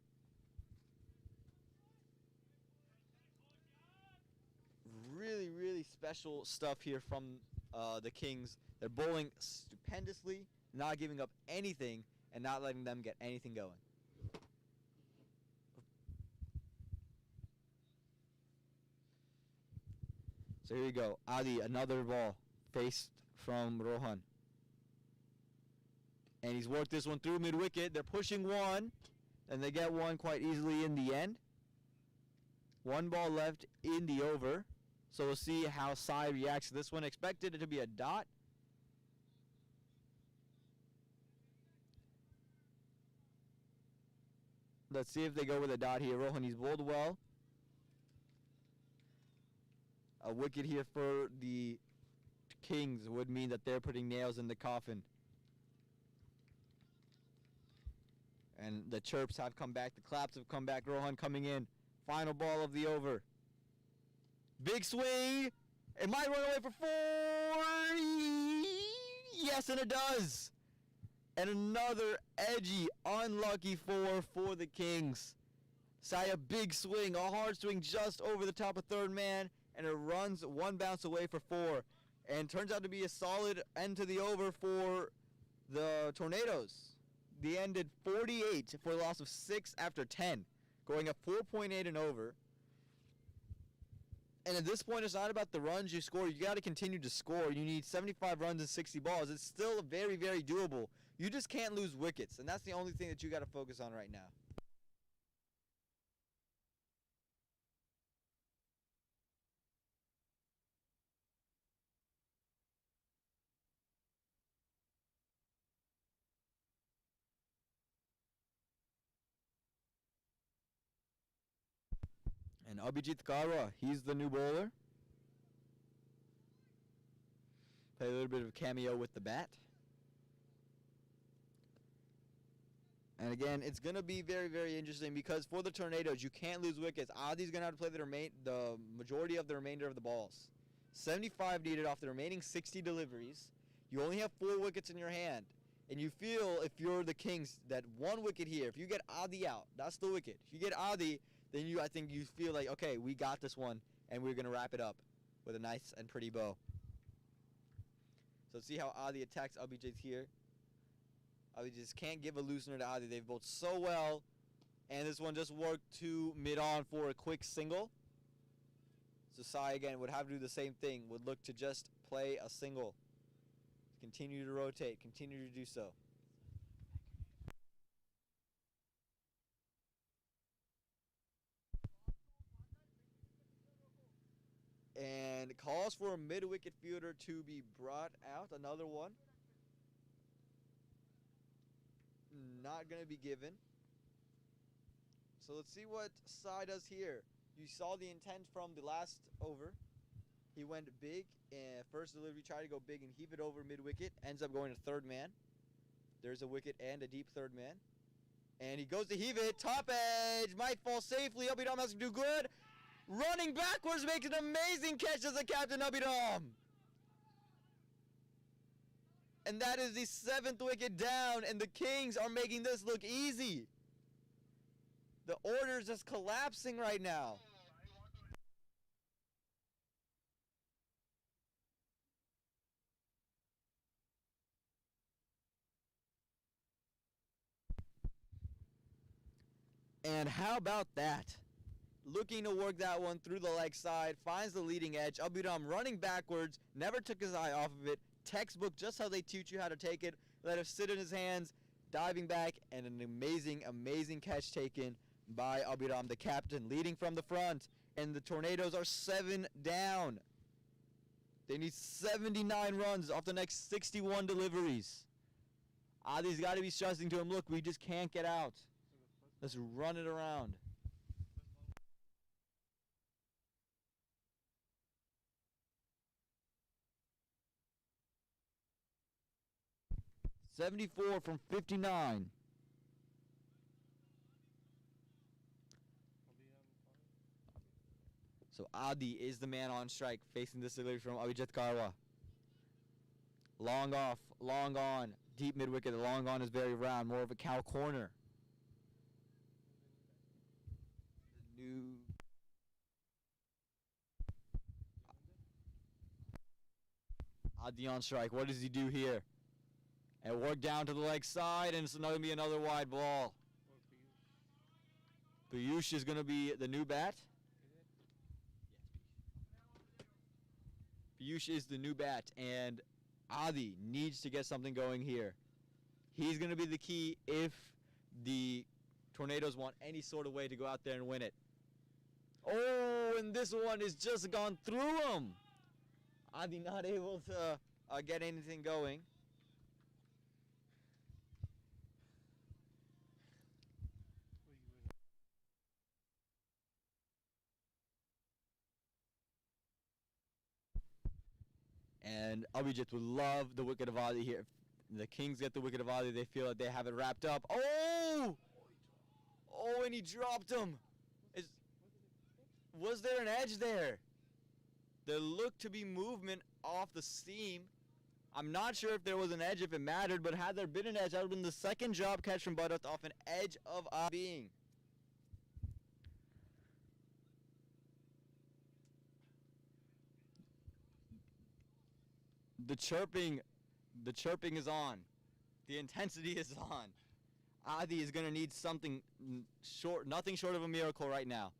Really, really special stuff here from the Kings. They're bowling stupendously, not giving up anything, and not letting them get anything going. So here you go. Adi, another ball faced from Rohan. And he's worked this one through mid-wicket. They're pushing one, and they get one quite easily in the end. 1 ball left in the over. So we'll see how Sai reacts to this one. Expected it to be a dot. Let's see if they go with a dot here. Rohan, he's bowled well. A wicket here for the Kings would mean that they're putting nails in the coffin. And the chirps have come back. The claps have come back. Rohan coming in. Final ball of the over. Big swing. It might run away for 4. Yes, and it does. And another edgy, unlucky 4 for the Kings. Sai, a big swing, a hard swing just over the top of third man, and it runs 1 bounce away for 4. And turns out to be a solid end to the over for the Tornadoes. They ended 48 for a loss of 6 after 10, going up 4.8 and over. And at this point, it's not about the runs you score. You got to continue to score. You need 75 runs and 60 balls. It's still very, very doable. You just can't lose wickets, and that's the only thing that you got to focus on right now. And Abhijit Karwa, he's the new bowler. Play a little bit of cameo with the bat. And again, it's going to be very, very interesting because for the Tornadoes, you can't lose wickets. Adi's going to have to play the majority of the remainder of the balls. 75 needed off the remaining 60 deliveries. You only have 4 wickets in your hand. And you feel, if you're the Kings, that 1 wicket here, if you get Adi out, that's the wicket. If you get Adi, then I think you feel like, okay, we got this one, and we're going to wrap it up with a nice and pretty bow. So let's see how Adi attacks Abhijit here. Adi just can't give a loosener to Adi. They've bowled so well, and this one just worked to mid-on for a quick single. So Sai, again, would have to do the same thing, would look to just play a single. Continue to rotate, continue to do so. And calls for a mid-wicket fielder to be brought out. Another one. Not going to be given. So let's see what Sai does here. You saw the intent from the last over. He went big, and first delivery, tried to go big and heave it over mid-wicket. Ends up going to third man. There's a wicket and a deep third man. And he goes to heave it. Top edge. Might fall safely. Abhidam has to do good. Running backwards makes an amazing catch as a captain, Abhidam. And that is the 7th wicket down, and the Kings are making this look easy. The order is just collapsing right now. And how about that? Looking to work that one through the leg side, finds the leading edge. Abhidam running backwards, never took his eye off of it. Textbook, just how they teach you how to take it. Let it sit in his hands, diving back, and an amazing, amazing catch taken by Abhidam, the captain, leading from the front. And the Tornadoes are 7 down. They need 79 runs off the next 61 deliveries. Adi's got to be stressing to him, look, we just can't get out. Let's run it around. .74 from 59. So Adi is the man on strike, facing this delivery from Abhijit Karwa. Long off, long on, deep mid-wicket. The long on is very round, more of a cow corner. The new Adi on strike. What does he do here? And work down to the leg side, and it's going to be another wide ball. Piyush is going to be the new bat. Piyush is the new bat, and Adi needs to get something going here. He's going to be the key if the Tornadoes want any sort of way to go out there and win it. Oh, and this one has just gone through him. Adi not able to get anything going. And Abhijit would love the wicket of Adi here. If the Kings get the wicket of Adi, they feel that they have it wrapped up. Oh! Oh, and he dropped him. Was there an edge there? There looked to be movement off the seam. I'm not sure if there was an edge, if it mattered, but had there been an edge, that would have been the second drop catch from Bharat off an edge of Adi being. The chirping is on. The intensity is on. Adi is going to need something nothing short of a miracle right now.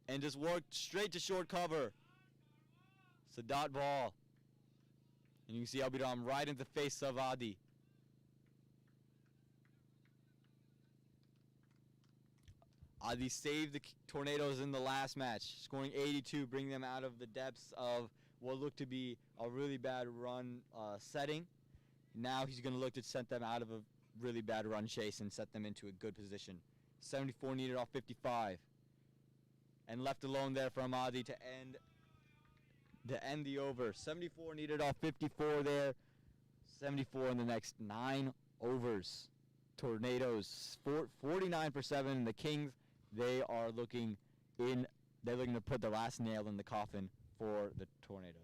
And just work straight to short cover. It's a dot ball. And you can see Abhidam right in the face of Adi. Adi saved the Tornadoes in the last match, scoring 82, bringing them out of the depths of what looked to be a really bad run setting. Now he's going to look to set them out of a really bad run chase and set them into a good position. 74 needed off 55. and left alone there from Adi to end the over. 74 needed off 54 there. 74 in the next 9 overs. Tornadoes 49 for 7. The Kings, they're looking to put the last nail in the coffin for the Tornadoes.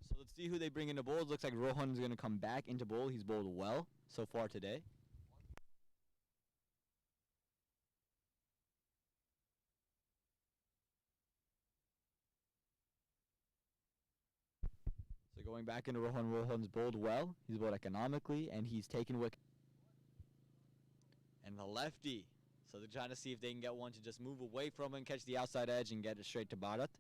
So let's see who they bring into bowl. It looks like Rohan's going to come back into bowl. He's bowled well so far today. So going back into Rohan, Rohan's bowled well. He's bowled economically, and he's taken wicket. And the lefty. So they're trying to see if they can get one to just move away from him, catch the outside edge, and get it straight to Bharat.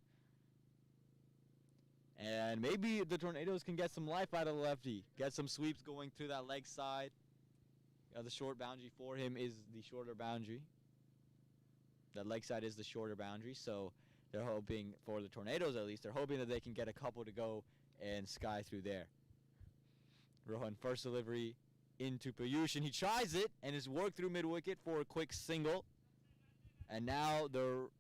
And maybe the Tornadoes can get some life out of the lefty. Get some sweeps going through that leg side. The short boundary for him is the shorter boundary. The leg side is the shorter boundary, so they're hoping, for the Tornadoes at least, they're hoping that they can get a couple to go and sky through there. Rohan first delivery into Piyush, and he tries it, and is worked through mid-wicket for a quick single. And now the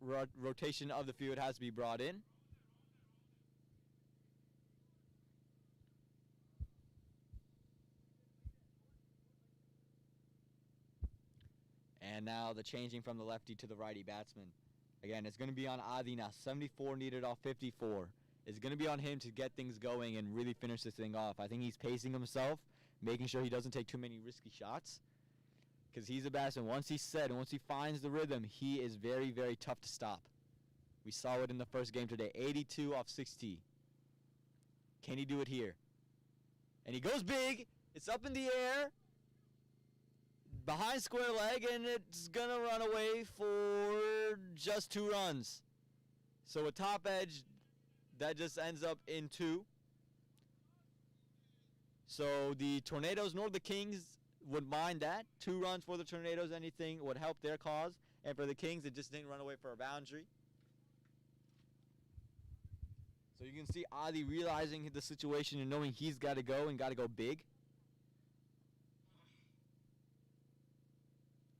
rotation of the field has to be brought in. And now the changing from the lefty to the righty batsman. Again, it's going to be on Adi now. 74 needed off 54. It's going to be on him to get things going and really finish this thing off. I think he's pacing himself, making sure he doesn't take too many risky shots. Because he's a batsman. Once he's set and once he finds the rhythm, he is very, very tough to stop. We saw it in the first game today. 82 off 60. Can he do it here? And he goes big. It's up in the air. Behind square leg, and it's going to run away for just 2 runs. So a top edge, that just ends up in 2. So the Tornadoes nor the Kings would mind that. 2 runs for the Tornadoes, anything would help their cause. And for the Kings, it just didn't run away for a boundary. So you can see Adi realizing the situation and knowing he's got to go and got to go big.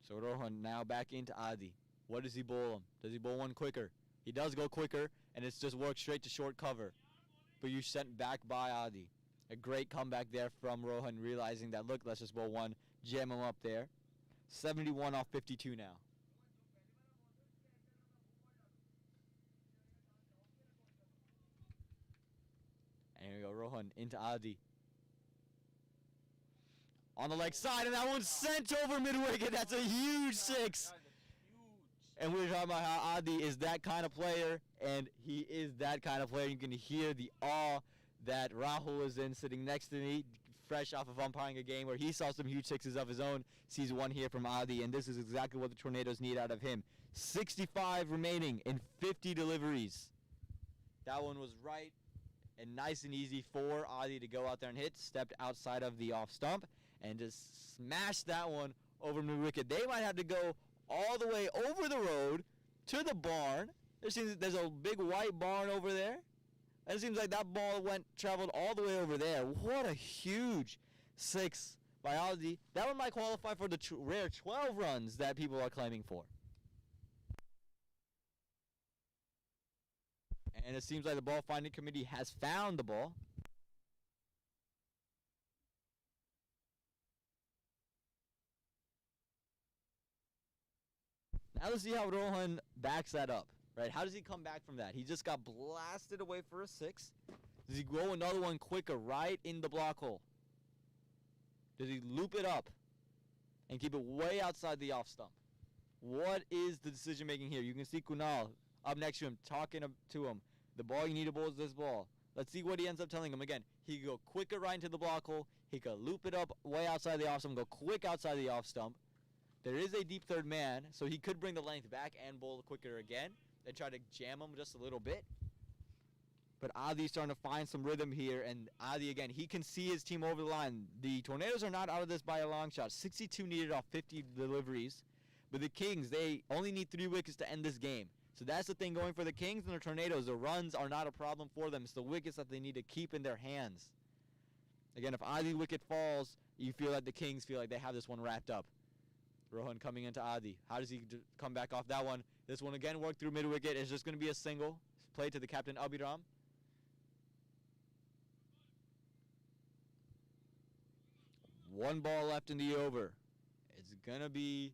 So Rohan now back into Adi. What does he bowl him? Does he bowl one quicker? He does go quicker, and it's just worked straight to short cover. But you sent back by Adi. A great comeback there from Rohan, realizing that, look, let's just bowl one, jam him up there. 71 off 52 now. And here we go, Rohan into Adi. On the leg side, and that one's sent over mid-wicket. That's a huge 6. And we were talking about how Adi is that kind of player, and he is that kind of player. You can hear the awe that Rahul is in, sitting next to me, fresh off of umpiring a game where he saw some huge 6s of his own. Sees one here from Adi, and this is exactly what the Tornadoes need out of him. 65 remaining in 50 deliveries. That one was right and nice and easy for Adi to go out there and hit. Stepped outside of the off stump and just smashed that one over mid-wicket. They might have to go all the way over the road to the barn. There's a big white barn over there. And it seems like that ball traveled all the way over there. What a huge 6 by Adi. That one might qualify for the rare 12 runs that people are claiming for. And it seems like the ball finding committee has found the ball. Now let's see how Rohan backs that up, right? How does he come back from that? He just got blasted away for a 6. Does he go another one quicker right in the block hole? Does he loop it up and keep it way outside the off stump? What is the decision making here? You can see Kunal up next to him, talking to him. The ball you need to bowl is this ball. Let's see what he ends up telling him. Again, he could go quicker right into the block hole. He could loop it up way outside the off stump, go quick outside the off stump. There is a deep third man, so he could bring the length back and bowl quicker again and try to jam him just a little bit. But Adi's starting to find some rhythm here, and Adi, again, he can see his team over the line. The Tornadoes are not out of this by a long shot. 62 needed off 50 deliveries. But the Kings, they only need 3 wickets to end this game. So that's the thing going for the Kings and the Tornadoes. The runs are not a problem for them. It's the wickets that they need to keep in their hands. Again, if Adi's wicket falls, you feel like the Kings feel like they have this one wrapped up. Rohan coming into Adi. How does he come back off that one? This one again worked through mid-wicket. It's just going to be a single. Play to the captain, Abhiram. One ball left in the over. It's going to be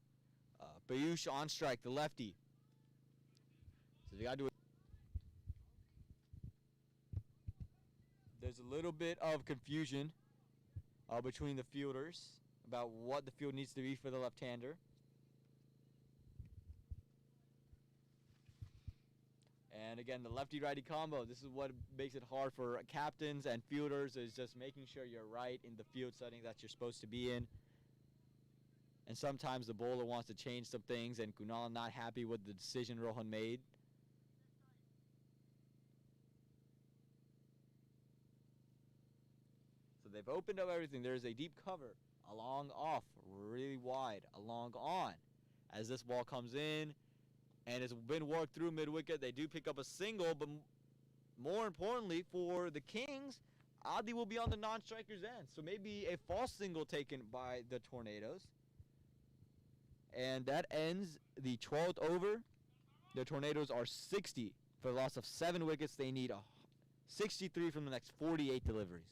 Piyush on strike, the lefty. So they got to do it. There's a little bit of confusion between the fielders about what the field needs to be for the left-hander. And again, the lefty-righty combo, this is what makes it hard for captains and fielders, is just making sure you're right in the field setting that you're supposed to be in. And sometimes the bowler wants to change some things, and Kunal not happy with the decision Rohan made. So they've opened up everything. There's a deep cover, a long off, really wide, a long on. As this ball comes in, and it's been worked through mid-wicket, they do pick up a single, but more importantly for the Kings, Adi will be on the non-striker's end. So maybe a false single taken by the Tornadoes. And that ends the 12th over. The Tornadoes are 60 for a loss of 7 wickets. They need 63 from the next 48 deliveries.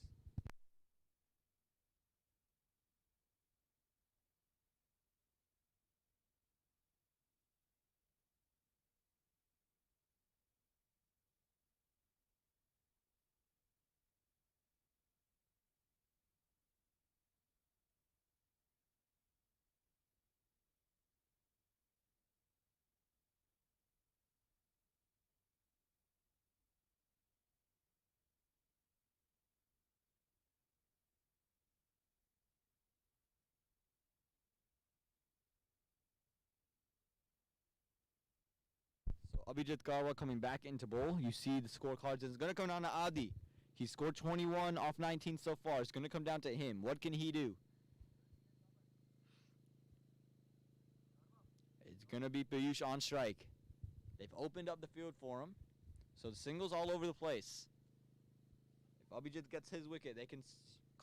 Abhijit Garwa coming back into bowl. You see the scorecards. It's going to come down to Adi. He scored 21 off 19 so far. It's going to come down to him. What can he do? It's going to be Piyush on strike. They've opened up the field for him. So the singles all over the place. If Abhijit gets his wicket, they can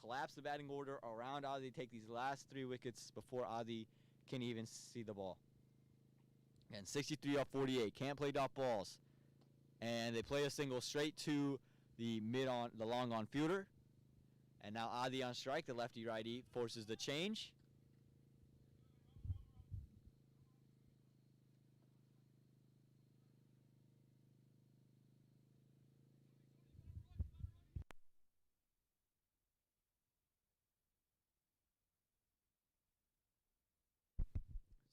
collapse the batting order around Adi, take these last 3 wickets before Adi can even see the ball. And 63 off 48. Can't play dot balls. And they play a single straight to the the long on fielder. And now Adi on strike. The lefty-righty forces the change.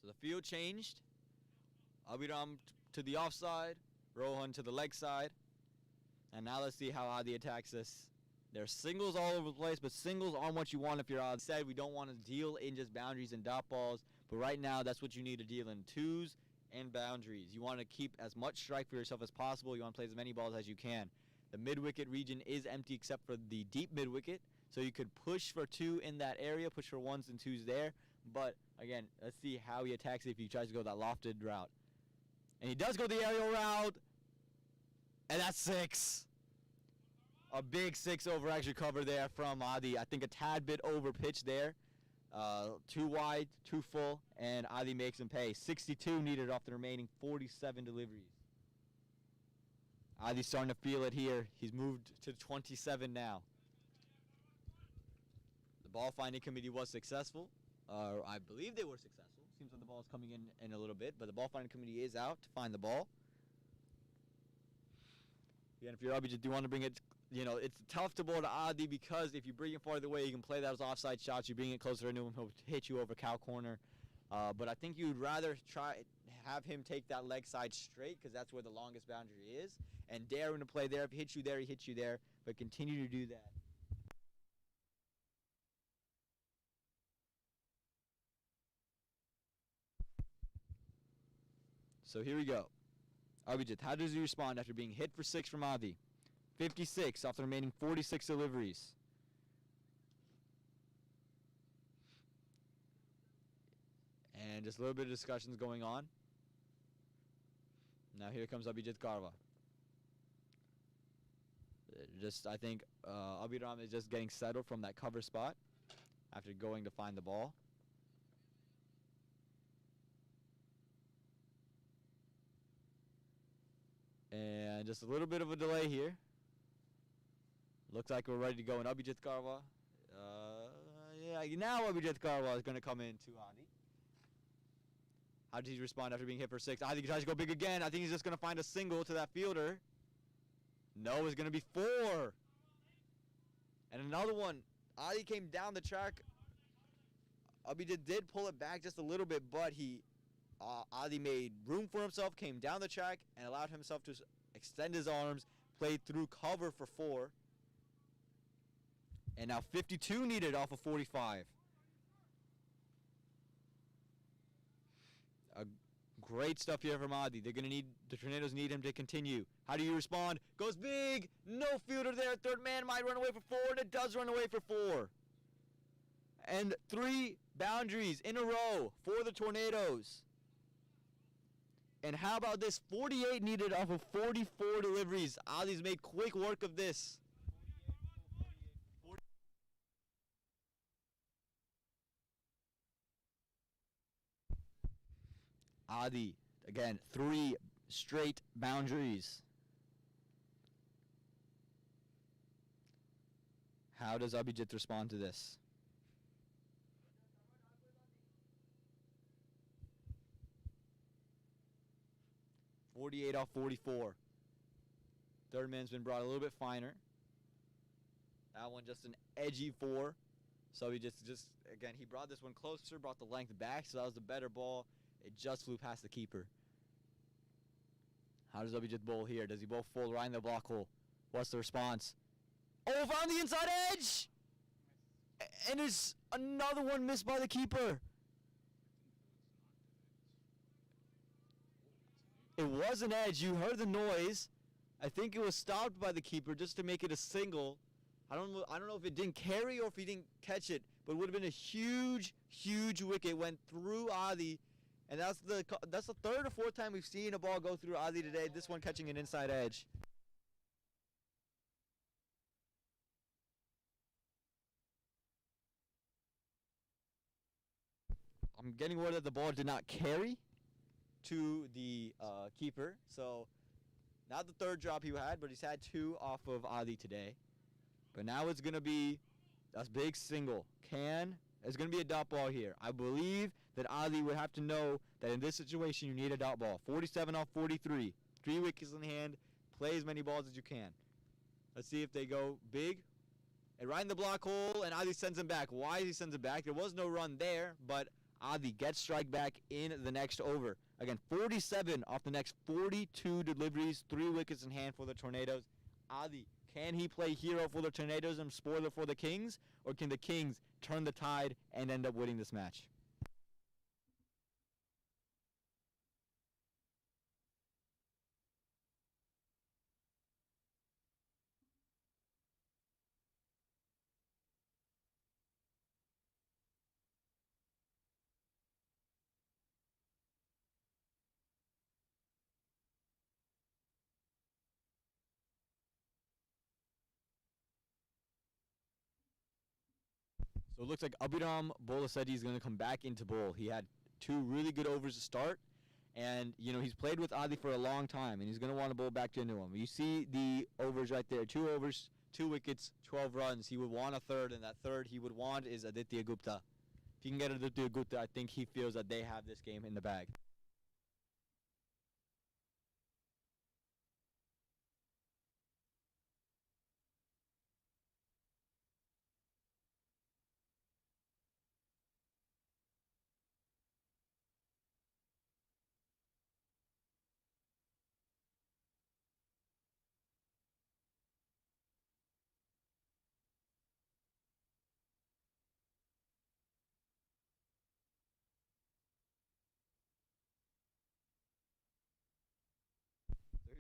So the field changed. Abhiram to the offside, Rohan to the leg side. And now let's see how Adi attacks this. There's singles all over the place, but singles aren't what you want if you're Adi. Said we don't want to deal in just boundaries and dot balls, but right now that's what you need to deal in, 2s and boundaries. You want to keep as much strike for yourself as possible. You want to play as many balls as you can. The mid-wicket region is empty except for the deep mid-wicket, so you could push for 2 in that area, push for 1s and 2s there. But again, let's see how he attacks it if he tries to go that lofted route. And he does go the aerial route, and that's 6. A big 6 over extra cover there from Adi. I think a tad bit over pitch there. Too wide, too full, and Adi makes him pay. 62 needed off the remaining 47 deliveries. Adi's starting to feel it here. He's moved to 27 now. The ball finding committee was successful. I believe they were successful. Seems like the ball is coming in a little bit, but the ball finding committee is out to find the ball. Again, if you're Abhijit, do you want to bring it it's tough to bowl to Adi because if you bring it farther away, you can play those offside shots. You bring it closer to him, he'll hit you over cow corner. But I think you'd rather have him take that leg side straight because that's where the longest boundary is. And dare him to play there. If he hits you there, he hits you there. But continue to do that. So here we go. Abhijit, how does he respond after being hit for 6 from Adi? 56 off the remaining 46 deliveries. And just a little bit of discussions going on. Now here comes Abhijit Karwa. I think Abhiram is just getting settled from that cover spot after going to find the ball. And just a little bit of a delay here. Looks like we're ready to go in Abhijit Karwa. Now Abhijit Karwa is going to come in to Adi. How does he respond after being hit for 6? I think he tries to go big again. I think he's just going to find a single to that fielder. No, it's going to be 4. And another one. Adi came down the track. Abhijit did pull it back just a little bit, but Adi made room for himself, came down the track, and allowed himself to extend his arms, played through cover for 4. And now 52 needed off of 45. Great stuff here from Adi. The Tornadoes need him to continue. How do you respond? Goes big. No fielder there. Third man might run away for 4, and it does run away for 4. And 3 boundaries in a row for the Tornadoes. And how about this? 48 needed off of 44 deliveries. Adi's made quick work of this. Adi, again, 3 straight boundaries. How does Abhijit respond to this? .48 off 44. Third man's been brought a little bit finer. That one just an edgy 4. So he just again, he brought this one closer, brought the length back, so that was the better ball. It just flew past the keeper. How does Abhijit bowl here? Does he bowl full right in the block hole? What's the response? Oh, found the inside edge! And there's another one missed by the keeper. It was an edge. You heard the noise. I think it was stopped by the keeper just to make it a single. I don't know if it didn't carry or if he didn't catch it, but it would have been a huge, huge wicket. Went through Adi, and that's the 3rd or 4th time we've seen a ball go through Adi today. This one catching an inside edge. I'm getting word that the ball did not carry to the keeper, so not the 3rd drop he had, but he's had 2 off of Adi today. But now it's going to be a big single. It's going to be a dot ball here. I believe that Adi would have to know that in this situation you need a dot ball. 47 off 43. 3 wickets in hand. Play as many balls as you can. Let's see if they go big. And right in the block hole, and Adi sends him back. Why he sends him back? There was no run there, but Adi gets strike back in the next over. Again, 47 off the next 42 deliveries, 3 wickets in hand for the Tornadoes. Adi, can he play hero for the Tornadoes and spoiler for the Kings? Or can the Kings turn the tide and end up winning this match? So it looks like Abhiram Bolasetti is going to come back into bowl. He had 2 really good overs to start. And, he's played with Adi for a long time, and he's going to want to bowl back into him. You see the overs right there. 2 overs, 2 wickets, 12 runs. He would want a 3rd, and that 3rd he would want is Aditya Gupta. If he can get Aditya Gupta, I think he feels that they have this game in the bag.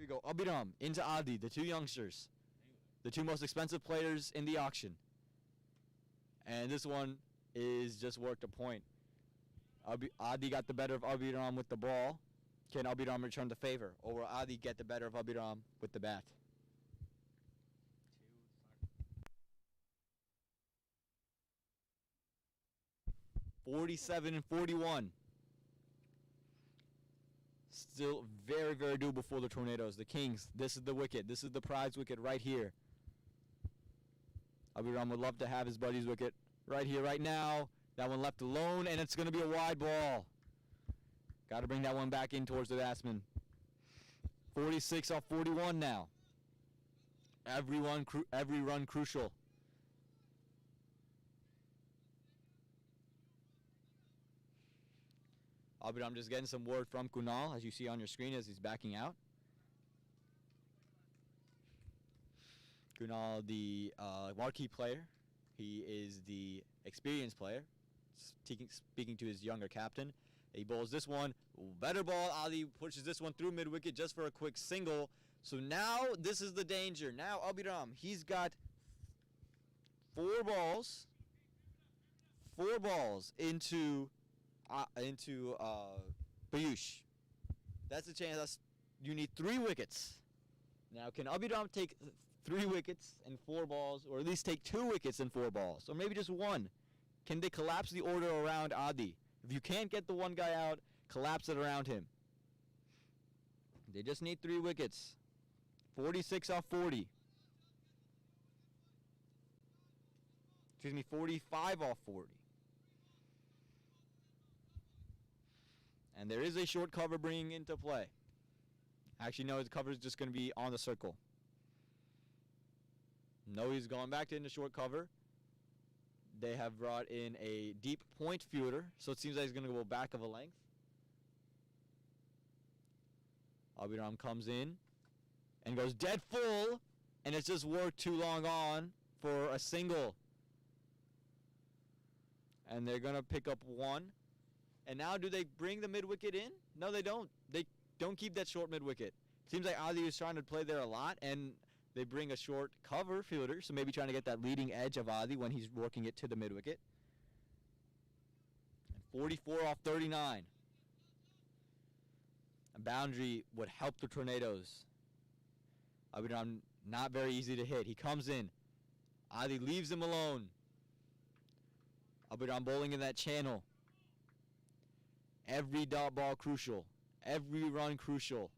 we go. Abhiram into Adi, the two youngsters. The two most expensive players in the auction. And this one is just worked a point. Adi got the better of Abhiram with the ball. Can Abhiram return the favor? Or will Adi get the better of Abhiram with the bat? 47 and 41. Still very, very doable for the Tornadoes. The Kings, this is the wicket. This is the prize wicket right here. Abhiram would love to have his buddy's wicket right here, right now. That one left alone, and it's going to be a wide ball. Got to bring that one back in towards the batsman. 46 off 41 now. Every run crucial. Abhiram just getting some word from Kunal, as you see on your screen as he's backing out. Kunal, the marquee player. He is the experienced player, speaking to his younger captain. He bowls this one. Better ball. Ali pushes this one through mid-wicket just for a quick single. So now this is the danger. Now Abhiram, he's got four balls into Piyush. That's the chance. You need 3 wickets. Now, can Abhiram take 3 wickets and 4 balls, or at least take 2 wickets and 4 balls, or maybe just 1? Can they collapse the order around Adi? If you can't get the one guy out, collapse it around him. They just need 3 wickets. 46 off 40. Excuse me, 45 off 40. And there is a short cover bringing into play. Actually, no, his cover is just going to be on the circle. No, he's gone back to into short cover. They have brought in a deep point fielder, so it seems like he's going to go back of a length. Abhiram comes in and goes dead full, and it's just worked too long on for a single. And they're going to pick up 1. And now do they bring the mid-wicket in? No, they don't. They don't keep that short mid-wicket. Seems like Adi is trying to play there a lot, and they bring a short cover fielder, so maybe trying to get that leading edge of Adi when he's working it to the mid-wicket. 44 off 39. A boundary would help the Tornadoes. Abhiram not very easy to hit. He comes in. Adi leaves him alone. Abhiram bowling in that channel. Every dot ball crucial. Every run crucial.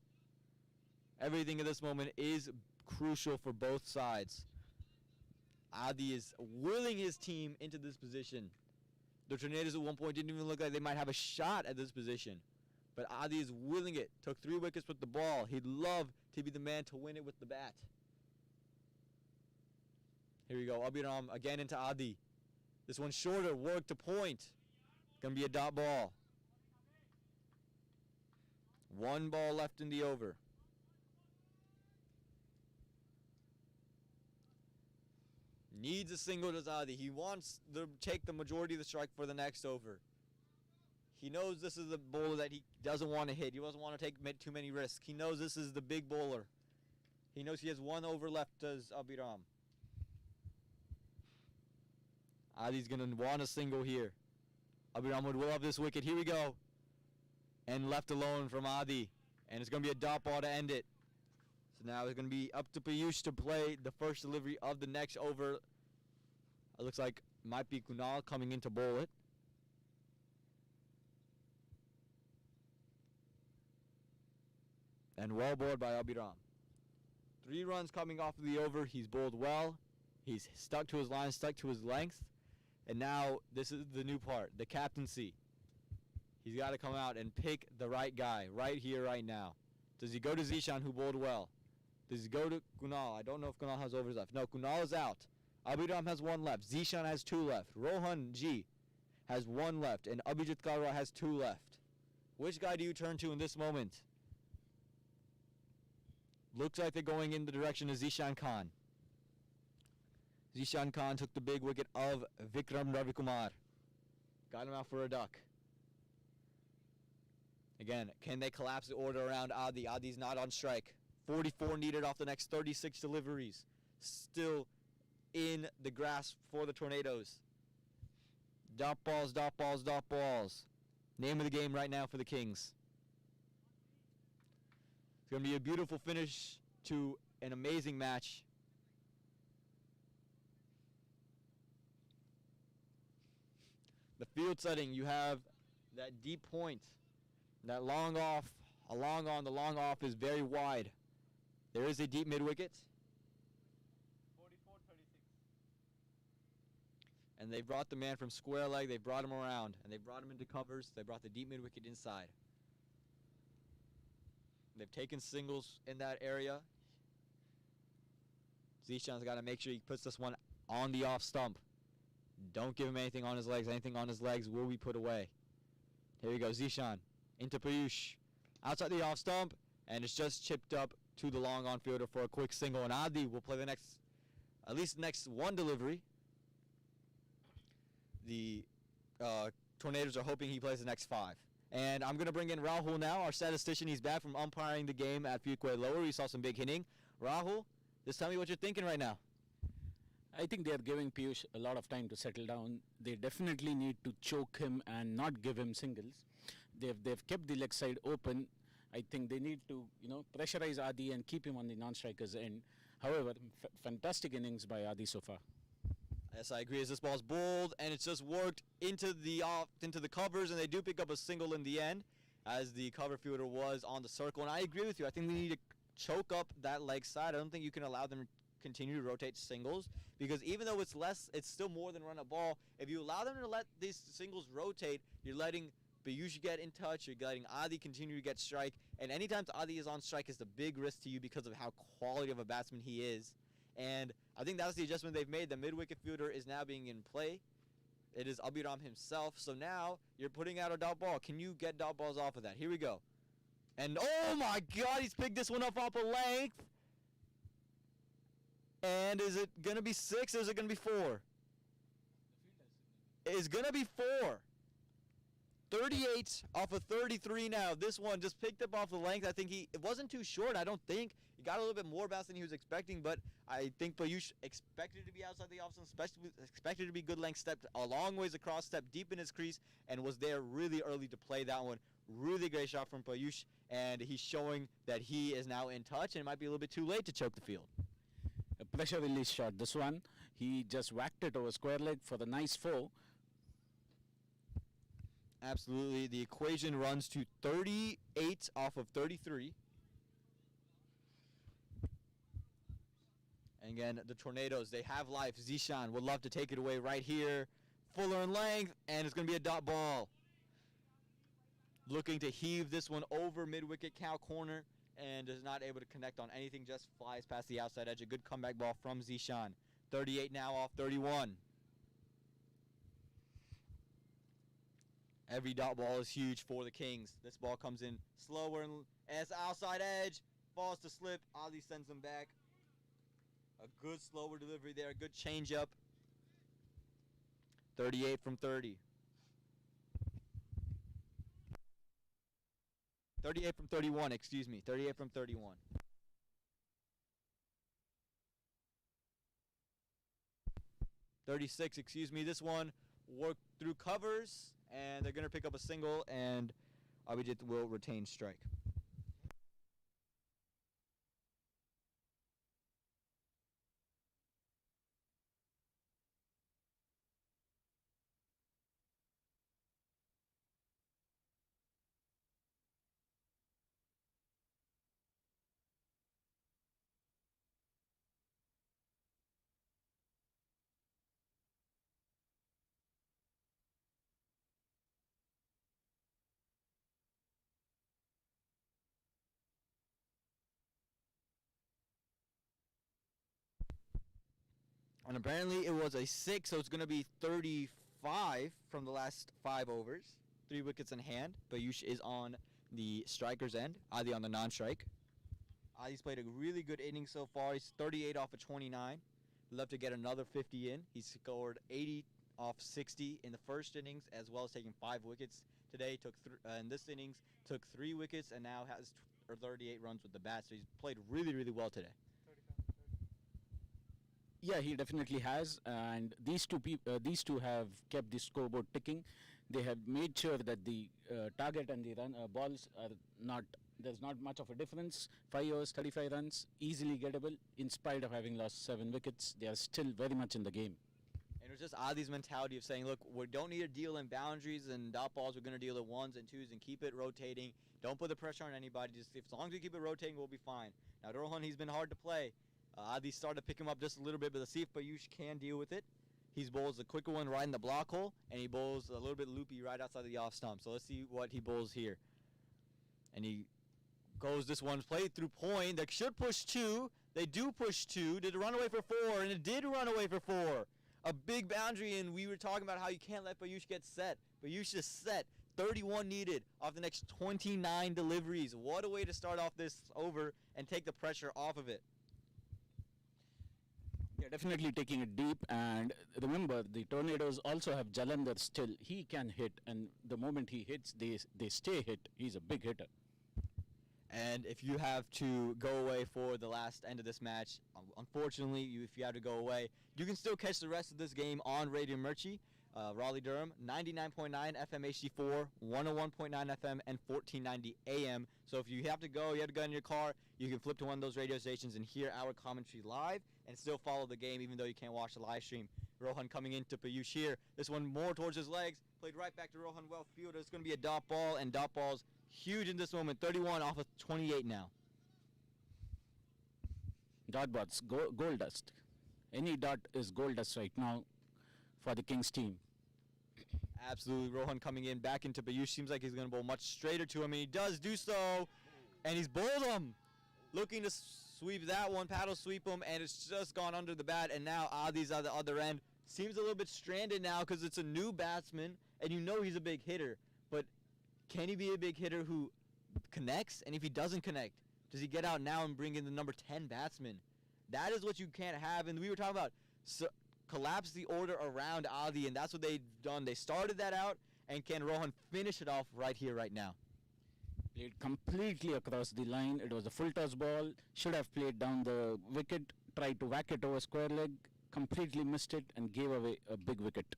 Everything at this moment is crucial for both sides. Adi is willing his team into this position. The Tornadoes at one point didn't even look like they might have a shot at this position. But Adi is willing it. Took 3 wickets with the ball. He'd love to be the man to win it with the bat. Here we go. Abhiram again into Adi. This one shorter. Work to point. Gonna be a dot ball. 1 ball left in the over. Needs a single to Adi. He wants to take the majority of the strike for the next over. He knows this is the bowler that he doesn't want to hit. He doesn't want to take too many risks. He knows this is the big bowler. He knows he has 1 over left as Abhiram. Adi's going to want a single here. Abhiram would love this wicket. Here we go. And left alone from Adi. And it's going to be a dot ball to end it. So now it's going to be up to Piyush to play the first delivery of the next over. It looks like might be Kunal coming in to bowl it. And well bowled by Abhiram. 3 runs coming off of the over. He's bowled well. He's stuck to his line, stuck to his length. And now this is the new part, the captaincy. He's got to come out and pick the right guy right here, right now. Does he go to Zishan, who bowled well? Does he go to Kunal? I don't know if Kunal has overs left. No, Kunal is out. Abhiram has 1 left. Zishan has 2 left. Rohan G has 1 left. And Abhijit Kaura has 2 left. Which guy do you turn to in this moment? Looks like they're going in the direction of Zishan Khan. Zishan Khan took the big wicket of Vikram Ravikumar. Got him out for a duck. Again, can they collapse the order around Adi? Adi's not on strike. 44 needed off the next 36 deliveries. Still in the grasp for the Tornadoes. Dot balls, dot balls, dot balls. Name of the game right now for the Kings. It's going to be a beautiful finish to an amazing match. The field setting, you have that deep point, that long off, a long on. The long off is very wide. There is a deep mid-wicket. 44-36. And they brought the man from square leg. They brought him around, and they brought him into covers. They brought the deep mid-wicket inside. They've taken singles in that area. Zishan's got to make sure he puts this one on the off stump. Don't give him anything on his legs. Anything on his legs will be put away. Here we go, Zishan into Payush. Outside the off stump, and it's just chipped up to the long on fielder for a quick single. And Adi will play the at least next one delivery. The Tornadoes are hoping he plays the next 5. And I'm going to bring in Rahul now, our statistician. He's back from umpiring the game at Fuquay Lower. We saw some big hitting. Rahul, just tell me what you're thinking right now. I think they are giving Piyush a lot of time to settle down. They definitely need to choke him and not give him singles. They've kept the leg side open. I think they need to pressurize Adi and keep him on the non-striker's end. However, fantastic innings by Adi so far. Yes, I agree. As this ball's bowled, and it's just worked into the covers, and they do pick up a single in the end, as the cover fielder was on the circle. And I agree with you. I think they need to choke up that leg side. I don't think you can allow them to continue to rotate singles, because even though it's less, it's still more than run a ball. If you allow them to let these singles rotate, you're letting Piyush get in touch, you're letting Adi continue to get strike, and anytime Adi is on strike, it's a big risk to you because of how quality of a batsman he is. And I think that's the adjustment they've made. The mid-wicket fielder is now being in play. It is Abhiram himself. So now you're putting out a dot ball. Can you get dot balls off of that? Here we go. And oh my God, he's picked this one up off a length. And is it going to be 6 or is it going to be 4? It's going to be 4. 38 off of 33 now. This one just picked up off the length. I think it wasn't too short, I don't think. He got a little bit more bounce than he was expecting, but I think Payush expected to be outside the off stump, expected to be good length, stepped a long ways across, stepped deep in his crease, and was there really early to play that one. Really great shot from Payush, and he's showing that he is now in touch, and it might be a little bit too late to choke the field. A pressure release shot. This one, he just whacked it over square leg for the nice 4. Absolutely. The equation runs to 38 off of 33. And again, the Tornadoes, they have life. Zishan would love to take it away right here. Fuller in length, and it's going to be a dot ball. Looking to heave this one over mid-wicket cow corner, and is not able to connect on anything, just flies past the outside edge. A good comeback ball from Zishan. 38 now off 31. Every dot ball is huge for the Kings. This ball comes in slower and as outside edge. Falls to slip. Ali sends him back. A good slower delivery there. A good change up. 38 from 30. 38 from 31, excuse me. 38 from 31. .36, excuse me. This one worked through covers, and they're going to pick up a single, and Abhijit will retain strike. And apparently it was a 6, so it's going to be 35 from the last 5 overs. 3 wickets in hand. Payush is on the striker's end. Adi on the non-strike. Adi's played a really good inning so far. He's 38 off of 29. He'd love to get another 50 in. He scored 80 off 60 in the first innings, as well as taking 5 wickets today. In this innings, took 3 wickets, and now has or 38 runs with the bat, so he's played really, really well today. 35. Yeah, he definitely has, and these two have kept the scoreboard ticking. They have made sure that the target and the run balls are not. There's not much of a difference. 5 years, 35 runs, easily gettable. In spite of having lost 7 wickets, they are still very much in the game. And it was just Adi's mentality of saying, look, we don't need to deal in boundaries and dot balls. We're going to deal in ones and twos and keep it rotating. Don't put the pressure on anybody. Just as long as we keep it rotating, we'll be fine. Now, Rohan, he's been hard to play. Adi started to pick him up just a little bit, but let's see if Payush can deal with it. He bowls a quicker one right in the block hole, and he bowls a little bit loopy right outside of the off stump. So let's see what he bowls here. And he goes, this one's played through point. They should push 2. They do push 2. Did it run away for 4? And it did run away for 4. A big boundary, and we were talking about how you can't let Payush get set. Payush is set. 31 needed off the next 29 deliveries. What a way to start off this over and take the pressure off of it. They're definitely taking it deep, and remember, the Tornadoes also have Jalandhar still. He can hit, and the moment he hits, they stay hit. He's a big hitter. And if you have to go away for the last end of this match, unfortunately, if you have to go away, you can still catch the rest of this game on Radio Mirchi, Raleigh-Durham, 99.9 FM HD4, 101.9 FM, and 1490 AM. So if you have to go in your car, you can flip to one of those radio stations and hear our commentary live and still follow the game even though you can't watch the live stream. Rohan coming into Payush here. This one more towards his legs. Played right back to Rohan, well fielded. It's going to be a dot ball, and dot ball's huge in this moment. 31 off of 28 now. Dot bots, gold dust. Any dot is gold dust right now for the Kings team. Absolutely. Rohan coming in back into Payush. Seems like he's going to bowl much straighter to him, and he does do so. And he's bowled him. Looking to sweep that one, paddle sweep him, and it's just gone under the bat. And now Adi's at the other end. Seems a little bit stranded now because it's a new batsman, and you know he's a big hitter. But can he be a big hitter who connects? And if he doesn't connect, does he get out now and bring in the number 10 batsman? That is what you can't have. And we were talking about collapse the order around Adi, and that's what they've done. They started that out, and can Rohan finish it off right here, right now? Played completely across the line. It was a full toss ball. Should have played down the wicket. Tried to whack it over square leg. Completely missed it and gave away a big wicket.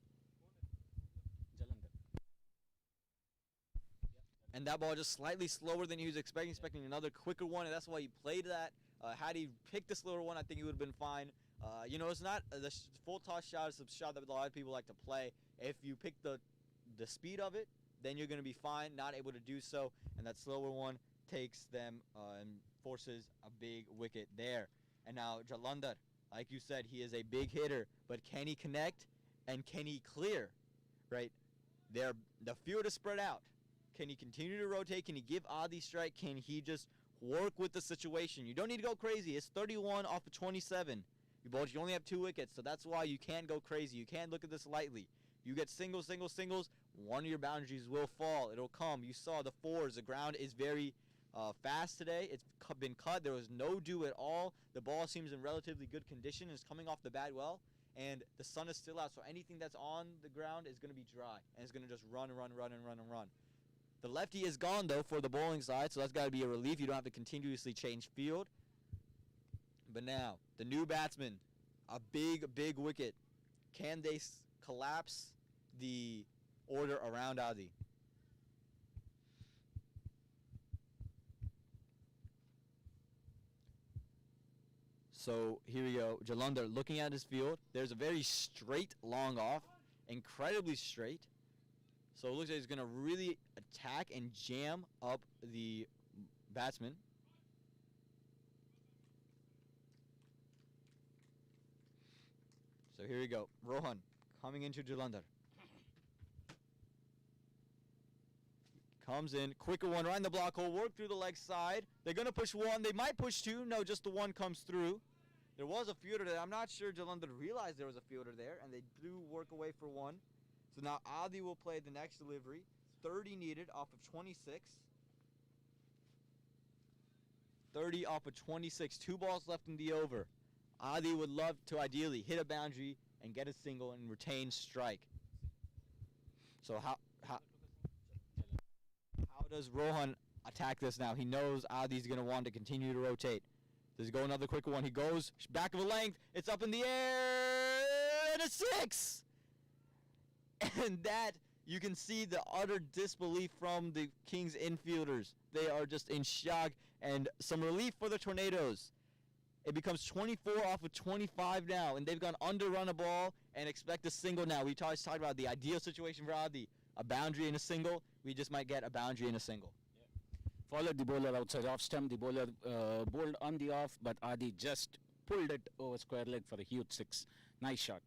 And that ball just slightly slower than he was expecting another quicker one, and that's why he played that. Had he picked the slower one, I think he would have been fine. It's not the full toss shot is a shot that a lot of people like to play. If you pick the speed of it, then you're going to be fine. Not able to do so, and that slower one takes them and forces a big wicket there. And now Jalandhar, like you said, he is a big hitter, but can he connect and can he clear? Right, the field is spread out. Can he continue to rotate? Can he give Adi strike? Can he just work with the situation? You don't need to go crazy. It's 31 off of 27. You only have 2 wickets, so that's why you can't go crazy. You can't look at this lightly. You get singles, one of your boundaries will fall. It'll come. You saw the 4s. The ground is very fast today. It's been cut. There was no dew at all. The ball seems in relatively good condition. It's coming off the bat well, and the sun is still out, so anything that's on the ground is going to be dry, and it's going to just run. The lefty is gone, though, for the bowling side, so that's got to be a relief. You don't have to continuously change field. But now, the new batsman, a big wicket. Can they collapse the order around Adi? So here we go. Jalandhar looking at his field. There's a very straight long off, incredibly straight. So it looks like he's going to really attack and jam up the batsman. So here we go. Rohan coming into Jalandhar. Comes in. Quicker one right in the block hole. Work through the leg side. They're going to push 1. They might push 2. No, just the 1 comes through. There was a fielder there. I'm not sure Jalandhar realized there was a fielder there, and they do work away for 1. So now Adi will play the next delivery. 30 needed off of 26. 30 off of 26. 2 balls left in the over. Adi would love to ideally hit a boundary and get a single and retain strike. So how does Rohan attack this now. He knows Adi's going to want to continue to rotate. Does he go another quicker one? He goes back of a length. It's up in the air. And a 6! And that, you can see the utter disbelief from the Kings infielders. They are just in shock. And some relief for the Tornadoes. It becomes 24 off of 25 now. And they've gone underrun a ball and expect a single now. We talked about the ideal situation for Adi. A boundary and a single. We just might get a boundary and a single. Followed the bowler outside off stump. The bowler bowled on the off, but Adi just pulled it over square leg for a huge 6. Nice shot.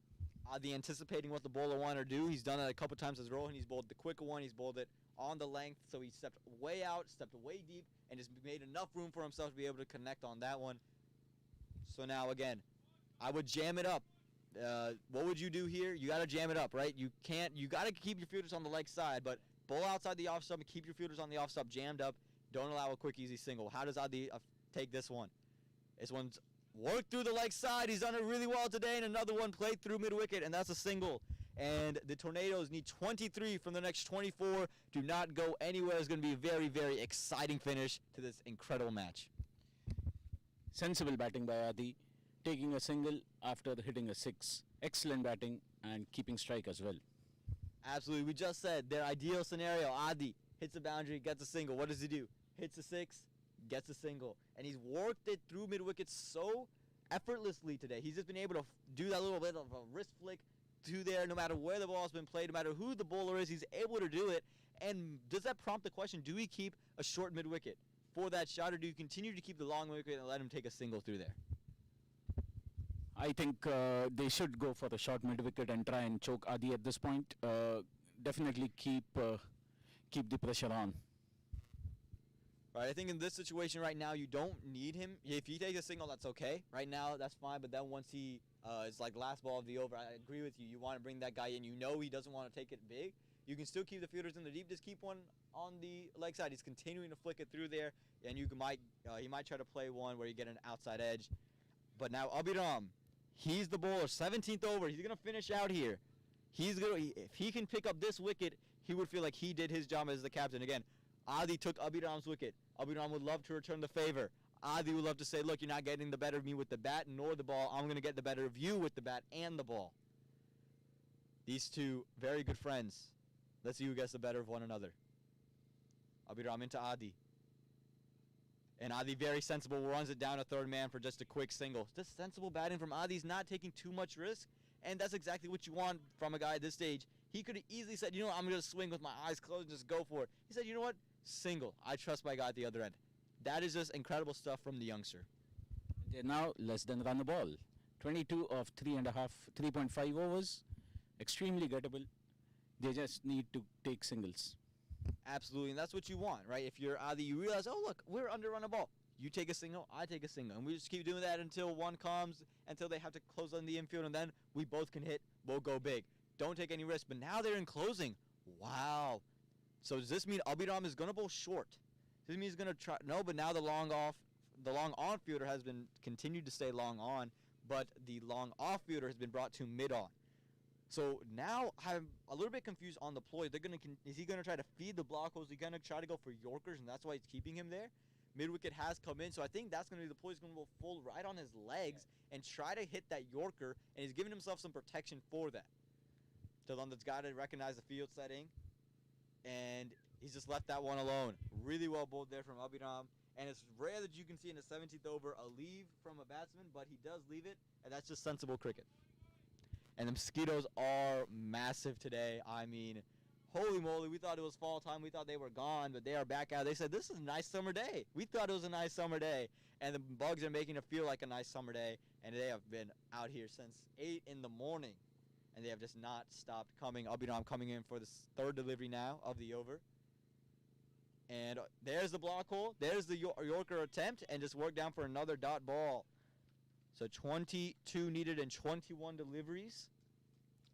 Adi anticipating what the bowler wanted to do. He's done it a couple times as Rohan. He's bowled the quicker one. He's bowled it on the length. So he stepped way out, stepped way deep, and just made enough room for himself to be able to connect on that one. So now, again, I would jam it up. What would you do here? You got to jam it up, right? You got to keep your fielders on the leg side, but bowl outside the off stump and keep your fielders on the off stump jammed up. Don't allow a quick, easy single. How does Adi take this one? This one's worked through the leg side. He's done it really well today, and another one played through mid-wicket, and that's a single. And the Tornadoes need 23 from the next 24. Do not go anywhere. It's going to be a very, very exciting finish to this incredible match. Sensible batting by Adi, taking a single after hitting a 6. Excellent batting and keeping strike as well. Absolutely. We just said their ideal scenario. Adi hits a boundary, gets a single. What does he do? Hits a 6, gets a single. And he's worked it through mid-wicket so effortlessly today. He's just been able to do that little bit of a wrist flick to there, no matter where the ball's been played, no matter who the bowler is, he's able to do it. And does that prompt the question, do we keep a short mid-wicket for that shot, or do you continue to keep the long wicket and let him take a single through there? I think they should go for the short mid-wicket and try and choke Adi at this point. Definitely keep the pressure on. Right, I think in this situation right now, you don't need him. If he takes a single, that's okay. Right now, that's fine. But then once he is like last ball of the over, I agree with you. You want to bring that guy in. You know he doesn't want to take it big. You can still keep the fielders in the deep. Just keep one on the leg side. He's continuing to flick it through there, and he might try to play one where you get an outside edge. But now Abhiram, he's the bowler. 17th over. He's gonna finish out here. If he can pick up this wicket, he would feel like he did his job as the captain. Again, Adi took Abhiram's wicket. Abhiram would love to return the favor. Adi would love to say, look, you're not getting the better of me with the bat nor the ball. I'm going to get the better of you with the bat and the ball. These two very good friends. Let's see who gets the better of one another. Abhiram into Adi. And Adi, very sensible, runs it down a third man for just a quick single. Just sensible batting from Adi. He's not taking too much risk. And that's exactly what you want from a guy at this stage. He could have easily said, you know what, I'm going to swing with my eyes closed and just go for it. He said, you know what, single. I trust my guy at the other end. That is just incredible stuff from the youngster. They're now less than run a ball. 22 of 3.5 overs. Extremely gettable. They just need to take singles. Absolutely, and that's what you want, right? If you're Adi, you realize, oh, look, we're under run a ball. You take a single, I take a single. And we just keep doing that until one comes, until they have to close on the infield, and then we both can hit, we'll go big. Don't take any risk. But now they're in closing. Wow. So does this mean Abhiram is going to bowl short? Does this mean he's going to try? No, but now the long on fielder has been continued to stay long on, but the long off fielder has been brought to mid on. So now I'm a little bit confused on the ploy. Is he going to try to feed the block holes? Is he going to try to go for Yorkers, and that's why he's keeping him there? Mid-wicket has come in, so I think that's going to be the ploy. He's going to go full right on his legs and try to hit that Yorker, and he's giving himself some protection for that. Talanda's got to recognize the field setting, and he's just left that one alone. Really well bowled there from Abhiram, and it's rare that you can see in the 17th over a leave from a batsman, but he does leave it, and that's just sensible cricket. And the mosquitoes are massive today. I mean, holy moly, we thought it was fall time. We thought they were gone, but they are back out. They said, this is a nice summer day. We thought it was a nice summer day, and the bugs are making it feel like a nice summer day, and they have been out here since 8 in the morning, and they have just not stopped coming. Abhiram coming in for the third delivery now of the over. And there's the block hole. There's the Yorker attempt, and just work down for another dot ball. So 22 needed and 21 deliveries.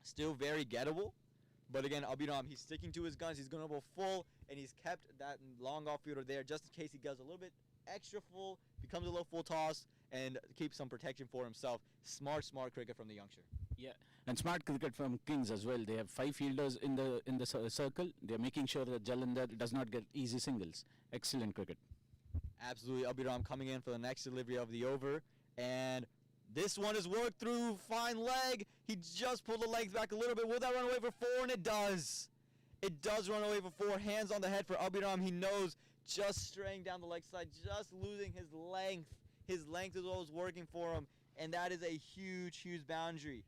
Still very gettable. But again, Abhiram, he's sticking to his guns. He's going to go full, and he's kept that long off fielder there just in case he goes a little bit extra full, becomes a little full toss, and keeps some protection for himself. Smart cricket from the youngster. Yeah, and smart cricket from Kings as well. They have 5 fielders in the circle. They're making sure that Jalandhar does not get easy singles. Excellent cricket. Absolutely. Abhiram coming in for the next delivery of the over. And this one is worked through. Fine leg. He just pulled the legs back a little bit. Will that run away for 4? And it does. It does run away for 4. Hands on the head for Abhiram. He knows, just straying down the leg side, just losing his length. His length is what was working for him. And that is a huge, huge boundary.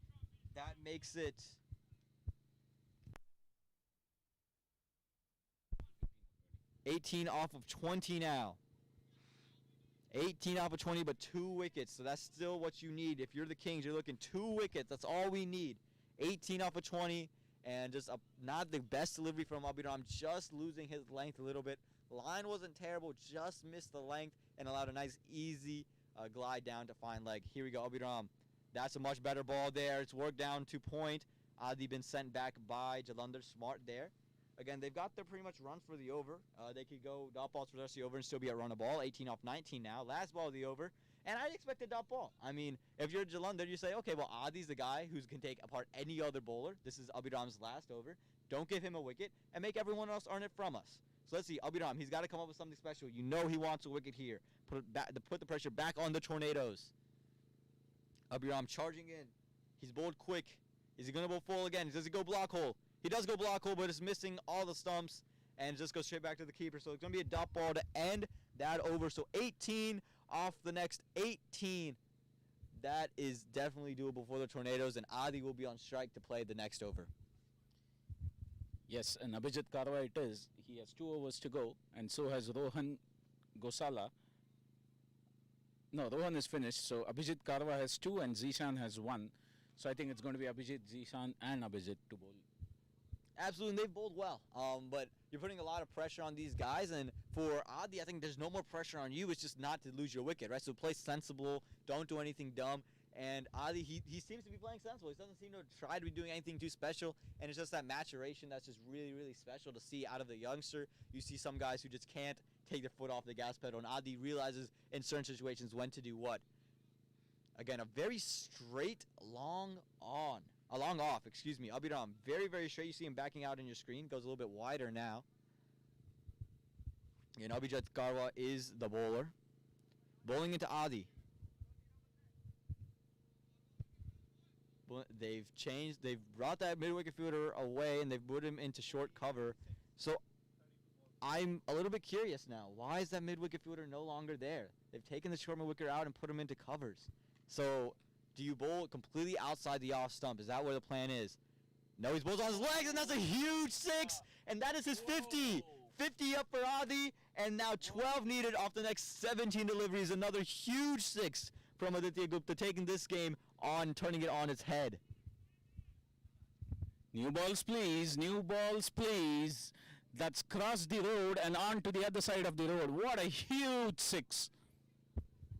That makes it 18 off of 20 now. 18 off of 20, but 2 wickets. So that's still what you need. If you're the Kings, you're looking 2 wickets. That's all we need. 18 off of 20, and just not the best delivery from Abhiram, just losing his length a little bit. Line wasn't terrible, just missed the length and allowed a nice, easy glide down to fine leg. Here we go, Abhiram. That's a much better ball there. It's worked down to point. Adi been sent back by Jalandhar. Smart there. Again, they've got their pretty much runs for the over. They could go dot balls for the rest of the over and still be at run a ball. 18 off 19 now. Last ball of the over. And I expect a dot ball. I mean, if you're Jalandhar, you say, okay, well, Adi's the guy who can take apart any other bowler. This is Abhiram's last over. Don't give him a wicket and make everyone else earn it from us. So let's see, Abhiram, he's got to come up with something special. You know he wants a wicket here. Put the pressure back on the Tornadoes. Abhiram charging in. He's bowled quick. Is he going to bowl full again? Does he go block hole? He does go block hole, but it's missing all the stumps and just goes straight back to the keeper. So it's going to be a dot ball to end that over. So 18 off the next 18. That is definitely doable for the Tornadoes, and Adi will be on strike to play the next over. Yes, and Abhijit Karwa it is. He has 2 overs to go, and so has Rohan Gosala. No, Rohan is finished, so Abhijit Karwa has 2 and Zishan has 1. So I think it's going to be Abhijit, Zishan and Abhijit to bowl. Absolutely, and they've bowled well. But you're putting a lot of pressure on these guys, and for Adi, I think there's no more pressure on you. It's just not to lose your wicket, right? So play sensible. Don't do anything dumb. And Adi, he seems to be playing sensible. He doesn't seem to try to be doing anything too special, and it's just that maturation that's just really, really special to see out of the youngster. You see some guys who just can't take their foot off the gas pedal, and Adi realizes in certain situations when to do what. Again, a very straight, long off, Abhiram, very, very straight. You see him backing out in your screen. Goes a little bit wider now. And Abhijit Karwa is the bowler. Bowling into Adi. They've brought that mid-wicket fielder away, and they've put him into short cover. So I'm a little bit curious now. Why is that mid-wicket fielder no longer there? They've taken the short mid-wicker out and put him into covers. So do you bowl completely outside the off stump? Is that where the plan is? No, he's bowled on his legs, and that's a huge 6, and that is his 50. 50 up for Adi, and now 12 needed off the next 17 deliveries. Another huge 6 from Aditya Gupta, taking this game on, turning it on its head. New balls, please. New balls, please. That's crossed the road and on to the other side of the road. What a huge 6.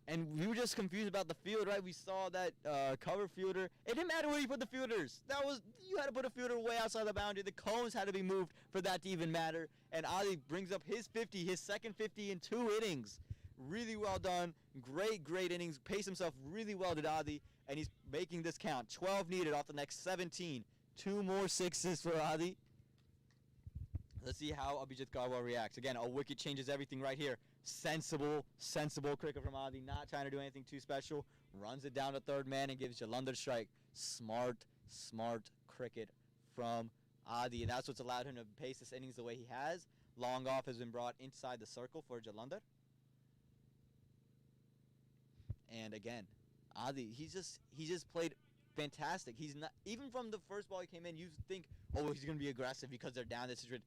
And we were just confused about the field, right? We saw that cover fielder. It didn't matter where you put the fielders. You had to put a fielder way outside the boundary. The cones had to be moved for that to even matter. And Ali brings up his 50, his second 50 in 2 innings. Really well done. Great innings. Paced himself really well, did Adi. And he's making this count. 12 needed off the next 17. 2 more 6s for Adi. Let's see how Abhijit Karwa reacts. Again, a wicket changes everything right here. Sensible cricket from Adi. Not trying to do anything too special. Runs it down to third man and gives Jalandhar strike. Smart cricket from Adi. And that's what's allowed him to pace this innings the way he has. Long off has been brought inside the circle for Jalandhar. And again, Adi, he just played fantastic. He's not, even from the first ball he came in, you think, oh, he's going to be aggressive because they're down this situation.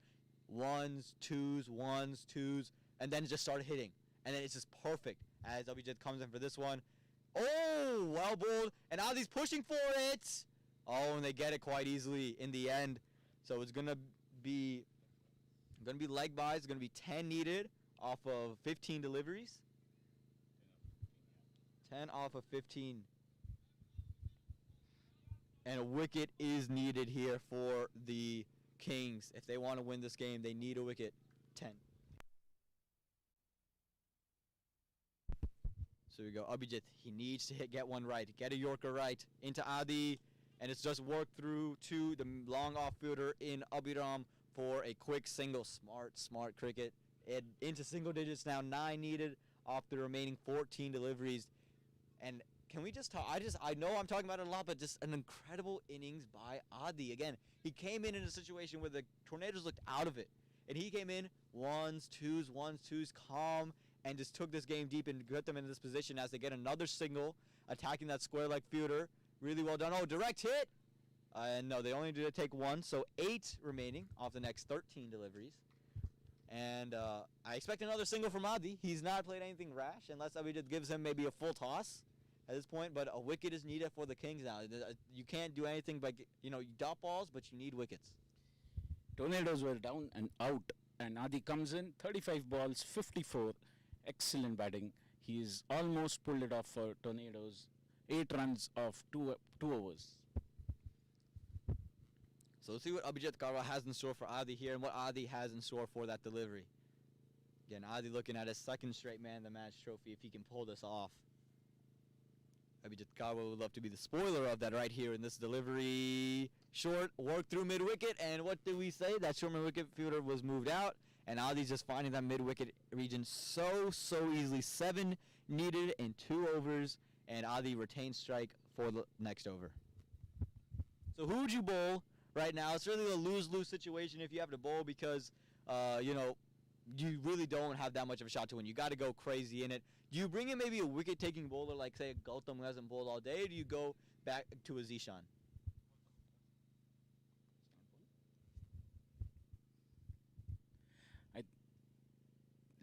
1s, 2s, and then just started hitting. And then it's just perfect as Abhijit comes in for this one. Oh, well bowled, and Adi's pushing for it. Oh, and they get it quite easily in the end. So it's going to be leg buys. It's going to be 10 needed off of 15 deliveries. 10 off of 15. And a wicket is needed here for the Kings. If they want to win this game, they need a wicket. 10. So we go. Abhijit, he needs to get one right. Get a Yorker right into Adi. and it's just worked through to the long off fielder in Abhiram for a quick single. Smart cricket. Into single digits now, 9 needed off the remaining 14 deliveries. And can we just talk? I know I'm talking about it a lot, but just an incredible innings by Adi. Again, he came in a situation where the Tornadoes looked out of it, and he came in ones, twos, calm, and just took this game deep and got them into this position as they get another single, attacking that square leg fielder. Really well done. Oh, direct hit. And no, they only did take 1, so 8 remaining off the next 13 deliveries. And I expect another single from Adi. He's not played anything rash unless Abhijit gives him maybe a full toss at this point. But a wicket is needed for the Kings now. You can't do anything by, you dot balls, but you need wickets. Tornadoes were down and out, and Adi comes in, 35 balls, 54. Excellent batting. He's almost pulled it off for Tornadoes. 8 runs of 2 overs. So let's see what Abhijit Karwa has in store for Adi here and what Adi has in store for that delivery. Again, Adi looking at his second straight man of the match trophy if he can pull this off. Abhijit Karwa would love to be the spoiler of that right here in this delivery. Short, work through mid-wicket, and what did we say? That short mid-wicket fielder was moved out, and Adi's just finding that mid-wicket region so easily. 7 needed in 2 overs, and Adi retains strike for the next over. So who would you bowl right now? It's really a lose-lose situation if you have to bowl because, you really don't have that much of a shot to win. You got to go crazy in it. Do you bring in maybe a wicket-taking bowler like, say, Gautham who hasn't bowled all day, or do you go back to a Zishan?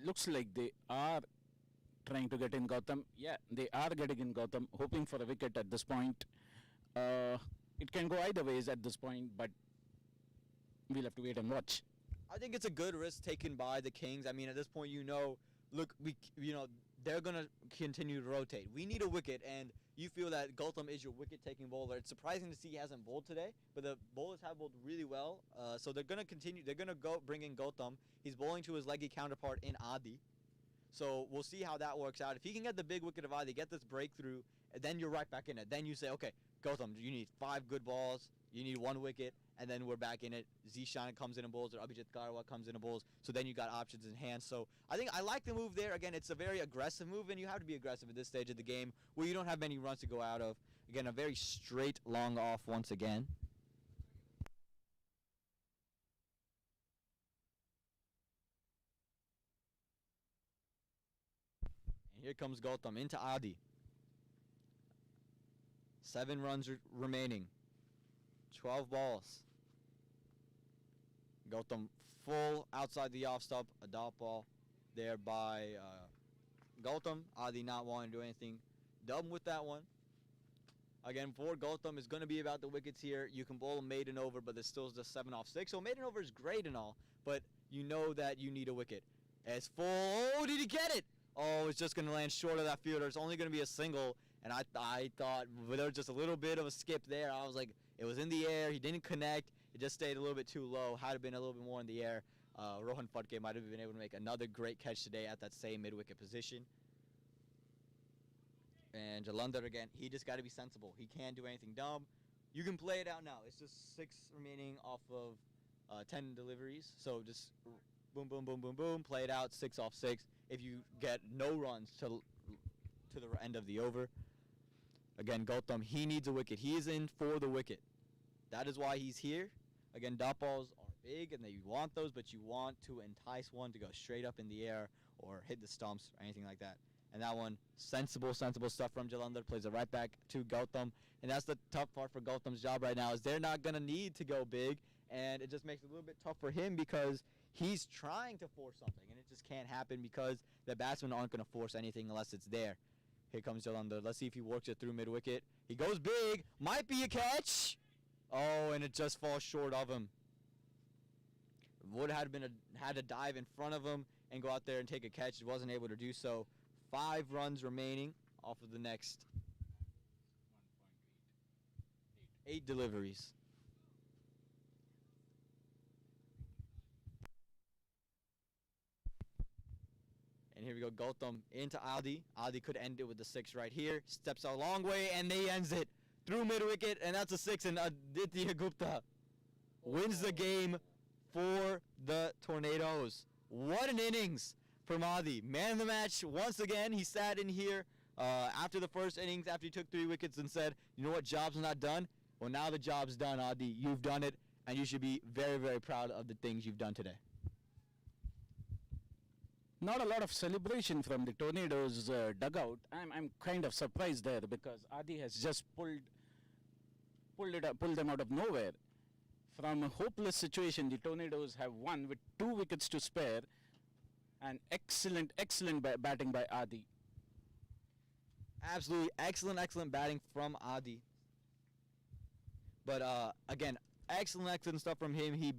Looks like they are trying to get in Gautham. Yeah, they are getting in Gautham, hoping for a wicket at this point. It can go either ways at this point, but we'll have to wait and watch. I think it's a good risk taken by the Kings. I mean, at this point, look, they're going to continue to rotate. We need a wicket, and you feel that Gautham is your wicket-taking bowler. It's surprising to see he hasn't bowled today, but the bowlers have bowled really well. So they're going to continue. They're going to go bring in Gautham. He's bowling to his leggy counterpart in Adi. So we'll see how that works out. If he can get the big wicket of Adi, get this breakthrough, then you're right back in it. Then you say, okay, Gautham, you need 5 good balls. You need 1 wicket, and then we're back in it. Zishan comes in and bowls, or Abhijit Karwa comes in and bowls. So then you got options in hand. So I think I like the move there. Again, it's a very aggressive move, and you have to be aggressive at this stage of the game where you don't have many runs to go out of. Again, a very straight long off once again. And here comes Gautham into Adi. 7 runs remaining. 12 balls. Gautham full outside the off stop, a dot ball there by Gautham. Adi not wanting to do anything dumb with that one. Again, for Gautham, it's going to be about the wickets here. You can bowl a maiden over, but there's still just 7 off 6. So maiden over is great and all, but you know that you need a wicket. It's full. Oh, did he get it? Oh, it's just going to land short of that fielder. It's only going to be a single, and I thought there was just a little bit of a skip there. I was like, it was in the air. He didn't connect. It just stayed a little bit too low. Had it been a little bit more in the air, Rohan Phadke might have been able to make another great catch today at that same mid-wicket position. And Jalandhar, again, he just got to be sensible. He can't do anything dumb. You can play it out now. It's just 6 remaining off of 10 deliveries. So just boom, boom, boom, boom, boom. Play it out, 6 off 6. If you get no runs to the end of the over. Again, Gautham, he needs a wicket. He is in for the wicket. That is why he's here. Again, dot balls are big, and you want those, but you want to entice one to go straight up in the air or hit the stumps or anything like that. And that one, sensible stuff from Jalandhar, plays it right back to Gautham. And that's the tough part for Gautham's job right now is they're not going to need to go big, and it just makes it a little bit tough for him because he's trying to force something, and it just can't happen because the batsmen aren't going to force anything unless it's there. Here comes Jalandhar. Let's see if he works it through mid-wicket. He goes big. Might be a catch. Oh, and it just falls short of him. Would have had to dive in front of him and go out there and take a catch. He wasn't able to do so. 5 runs remaining off of the next 8 deliveries. And here we go, Gautham into Adi. Adi could end it with the 6 right here. Steps a long way, and he ends it. through mid-wicket, and that's a 6, and Aditya Gupta wins the game for the Tornadoes. What an innings from Adi. Man of the match once again. He sat in here after the first innings, after he took 3 wickets, and said, you know what, job's not done? Well, now the job's done, Adi. You've done it, and you should be very, very proud of the things you've done today. Not a lot of celebration from the Tornadoes dugout. I'm kind of surprised there because Adi has just pulled them out of nowhere. From a hopeless situation, the Tornadoes have won with 2 wickets to spare, and excellent batting by Adi. Absolutely excellent batting from Adi. But again, excellent stuff from him. He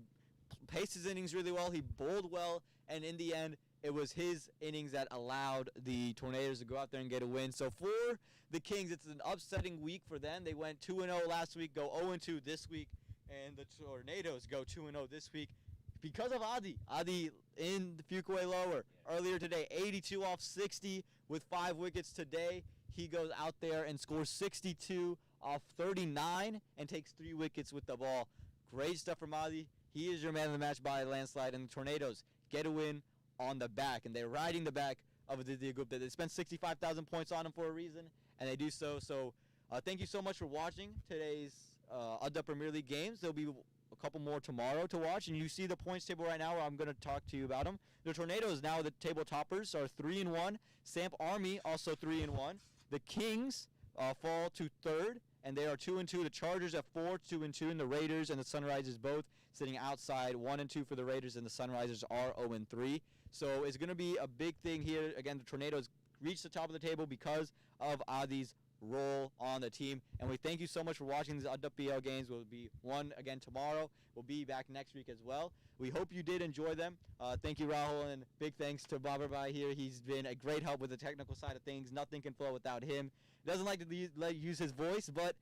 paced his innings really well. He bowled well, and in the end, it was his innings that allowed the Tornadoes to go out there and get a win. So for the Kings, it's an upsetting week for them. They went 2-0 last week, go 0-2 this week, and the Tornadoes go 2-0 this week because of Adi. Adi in the Fuquay lower earlier today, 82 off 60 with 5 wickets today. He goes out there and scores 62 off 39 and takes 3 wickets with the ball. Great stuff from Adi. He is your man of the match by a landslide, and the Tornadoes get a win on the back, and they're riding the back of Aditya Gupta. They spent 65,000 points on him for a reason, and they do so. So thank you so much for watching today's ADDA Premier League games. There'll be a couple more tomorrow to watch, and you see the points table right now where I'm going to talk to you about them. The Tornadoes now, the table toppers, are 3-1. Samp Army also 3-1. The Kings fall to 3rd, and they are 2-2. The Chargers at 4, 2-2, and the Raiders and the Sunrisers both sitting outside 1-2 for the Raiders, and the Sunrisers are 0-3. So it's going to be a big thing here. Again, the Tornadoes reach the top of the table because of Adi's role on the team. And we thank you so much for watching these ADDA games. We'll be one again tomorrow. We'll be back next week as well. We hope you did enjoy them. Thank you, Rahul, and big thanks to Babar Bhai here. He's been a great help with the technical side of things. Nothing can flow without him. He doesn't like to use his voice, but